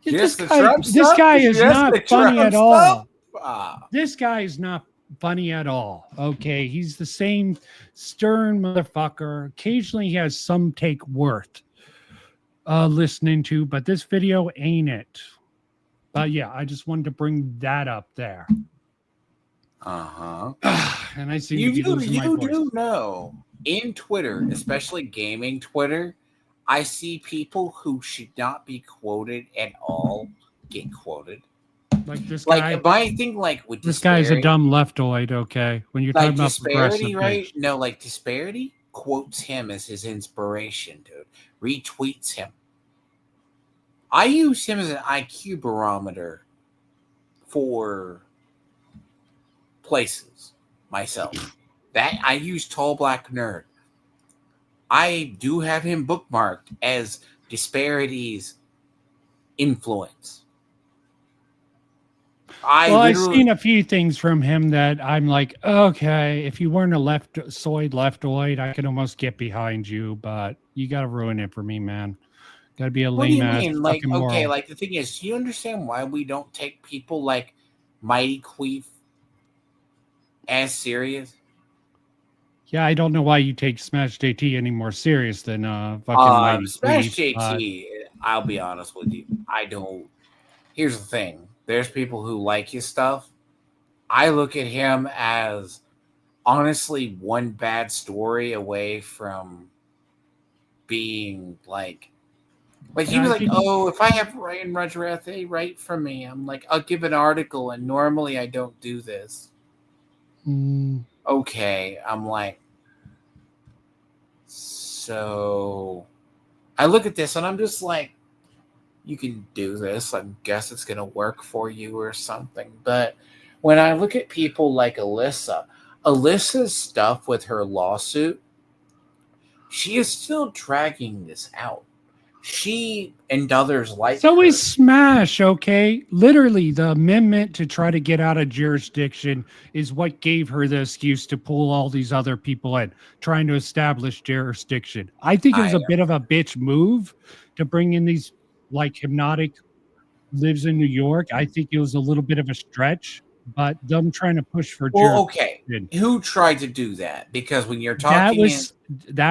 This guy is not funny at all. This guy is not funny at all. Okay, he's the same stern motherfucker. Occasionally he has some take worth listening to, but this video ain't it. But yeah, I just wanted to bring that up there. And I see
You do know in Twitter, especially gaming Twitter, I see people who should not be quoted at all get quoted.
Like this guy.
Like my thing, like with
this guy is a dumb leftoid. Okay, when you're talking about
Disparity, right?
bitch.
No, like Disparity quotes him as his inspiration, dude. Retweets him. I use him as an IQ barometer for places myself. That I use Tall Black Nerd. I do have him bookmarked as Disparity's influence.
I've seen a few things from him that I'm like, okay, if you weren't a leftoid, I could almost get behind you, but you got to ruin it for me, man. Got to be a lame ass.
Like, okay,
moral.
like the thing is, do you understand why we don't take people like Mighty Queef as serious?
Yeah, I don't know why you take Smash JT any more serious than fucking Mighty
Smash
Queef,
JT. I'll be honest with you, I don't. Here's the thing: there's people who like his stuff. I look at him as honestly one bad story away from being like he was
I
like,
think
oh, if I have Ryan Rudgerath, they write for me. I'm like, I'll give an article, and normally I don't do this. Okay, I'm like, so I look at this and I'm just like, you can do this. I guess it's gonna work for you or something. But when I look at people like Alyssa's stuff with her lawsuit, she is still dragging this out. She and others like
so
her.
is Smash, okay? Literally, the amendment to try to get out of jurisdiction is what gave her the excuse to pull all these other people in, trying to establish jurisdiction. I think it was a bit of a bitch move to bring in these like Hypnotic lives in New York. I think it was a little bit of a stretch, but them trying to push for
Well, okay.
jurisdiction.
Who tried to do that? Because when you're
That
talking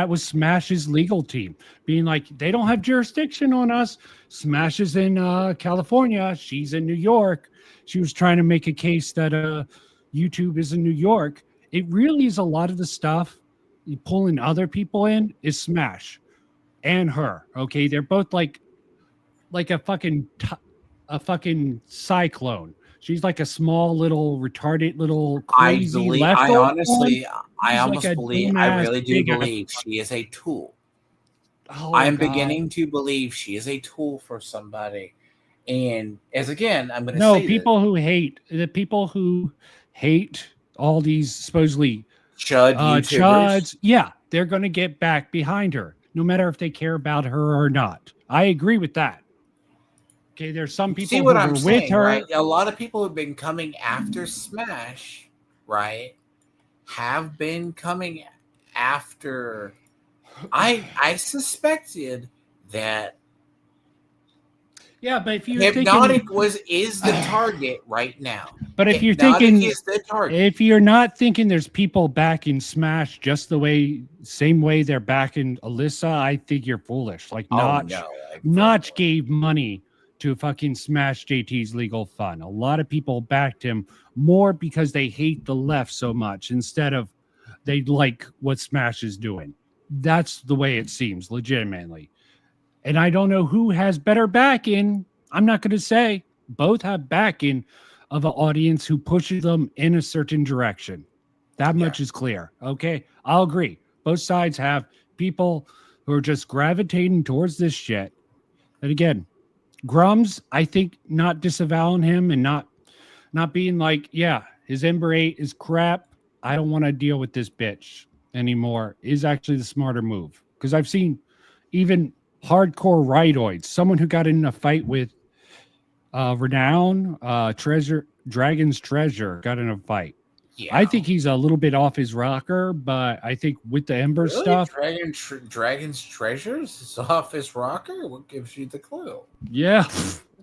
was Smash's legal team being like, they don't have jurisdiction on us. Smash is in California. She's in New York. She was trying to make a case that YouTube is in New York. It really is a lot of the stuff pulling other people in is Smash and her. Okay, they're both like a fucking cyclone. She's like a small little retarded little crazy
I
leftover.
almost believe, I really do believe she is a tool. I'm beginning to believe she is a tool for somebody. And as again, I'm going to say
people who hate the people who hate all these supposedly
YouTubers.
chuds, yeah, they're going to get back behind her, no matter if they care about her or not. I agree with that. Okay, there's some people
see what
who
I'm
were
saying,
with her.
right? A lot of people have been coming after Smash, right? Have been coming after. I suspected that.
Yeah, but if you're
Hypnotic
thinking,
is the target right now.
But if
Hypnotic
you're thinking,
is the target.
if you're not thinking there's people backing Smash just the same way they're backing Alyssa, I think you're foolish. Like Notch gave money to fucking Smash JT's legal fund. A lot of people backed him more because they hate the left so much instead of they like what Smash is doing. That's the way it seems, legitimately. And I don't know who has better backing. I'm not going to say. Both have backing of an audience who pushes them in a certain direction. That much is clear. Okay. I'll agree. Both sides have people who are just gravitating towards this shit. And again, Grums, I think not disavowing him and not being like, yeah, his Ember 8 is crap. I don't want to deal with this bitch anymore is actually the smarter move. Because I've seen even hardcore rightoids, someone who got in a fight with Renown, Dragon's Treasure got in a fight. Yeah. I think he's a little bit off his rocker, but I think with the Ember stuff,
Dragon's Treasures is off his rocker. What gives you the clue?
Yeah,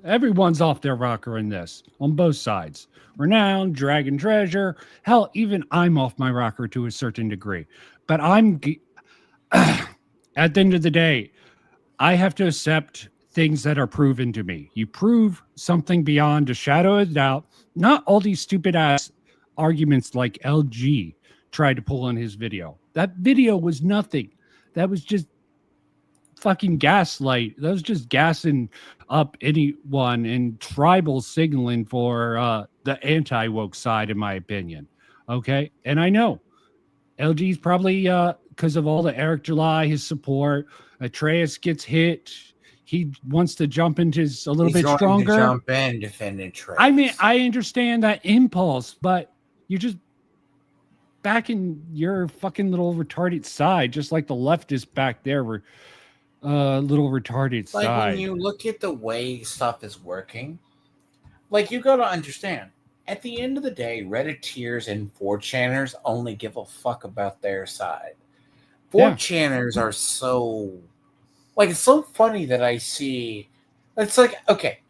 everyone's off their rocker in this on both sides. Renown, Dragon Treasure, hell, even I'm off my rocker to a certain degree. But I'm at the end of the day, I have to accept things that are proven to me. You prove something beyond a shadow of doubt, not all these stupid ass arguments like LG tried to pull in his video. That video was nothing. That was just fucking gaslight. That was just gassing up anyone and tribal signaling for the anti-woke side, in my opinion. Okay? And I know LG's probably because of all the Eric July, his support. Atreus gets hit. He wants to jump into a little bit stronger.
Jump in, defend Atreus.
I mean, I understand that impulse, but you're just backing your fucking little retarded side, just like the leftists back there were little retarded side.
Like when you look at the way stuff is working, like you got to understand. At the end of the day, Redditors and 4chaners only give a fuck about their side. 4chaners are so, like, it's so funny that I see, it's like, okay,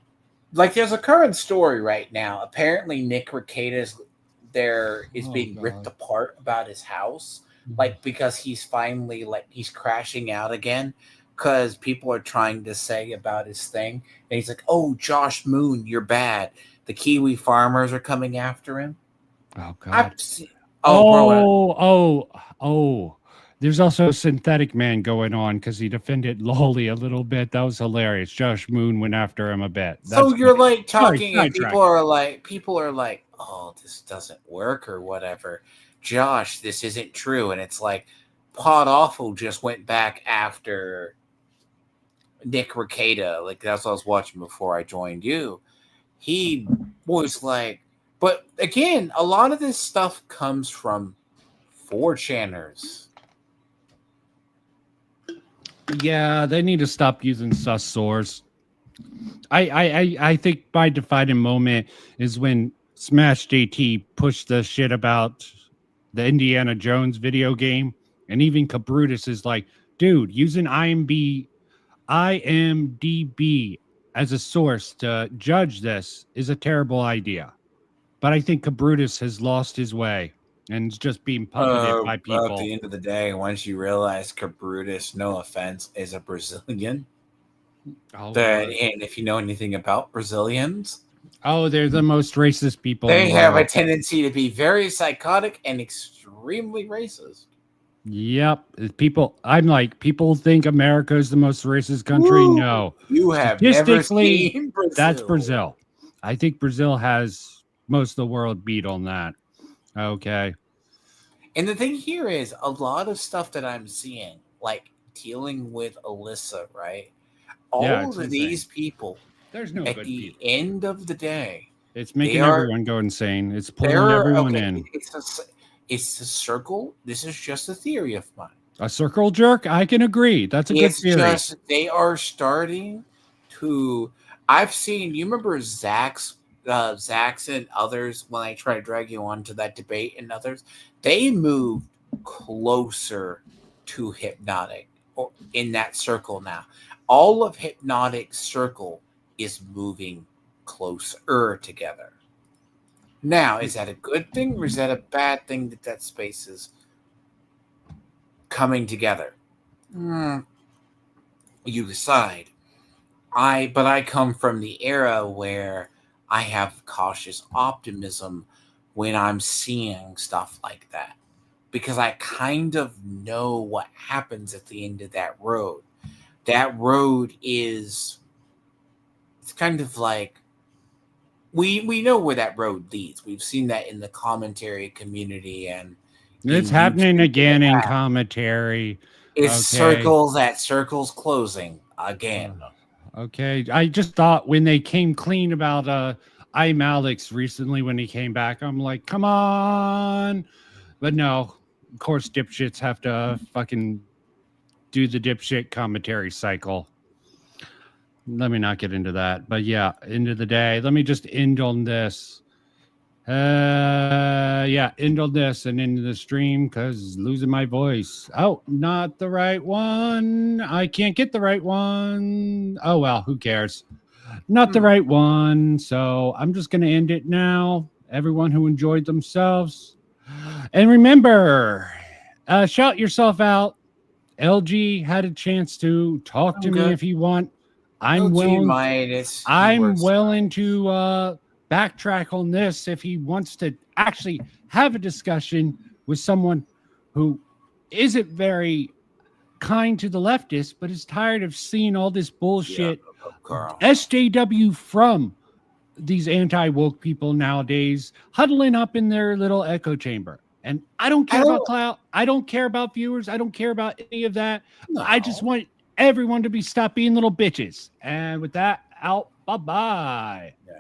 like there's a current story right now. Apparently Nick Rekieta is being ripped apart about his house, like because he's finally, like, he's crashing out again because people are trying to say about his thing. And he's like, oh, Josh Moon, you're bad. The Kiwi farmers are coming after him.
Oh, God. Oh. There's also a synthetic man going on because he defended Lolly a little bit. That was hilarious. Josh Moon went after him a bit.
So
That's
you're
funny.
like talking, and
sidetrack.
people are like, oh, this doesn't work or whatever. Josh, this isn't true. And it's like, Pod Awful just went back after Nick Rekieta. Like, that's what I was watching before I joined you. He was like, but again, a lot of this stuff comes from 4chaners.
Yeah, they need to stop using sus source. I think my defining moment is when Smash JT pushed the shit about the Indiana Jones video game, and even Cabrutus is like, dude, using IMDb as a source to judge this is a terrible idea. But I think Cabrutus has lost his way and is just being puppeted by
At
people.
the end of the day, once you realize Cabrutus, no offense, is a Brazilian, and if you know anything about Brazilians,
they're the most racist people.
they
in the
have a
world.
tendency to be very psychotic and extremely racist.
Yep. People think America is the most racist country.
Woo!
No.
You have never
Statistically,
seen Brazil.
that's Brazil. I think Brazil has most of the world beat on that. Okay.
And the thing here is a lot of stuff that I'm seeing, like dealing with Alyssa, right? All of these people,
there's no
at
good
the
people.
end of the day,
It's making everyone go insane. It's pulling everyone in.
It's a circle. This is just a theory of mine.
A circle jerk? I can agree. That's a good theory.
Just they are starting to. I've seen. You remember Zach's and others when I try to drag you on to that debate and others. They moved closer to Hypnotic or in that circle now. All of Hypnotic's circle is moving closer together. Now, is that a good thing or is that a bad thing that space is coming together? You decide. But I come from the era where I have cautious optimism when I'm seeing stuff like that, because I kind of know what happens at the end of that road. That road it's kind of like we know where that road leads. We've seen that in the commentary community, and
it's happening again in commentary.
It's circles closing again.
Okay. I just thought when they came clean about I'm Alex recently when he came back, I'm like, come on. But no, of course, dipshits have to fucking do the dipshit commentary cycle. Let me not get into that. But yeah, end of the day, let me just end on this. End on this and into the stream because losing my voice. Oh, not the right one. I can't get the right one. Oh, well, who cares? Not the right one. So I'm just going to end it now. Everyone who enjoyed themselves. And remember, shout yourself out. LG had a chance to talk to me if you want. I'm willing to backtrack on this if he wants to actually have a discussion with someone who isn't very kind to the leftists, but is tired of seeing all this bullshit SJW from these anti-woke people nowadays huddling up in their little echo chamber. And I don't care about clout. I don't care about viewers. I don't care about any of that. No. I just want everyone to stop being little bitches. And with that, out. Bye-bye.
Yeah.